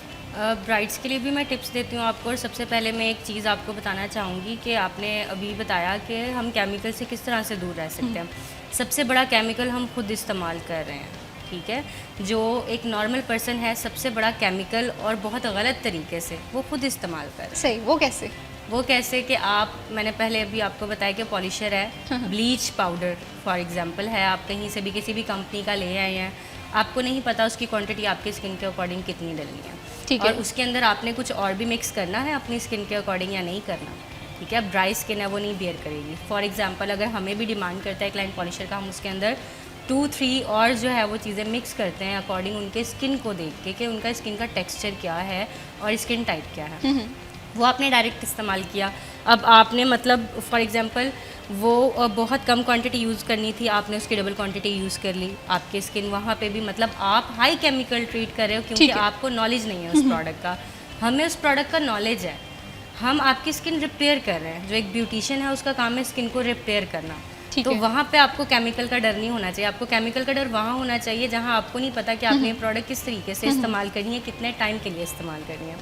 ब्राइड्स के लिए भी मैं टिप्स देती हूँ आपको। और सबसे पहले मैं एक चीज़ आपको बताना चाहूँगी कि आपने अभी बताया कि हम केमिकल से किस तरह से दूर रह सकते हैं। सबसे बड़ा केमिकल हम खुद इस्तेमाल कर रहे हैं, ठीक है। जो एक नॉर्मल पर्सन है, सबसे बड़ा केमिकल और बहुत गलत तरीके से वो खुद इस्तेमाल कर रहे हैं। सही, वो कैसे? वो कैसे कि आप, मैंने पहले अभी आपको बताया कि पॉलिशर है, ब्लीच पाउडर फॉर एग्जांपल है, आप कहीं से भी किसी भी कंपनी का ले आए हैं, आपको नहीं पता उसकी क्वांटिटी आपकी स्किन के अकॉर्डिंग कितनी डलनी है, ठीक और है। उसके अंदर आपने कुछ और भी मिक्स करना है अपनी स्किन के अकॉर्डिंग या नहीं करना, ठीक है। अब ड्राई स्किन है वो नहीं बियर करेगी। फॉर एग्जांपल अगर हमें भी डिमांड करता है क्लाइंट पॉलिशर का, हम उसके अंदर 2-3 और जो है वो चीज़ें मिक्स करते हैं अकॉर्डिंग उनके स्किन को देख के कि उनका स्किन का टेक्सचर क्या है और स्किन टाइप क्या है। वो आपने डायरेक्ट इस्तेमाल किया। अब आपने मतलब फॉर एग्जांपल वो बहुत कम क्वांटिटी यूज़ करनी थी, आपने उसकी डबल क्वांटिटी यूज़ कर ली। आपकी स्किन वहाँ पे भी मतलब आप हाई केमिकल ट्रीट कर रहे हो क्योंकि आपको नॉलेज नहीं है उस प्रोडक्ट का। हमें उस प्रोडक्ट का नॉलेज है, हम आपकी स्किन रिपेयर कर रहे हैं। जो एक ब्यूटिशियन है उसका काम है स्किन को रिपेयर करना, तो वहाँ पे आपको केमिकल का डर नहीं होना चाहिए। आपको केमिकल का डर वहाँ होना चाहिए जहाँ आपको नहीं पता कि आपने ये प्रोडक्ट किस तरीके से इस्तेमाल करनी है, कितने टाइम के लिए इस्तेमाल करनी है।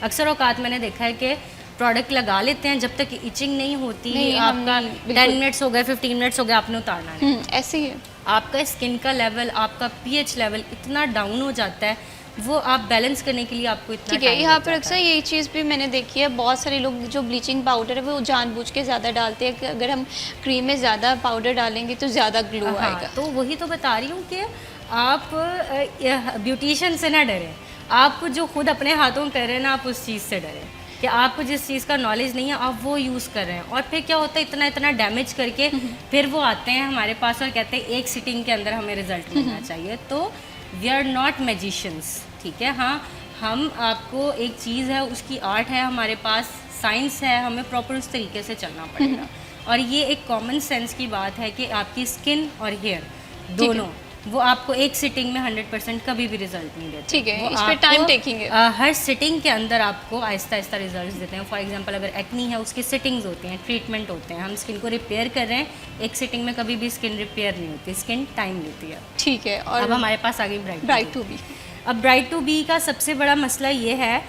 अक्सर औकात मैंने देखा है कि प्रोडक्ट लगा लेते हैं, जब तक इचिंग नहीं होती, आपका 10 मिनट्स हो गए, 15 मिनट्स हो गए, आपने उतारना नहीं। ऐसे ही है। आपका स्किन का लेवल, आपका पीएच लेवल इतना डाउन हो जाता है, वो आप बैलेंस करने के लिए आपको इतना ठीक है। टाइम यहाँ लग पर जाता अक्सर है। यही चीज़ भी मैंने देखी है, बहुत सारे लोग जो ब्लीचिंग पाउडर है वो जानबूझ के ज़्यादा डालते हैं कि अगर हम क्रीम में ज़्यादा पाउडर डालेंगे तो ज़्यादा ग्लो हाँ, आएगा। तो वही तो बता रही हूँ कि आप ब्यूटिशियन से ना डरें, आप जो खुद अपने हाथों कर रहे हैं ना, आप उस चीज़ से डरें कि आपको जिस चीज़ का नॉलेज नहीं है आप वो यूज़ कर रहे हैं। और फिर क्या होता है, इतना इतना डैमेज करके फिर वो आते हैं हमारे पास और कहते हैं एक सिटिंग के अंदर हमें रिजल्ट मिलना चाहिए। तो वी आर नॉट मैजिशियंस, ठीक है। हाँ, हम आपको एक चीज़ है, उसकी आर्ट है, हमारे पास साइंस है, हमें प्रॉपर उस तरीके से चलना पड़ेगा। और ये एक कॉमन सेंस की बात है कि आपकी स्किन और हेयर दोनों, वो आपको एक सिटिंग में 100% कभी भी रिजल्ट नहीं देते। ठीक है, वो इस पे आपको, टाइम टेकिंग है। हर सिटिंग के अंदर आपको आहिस्ता आहिस्ता रिजल्ट्स देते हैं। फॉर एग्जांपल अगर एक्नी है, उसकी सिटिंग्स होती हैं, ट्रीटमेंट होते हैं, हम स्किन को रिपेयर कर रहे हैं, एक सिटिंग में कभी भी स्किन रिपेयर नहीं होती, स्किन टाइम लेती है। ठीक है। और अब हमारे पास आ गई ब्राइड टू बी। अब ब्राइड टू बी का सबसे बड़ा मसला ये है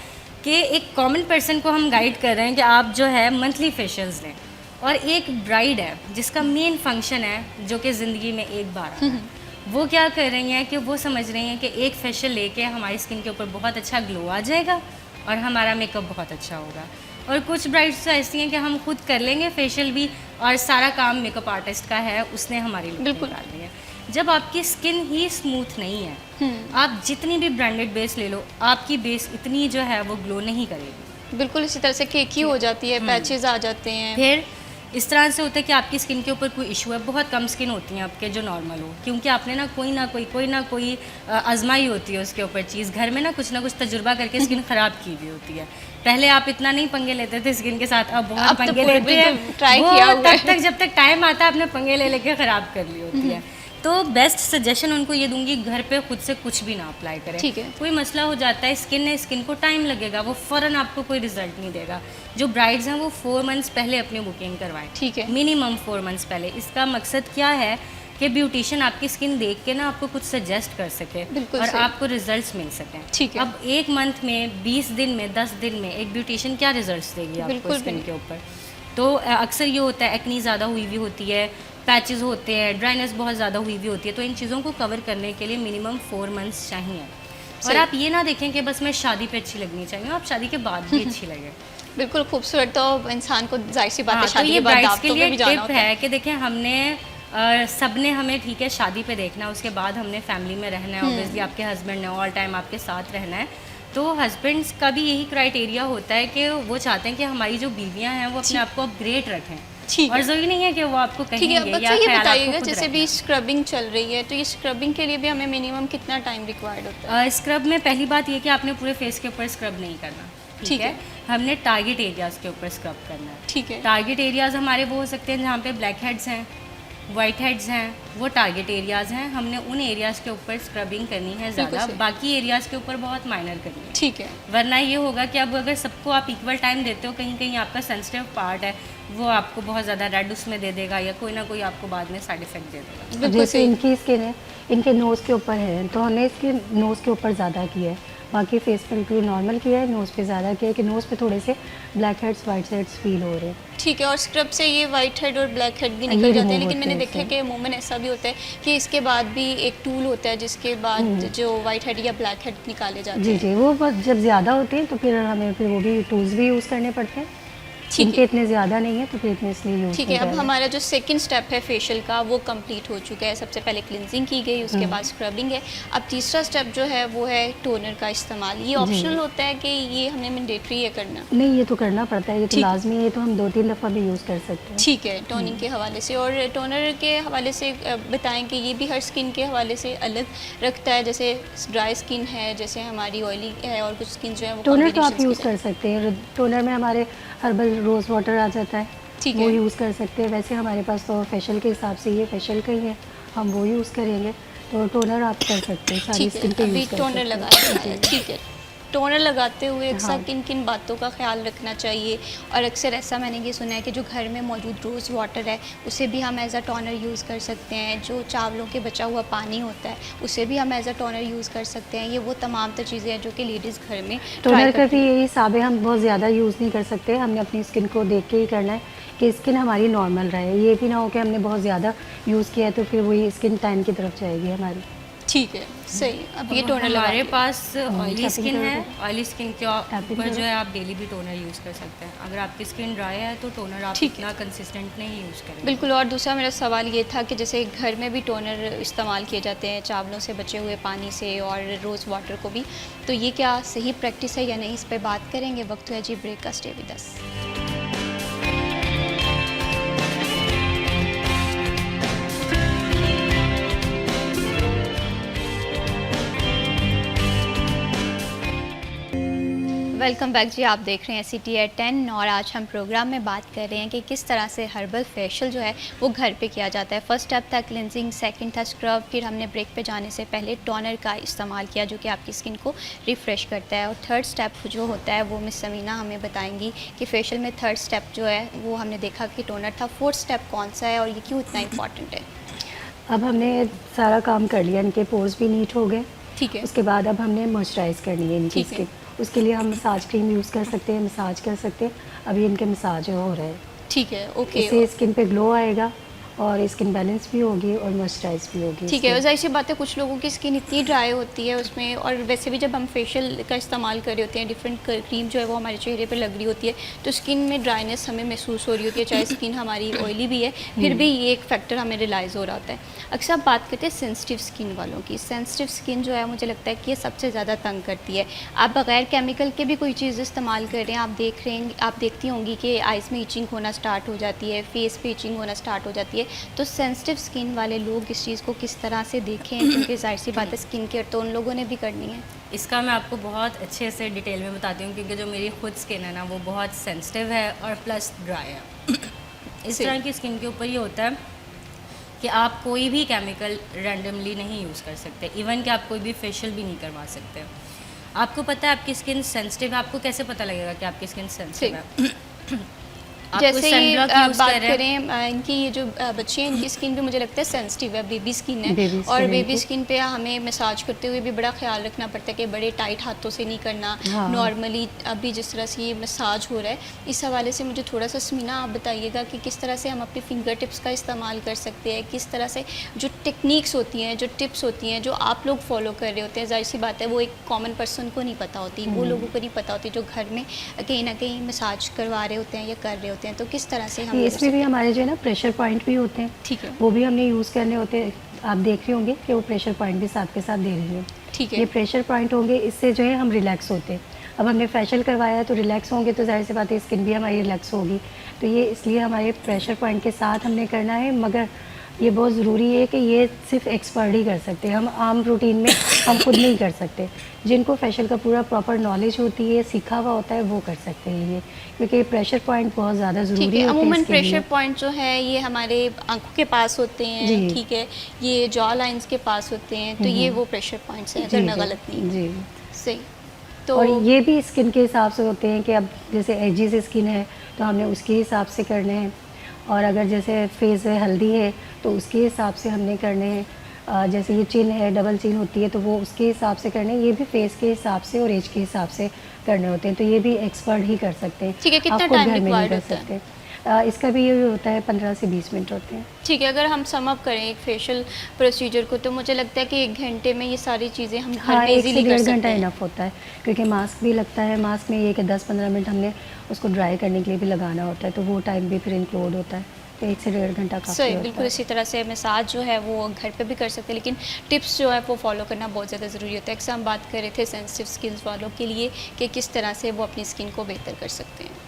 कि एक कॉमन पर्सन को हम गाइड कर रहे हैं कि आप जो है मंथली फेशियल्स लें, और एक ब्राइड है जिसका मेन फंक्शन है जो कि ज़िंदगी में एक बार आता है, वो क्या कर रही हैं कि वो समझ रही हैं कि एक फेशियल लेके हमारी स्किन के ऊपर बहुत अच्छा ग्लो आ जाएगा और हमारा मेकअप बहुत अच्छा होगा। और कुछ ब्राइड्स तो ऐसी हैं कि हम खुद कर लेंगे फेशियल भी और सारा काम मेकअप आर्टिस्ट का है, उसने हमारी लुक बिल्कुल निकाल दी है। जब आपकी स्किन ही स्मूथ नहीं है, आप जितनी भी ब्रांडेड बेस ले लो, आपकी बेस इतनी जो है वो ग्लो नहीं करेगी। बिल्कुल इसी तरह से केकी हो जाती है, पैचेस आ जाते हैं। फिर इस तरह से होता है कि आपकी स्किन के ऊपर कोई इशू है, बहुत कम स्किन होती हैं आपके जो नॉर्मल हो, क्योंकि आपने ना कोई आजमाई होती है उसके ऊपर चीज़, घर में ना कुछ तजुर्बा करके स्किन ख़राब की हुई होती है। पहले आप इतना नहीं पंगे लेते थे स्किन के साथ, अब बहुत अब तो पंगे लेते हैं। ट्राई वो किया हुआ है। तब तक जब तक टाइम आता है, आपने पंगे ले लेके ख़राब कर ली होती है। तो बेस्ट सजेशन उनको ये दूंगी, घर पे खुद से कुछ भी ना अप्लाई करें। ठीक है। कोई मसला हो जाता है स्किन है, स्किन को टाइम लगेगा, वो फ़ौरन आपको कोई रिजल्ट नहीं देगा। जो ब्राइड्स हैं वो 4 मंथ्स पहले अपनी बुकिंग करवाएं, ठीक है। मिनिमम 4 मंथ्स पहले। इसका मकसद क्या है कि ब्यूटिशियन आपकी स्किन देख के ना आपको कुछ सजेस्ट कर सके बिल्कुल और सही। आपको रिजल्ट्स मिल सकें। ठीक है। अब 1 मंथ में, 20 दिन में, 10 दिन में एक ब्यूटिशियन क्या रिजल्ट्स देगी आपको बिल्कुल स्किन भी के ऊपर। तो अक्सर ये होता है एक्नी ज़्यादा हुई हुई होती है, पैचेस होते हैं, ड्राइनेस बहुत ज़्यादा हुई हुई होती है, तो इन चीज़ों को कवर करने के लिए मिनिमम 4 मंथ्स चाहिए। और आप ये ना देखें कि बस मैं शादी पे अच्छी लगनी चाहिए, आप शादी के बाद भी अच्छी लगे। बिल्कुल खूबसूरत, तो इंसान को जाहिर सी बात है हाँ, तो शादी ये के बाद ब्राइड्स के दावतों लिए पे भी जाना टिप होता है। है कि देखें हमने सबने हमें ठीक है शादी पे देखना है, उसके बाद हमने फैमिली में रहना है, ऑब्वियसली आपके हस्बैंड ने ऑल टाइम आपके साथ रहना है। तो हस्बैंड्स का भी यही क्राइटेरिया होता है कि वो चाहते हैं कि हमारी जो बीवियां हैं वो अपने आप को अपग्रेड रखें। ठीक और है। ज़रूरी नहीं है कि वो आपको ठीक है। कहेंगे अब या अच्छा ये ख्यालात को बताइएगा, खुद जैसे रखना भी है। स्क्रबिंग चल रही है, तो ये स्क्रबिंग के लिए भी हमें मिनिमम कितना टाइम रिक्वायर्ड होता है? स्क्रब में पहली बात ये कि आपने पूरे फेस के ऊपर स्क्रब नहीं करना, ठीक है। हमने टारगेट एरियाज़ के ऊपर स्क्रब करना है। ठीक है। टारगेट एरियाज़ हमारे वो हो सकते हैं जहाँ पे ब्लैक हेड्स हैं, वाइट हेड्स हैं वो टारगेट एरियाज़ हैं, हमने उन एरियाज़ के ऊपर स्क्रबिंग करनी है ज़्यादा, सही। बाकी एरियाज़ के ऊपर बहुत माइनर करनी है। ठीक है। वरना ये होगा कि अब अगर सबको आप इक्वल टाइम देते हो, कहीं कहीं आपका सेंसिटिव पार्ट है वो आपको बहुत ज़्यादा रेड उसमें दे देगा या कोई ना कोई आपको बाद में साइड इफ़ेक्ट दे देगा। अब बिल्कुल जैसे सही। इनकी स्किन है, इनके नोज़ के ऊपर है, तो हमने इसके नोज़ के ऊपर ज़्यादा किया है, बाकी फेस पर बिल्कुल नॉर्मल किया है, नोज़ पे ज़्यादा किया है कि नोज़ पे थोड़े से black heads white heads feel हो रहे हैं। ठीक है, और स्क्रब से ये वाइट हेड और ब्लैक हेड भी ये निकल जाते हैं, remove लेकिन मैंने होते हैं देखा है इससे। कि अमूमन ऐसा भी होता है कि इसके बाद भी एक टूल होता है जिसके बाद जो वाइट हेड या ब्लैक हेड निकाले जाते जी हैं। जी, वो बस जब ज़्यादा होते हैं तो फिर हमें फिर वो भी टूल्स भी यूज़ करने पड़ते हैं। ठीक इनके है। इतने ज़्यादा नहीं है तो फिर इतने इसलिए यूज़ ठीक है, अब हमारा जो सेकंड स्टेप है फेशियल का वो कंप्लीट हो चुका है। सबसे पहले क्लिनजिंग की गई, उसके बाद स्क्रबिंग है। अब तीसरा स्टेप जो है वो है टोनर का इस्तेमाल। ये ऑप्शनल होता है कि ये हमें मैंडेटरी है करना? नहीं, ये तो करना पड़ता है, ये तो ठीक। लाजमी है, ये तो हम 2-3 दफ़ा भी यूज़ कर सकते हैं। ठीक है, टोनिंग के हवाले से। और टोनर के हवाले से बताएं कि ये भी हर स्किन के हवाले से अलग रखता है, जैसे ड्राई स्किन है, जैसे हमारी ऑयली है, और कुछ स्किन जो है वो टोनर तो आप combinations यूज़ की कर सकते हैं, टोनर में हमारे हर्बल रोज़ वाटर आ जाता है, ठीक वो है। यूज़ कर सकते हैं। वैसे हमारे पास तो फेशियल के हिसाब से ये फेशियल का ही है, हम वो यूज़ करेंगे, तो टोनर आप कर सकते हैं, सारी ठीक है, स्किन पे अभी यूज़ कर टोनर सकते लगा हैं। रहा है। ठीक है, टोनर लगाते हुए अक्सर हाँ। किन किन बातों का ख्याल रखना चाहिए? और अक्सर ऐसा मैंने ये सुना है कि जो घर में मौजूद रोज़ वाटर है उसे भी हम एज अ टोनर यूज़ कर सकते हैं, जो चावलों के बचा हुआ पानी होता है उसे भी हम एज अ टोनर यूज़ कर सकते हैं। ये वो तमाम तो चीज़ें हैं जो कि लेडीज़ घर में टोनर try का करती भी हैं। यही हिसाब है, हम बहुत ज़्यादा यूज़ नहीं कर सकते, हमने अपनी स्किन को देख के ही करना है कि स्किन हमारी नॉर्मल रहे। ये भी ना हो कि हमने बहुत ज़्यादा यूज़ किया है तो फिर वही स्किन टैन की तरफ जाएगी हमारी। ठीक है, सही। अब ये टोनर लगा हमारे लिया। पास ऑयली tapping स्किन करो है, तो। ऑयली स्किन के Tapping ऊपर जो करो। है आप डेली भी टोनर यूज़ कर सकते हैं। अगर आपकी स्किन ड्राई है तो टोनर आप ठीक इतना कंसिस्टेंट नहीं यूज़ करेंगे। बिल्कुल। और दूसरा मेरा सवाल ये था कि जैसे घर में भी टोनर इस्तेमाल किए जाते हैं चावलों से बचे हुए पानी से और रोज़ वाटर को भी, तो ये क्या सही प्रैक्टिस है या नहीं, इस पे बात करेंगे। वक्त है जी ब्रेक का, stay with us. Welcome back जी, आप देख रहे हैं CTI 10 और आज हम प्रोग्राम में बात कर रहे हैं कि किस तरह से हर्बल फेशियल जो है वो घर पे किया जाता है। फर्स्ट स्टेप था क्लिनजिंग, सेकंड था स्क्रब, फिर हमने ब्रेक पे जाने से पहले टोनर का इस्तेमाल किया जो कि आपकी स्किन को रिफ़्रेश करता है। और थर्ड स्टेप जो होता है वो मिस समीना हमें बताएंगी कि फेशियल में थर्ड स्टेप जो है वो हमने देखा कि टोनर था। फोर्थ स्टेप कौन सा है और ये क्यों इतना इंपॉर्टेंट है? अब हमने सारा काम कर लिया, इनके पोर्स भी नीट हो गए। ठीक है। उसके बाद अब हमने मॉइस्चराइज़ करनी है इनकी ठीक है। स्किन, उसके लिए हम मसाज क्रीम यूज़ कर सकते हैं, मसाज कर सकते हैं। अभी इनके मसाज हो रहा है, ठीक है, ओके। इससे स्किन पे ग्लो आएगा और स्किन बैलेंस भी होगी और मॉइस्चराइज भी होगी। ठीक है, जाहिर सी बात है कुछ लोगों की स्किन इतनी ड्राई होती है उसमें, और वैसे भी जब हम फेशियल का इस्तेमाल कर रहे होते हैं, डिफरेंट क्रीम जो है वो हमारे चेहरे पे लग रही होती है, तो स्किन में ड्राइनेस हमें महसूस हो रही होती है, चाहे स्किन हमारी ऑयली भी है, फिर भी ये एक फैक्टर हमें रियलाइज़ हो रहा होता है। अक्सर आप बात करते हैं सेंसिटिव स्किन वालों की। सेंसिटिव स्किन जो है मुझे लगता है कि ये सबसे ज़्यादा तंग करती है। आप बगैर केमिकल के भी कोई चीज़ इस्तेमाल कर रहे हैं, आप देखती होंगी कि आइज़ में इचिंग होना स्टार्ट हो जाती है, फेस पे इचिंग होना स्टार्ट हो जाती है। तो सेंसिटिव स्किन वाले लोग इस चीज़ को किस तरह से देखें, क्योंकि जाहिर सी बात है स्किन केयर तो उन लोगों ने भी करनी है। इसका मैं आपको बहुत अच्छे से डिटेल में बताती हूँ, क्योंकि जो मेरी खुद स्किन है ना वो बहुत सेंसिटिव है और प्लस ड्राई है। इस तरह की स्किन के ऊपर ये होता है कि आप कोई भी केमिकल रैंडमली नहीं यूज़ कर सकते, इवन कि आप कोई भी फेशियल भी नहीं करवा सकते। आपको पता है आपकी स्किन सेंसिटिव है, आपको कैसे पता लगेगा कि आपकी स्किन सेंसिटिव है? आप कोई जैसे ये sunblock use बात कर रहे हैं, करें इनकी ये जो बच्चे हैं इनकी स्किन भी मुझे लगता है सेंसिटिव है, बेबी स्किन है। Baby और skin बेबी इनकी। स्किन पे हमें मसाज करते हुए भी बड़ा ख्याल रखना पड़ता है कि बड़े टाइट हाथों से नहीं करना। हाँ। नॉर्मली अभी जिस तरह से ये मसाज हो रहा है, इस हवाले से मुझे थोड़ा सा समीना आप बताइएगा कि किस तरह से हम अपनी फिंगर टिप्स का इस्तेमाल कर सकते हैं, किस तरह से जो टेक्निक्स होती हैं, जो टिप्स होती हैं, जो आप लोग फॉलो कर रहे होते हैं, जाहिर सी बात है वो एक कॉमन पर्सन को नहीं पता होती, वो लोगों को नहीं पता होती जो घर में कहीं ना कहीं मसाज करवा रहे होते हैं या कर रहे होते हैं। तो किस तरह से हम ये ये इसमें भी हमारे जो है ना प्रेशर पॉइंट भी होते हैं, ठीक है, वो भी हमने यूज़ करने होते हैं। आप देख रहे होंगे कि वो प्रेशर पॉइंट भी साथ के साथ दे रही है। ठीक ये है, प्रेशर पॉइंट होंगे, इससे जो है हम रिलैक्स होते हैं। अब हमने फेशियल करवाया है तो रिलैक्स होंगे, तो जाहिर सी बात है स्किन भी हमारी रिलैक्स होगी। तो ये इसलिए हमारे प्रेशर पॉइंट के साथ हमने करना है, मगर ये बहुत ज़रूरी है कि ये सिर्फ एक्सपर्ट ही कर सकते हैं, हम आम रूटीन में हम खुद नहीं कर सकते। जिनको फेशियल का पूरा प्रॉपर नॉलेज होती है, सीखा हुआ होता है, वो कर सकते हैं ये, क्योंकि प्रेशर पॉइंट बहुत ज़्यादा ठीक ज़रूरी है। होते हैं अमूमन इसके लिए। प्रेशर पॉइंट जो है ये हमारे आंखों के पास होते हैं, जी। ठीक है, ये जॉ लाइंस के पास होते हैं, तो ये वो प्रेशर पॉइंट्स हैं, अगर जी, मैं जी, गलत नहीं हूँ। जी। सही। तो और ये भी स्किन के हिसाब से होते हैं कि अब जैसे एजी से स्किन है तो हमने उसके हिसाब से करने हैं, और अगर जैसे फेस है हल्दी है तो उसके हिसाब से हमने करने हैं। जैसे ये चिन है, डबल चिन होती है, तो वो उसके हिसाब से करने हैं। ये भी फेस के हिसाब से और एज के हिसाब से करने होते हैं, तो ये भी एक्सपर्ट ही कर सकते हैं। ठीक है, कितना आप खुद टाइम घर में नहीं रिक्वायर्ड कर होता है? सकते। इसका भी ये होता है 15 से 20 मिनट होते हैं। ठीक है, अगर हम सम अप करें एक फेशियल प्रोसीजर को, तो मुझे लगता है कि 1 घंटे में ये सारी चीज़ें हम घर हाँ, में 1 इजीली से कर 1.5 सकते घंटा हैं। इनफ होता है, क्योंकि मास्क भी लगता है। मास्क में ये कि 10-15 मिनट हमने उसको ड्राई करने के लिए भी लगाना होता है, तो वो टाइम भी फिर इंक्लूड होता है। तो 1 से 1.5 घंटा काफ़ी सही, होता बिल्कुल। है। इसी तरह से मसाज जो है वो घर पे भी कर सकते हैं, लेकिन टिप्स जो है वो फॉलो करना बहुत ज़्यादा ज़रूरी होता है। अक्सर हम बात कर रहे थे सेंसिटिव स्किन्स वालों के लिए कि किस तरह से वो अपनी स्किन को बेहतर कर सकते हैं।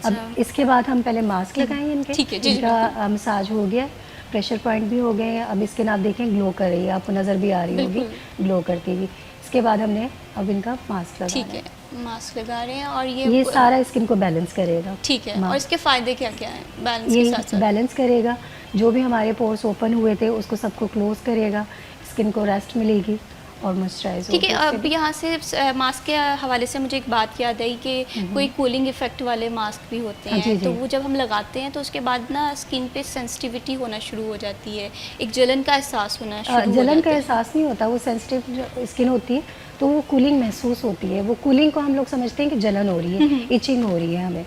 अब इसके बाद हम पहले मास्क लगाएंगे इनके। ठीक है, जी, जी, इनका मसाज हो गया, प्रेशर पॉइंट भी हो गए हैं। अब स्किन आप देखें ग्लो कर रही है, आपको नज़र भी आ रही होगी ग्लो करती हुई। इसके बाद हमने अब इनका मास्क लगाना ठीक है, मास्क लगा रहे हैं और ये सारा स्किन को बैलेंस करेगा। ठीक है। और मास्क। इसके फ़ायदे क्या क्या हैं बैलेंस के ये साथ साथ? बैलेंस करेगा, जो भी हमारे पोर्स ओपन हुए थे उसको सबको क्लोज करेगा, स्किन को रेस्ट मिलेगी और मॉइस्चराइज ठीक है। अब यहाँ से मास्क के हवाले से मुझे एक बात याद आई कि कोई कूलिंग इफेक्ट वाले मास्क भी होते हाँ, जी, हैं, जी। तो वो जब हम लगाते हैं तो उसके बाद ना स्किन पे सेंसिटिविटी होना शुरू हो जाती है, एक जलन का एहसास होना शुरू हो जलन जाता का है। एहसास नहीं होता, वो सेंसिटिव जो स्किन होती है तो वो कूलिंग महसूस होती है। वो कूलिंग को हम लोग समझते हैं कि जलन हो रही है, इचिंग हो रही है हमें।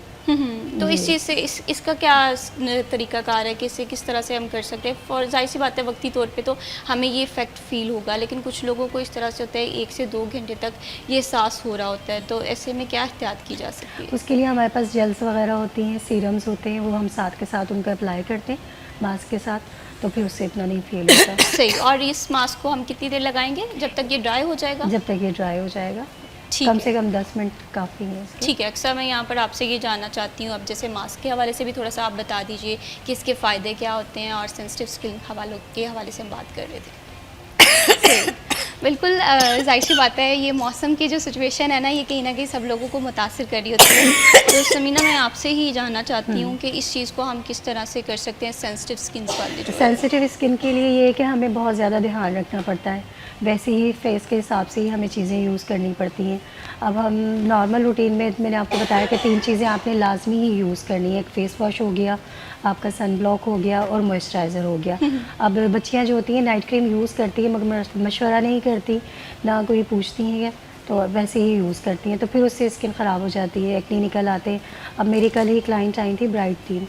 तो इस चीज़ से इसका क्या तरीकाकार है कि इसे किस तरह से हम कर सकते हैं? फॉर जाहिर सी बात है वक्ती तौर पे तो हमें ये इफेक्ट फील होगा, लेकिन कुछ लोगों को इस तरह से होता है 1 से 2 घंटे तक ये एहसास हो रहा होता है, तो ऐसे में क्या एहतियात की जा सकती है? उसके लिए हमारे पास जेल्स वगैरह होती हैं, सीरम्स होते हैं, वो हम साथ के साथ उनको अप्लाई करते हैं मास्क के साथ, तो फिर उससे इतना नहीं फील होता। सही। और इस मास्क को हम कितनी देर लगाएंगे जब तक ये ड्राई हो जाएगा? जब तक ये ड्राई हो जाएगा, ठीक कम है। से कम 10 मिनट काफ़ी है इसके। ठीक है। अक्सर मैं यहाँ पर आपसे ये जानना चाहती हूँ, अब जैसे मास्क के हवाले से भी थोड़ा सा आप बता दीजिए कि इसके फ़ायदे क्या होते हैं, और सेंसिटिव स्किन हवालों के हवाले से हम बात कर रहे थे। बिल्कुल जाहिर सी बात है, ये मौसम की जो सिचुएशन है ना, ये कहीं ना कहीं सब लोगों को मुतासिर कर रही होती है। तो समीना, मैं आपसे ही जानना चाहती हूँ कि इस चीज़ को हम किस तरह से कर सकते हैं सेंसिटिव स्किन वाले जो है? सेंसिटिव स्किन के लिए ये है कि हमें बहुत ज़्यादा ध्यान रखना पड़ता है, वैसे ही फेस के हिसाब से ही हमें चीज़ें यूज़ करनी पड़ती हैं। अब हम नॉर्मल रूटीन में मैंने आपको बताया कि 3 चीज़ें आपने लाजमी ही यूज़ करनी है। एक फेस वॉश हो गया, आपका सन ब्लॉक हो गया और मॉइस्चराइज़र हो गया। अब बच्चियाँ जो होती हैं नाइट क्रीम यूज़ करती हैं, मगर मशवरा नहीं करती, ना कोई पूछती हैं, तो वैसे ही यूज़ करती हैं, तो फिर उससे स्किन ख़राब हो जाती है, एक्ने निकल आते हैं। अब मेरी कल ही क्लाइंट आई थी, ब्राइट थी,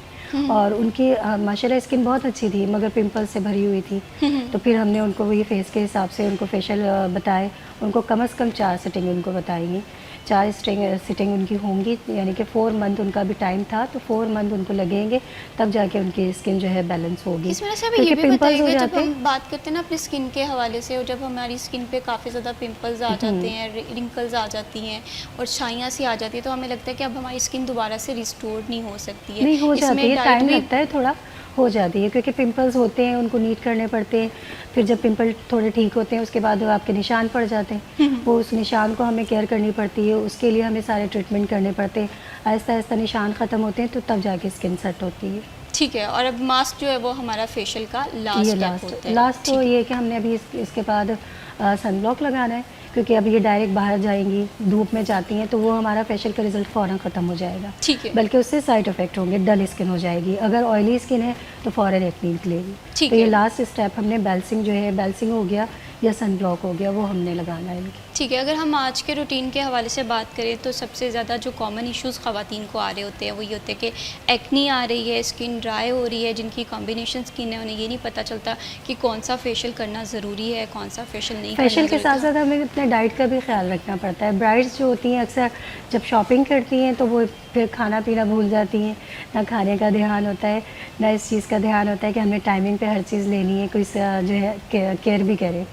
और उनकी माशाल्लाह स्किन बहुत अच्छी थी, मगर पिंपल्स से भरी हुई थी। तो फिर हमने उनको वही फेस के हिसाब से उनको फेशियल बताए। उनको कम से कम 4 सिटिंग उनको बताएंगी, 4 सिटिंग उनकी होंगी, यानी कि 4 मंथ उनका भी टाइम था, तो 4 मंथ उनको लगेंगे, तब जाके उनकी स्किन जो है बैलेंस होगी। इस वजह से हमें क्योंकि ये भी पिंपल्स हो बताइए, जब जाते हम हैं। बात करते हैं ना अपनी स्किन के हवाले से, और जब हमारी स्किन पे काफ़ी ज़्यादा पिंपल्स आ जाते हैं, रिंकल्स आ जाती हैं और छाइयाँ सी आ जाती है, तो हमें लगता है कि अब हमारी स्किन दोबारा से रिस्टोर नहीं हो सकती है। नहीं हो इसमें जाती है, डाइट टाइम भी लगता है थोड़ा, हो जाती है, क्योंकि पिंपल्स होते हैं, उनको नीट करने पड़ते हैं। फिर जब पिंपल थोड़े ठीक होते हैं उसके बाद आपके निशान पड़ जाते हैं, वो उस निशान को हमें केयर करनी पड़ती है, उसके लिए हमें सारे ट्रीटमेंट करने पड़ते हैं। आहिस्ता आहिस्ता निशान ख़त्म होते हैं, तो तब जाके स्किन सेट होती है। ठीक है। और अब मास्क जो है वो हमारा फेशियल का ये लास्ट स्टेप होता है। लास्ट तो ये है कि हमने अभी इसके बाद सन ब्लॉक लगाना है, क्योंकि अब ये डायरेक्ट बाहर जाएंगी, धूप में जाती हैं, तो वो हमारा फेशियल का रिजल्ट फ़ौरन ख़त्म हो जाएगा। ठीक है। बल्कि उससे साइड इफ़ेक्ट होंगे, डल स्किन हो जाएगी। अगर ऑयली स्किन है तो फ़ौरन एक्ने निकलेगी। ठीक तो ये है। लास्ट स्टेप हमने बैल्सिंग जो है, बैल्सिंग हो गया या सन ब्लॉक हो गया, वो हमने लगाना है इनकी। ठीक है। अगर हम आज के रूटीन के हवाले से बात करें तो सबसे ज़्यादा जो कॉमन इश्यूज़ ख़वातीन को आ रहे होते हैं वो ये होते हैं कि एक्नी आ रही है, स्किन ड्राई हो रही है, जिनकी कॉम्बिनेशन स्किन है, उन्हें ये नहीं पता चलता कि कौन सा फेशियल करना ज़रूरी है, कौन सा फेशियल नहीं करना फेशियल के ज़रूरी साथ साथ हमें अपने डाइट का भी ख्याल रखना पड़ता है। ब्राइड्स जो होती हैं अक्सर जब शॉपिंग करती हैं तो वो फिर खाना पीना भूल जाती हैं, ना खाने का ध्यान होता है, ना इस चीज़ का ध्यान होता है कि हमने टाइमिंग पे हर चीज़ लेनी है, कोई जो है केयर भी करे,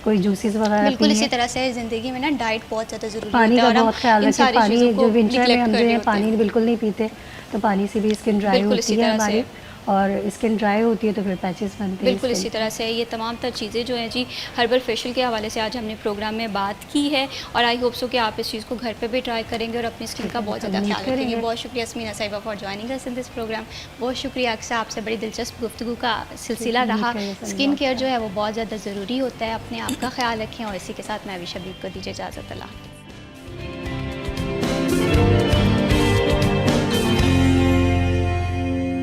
कोई जूसेस वगैरह बिल्कुल पिए। इसी तरह से ज़िंदगी में ना डाइट बहुत ज़्यादा ज़रूरी पानी होता का है, और हम बहुत ख्याल इन रखें। सारी पानी चीज़ों जो को विंटर में neglect हम कर जो रहे है होते हैं। पानी बिल्कुल नहीं पीते, तो पानी से भी स्किन ड्राई बिल्कुल होती इसी है तरह हमारी। से। और स्किन ड्राई होती है तो फिर पैचेस बनते हैं बिल्कुल skin इसी पे। तरह से ये तमाम तर चीज़ें जो हैं जी हर्बल फेशियल के हवाले से आज हमने प्रोग्राम में बात की है और आई होप सो कि आप इस चीज़ को घर पे भी ट्राई करेंगे और अपनी स्किन का बहुत ज़्यादा उम्मीद ख्याल रखेंगे। करेंगे। बहुत शुक्रिया अस्मीना साहिबा for joining us in this program. बहुत शुक्रिया अक्सर आपसे बड़ी दिलचस्प गुफ्तगू का सिलसिला उम्मीद रहा। करेंगे सभी स्किन बहुत केयर जो है वो बहुत ज़्यादा ज़रूरी होता है। अपने आप का ख्याल रखें और इसी के साथ मैं भी शबीब को दीजिए इजाज़त। अल्लाह।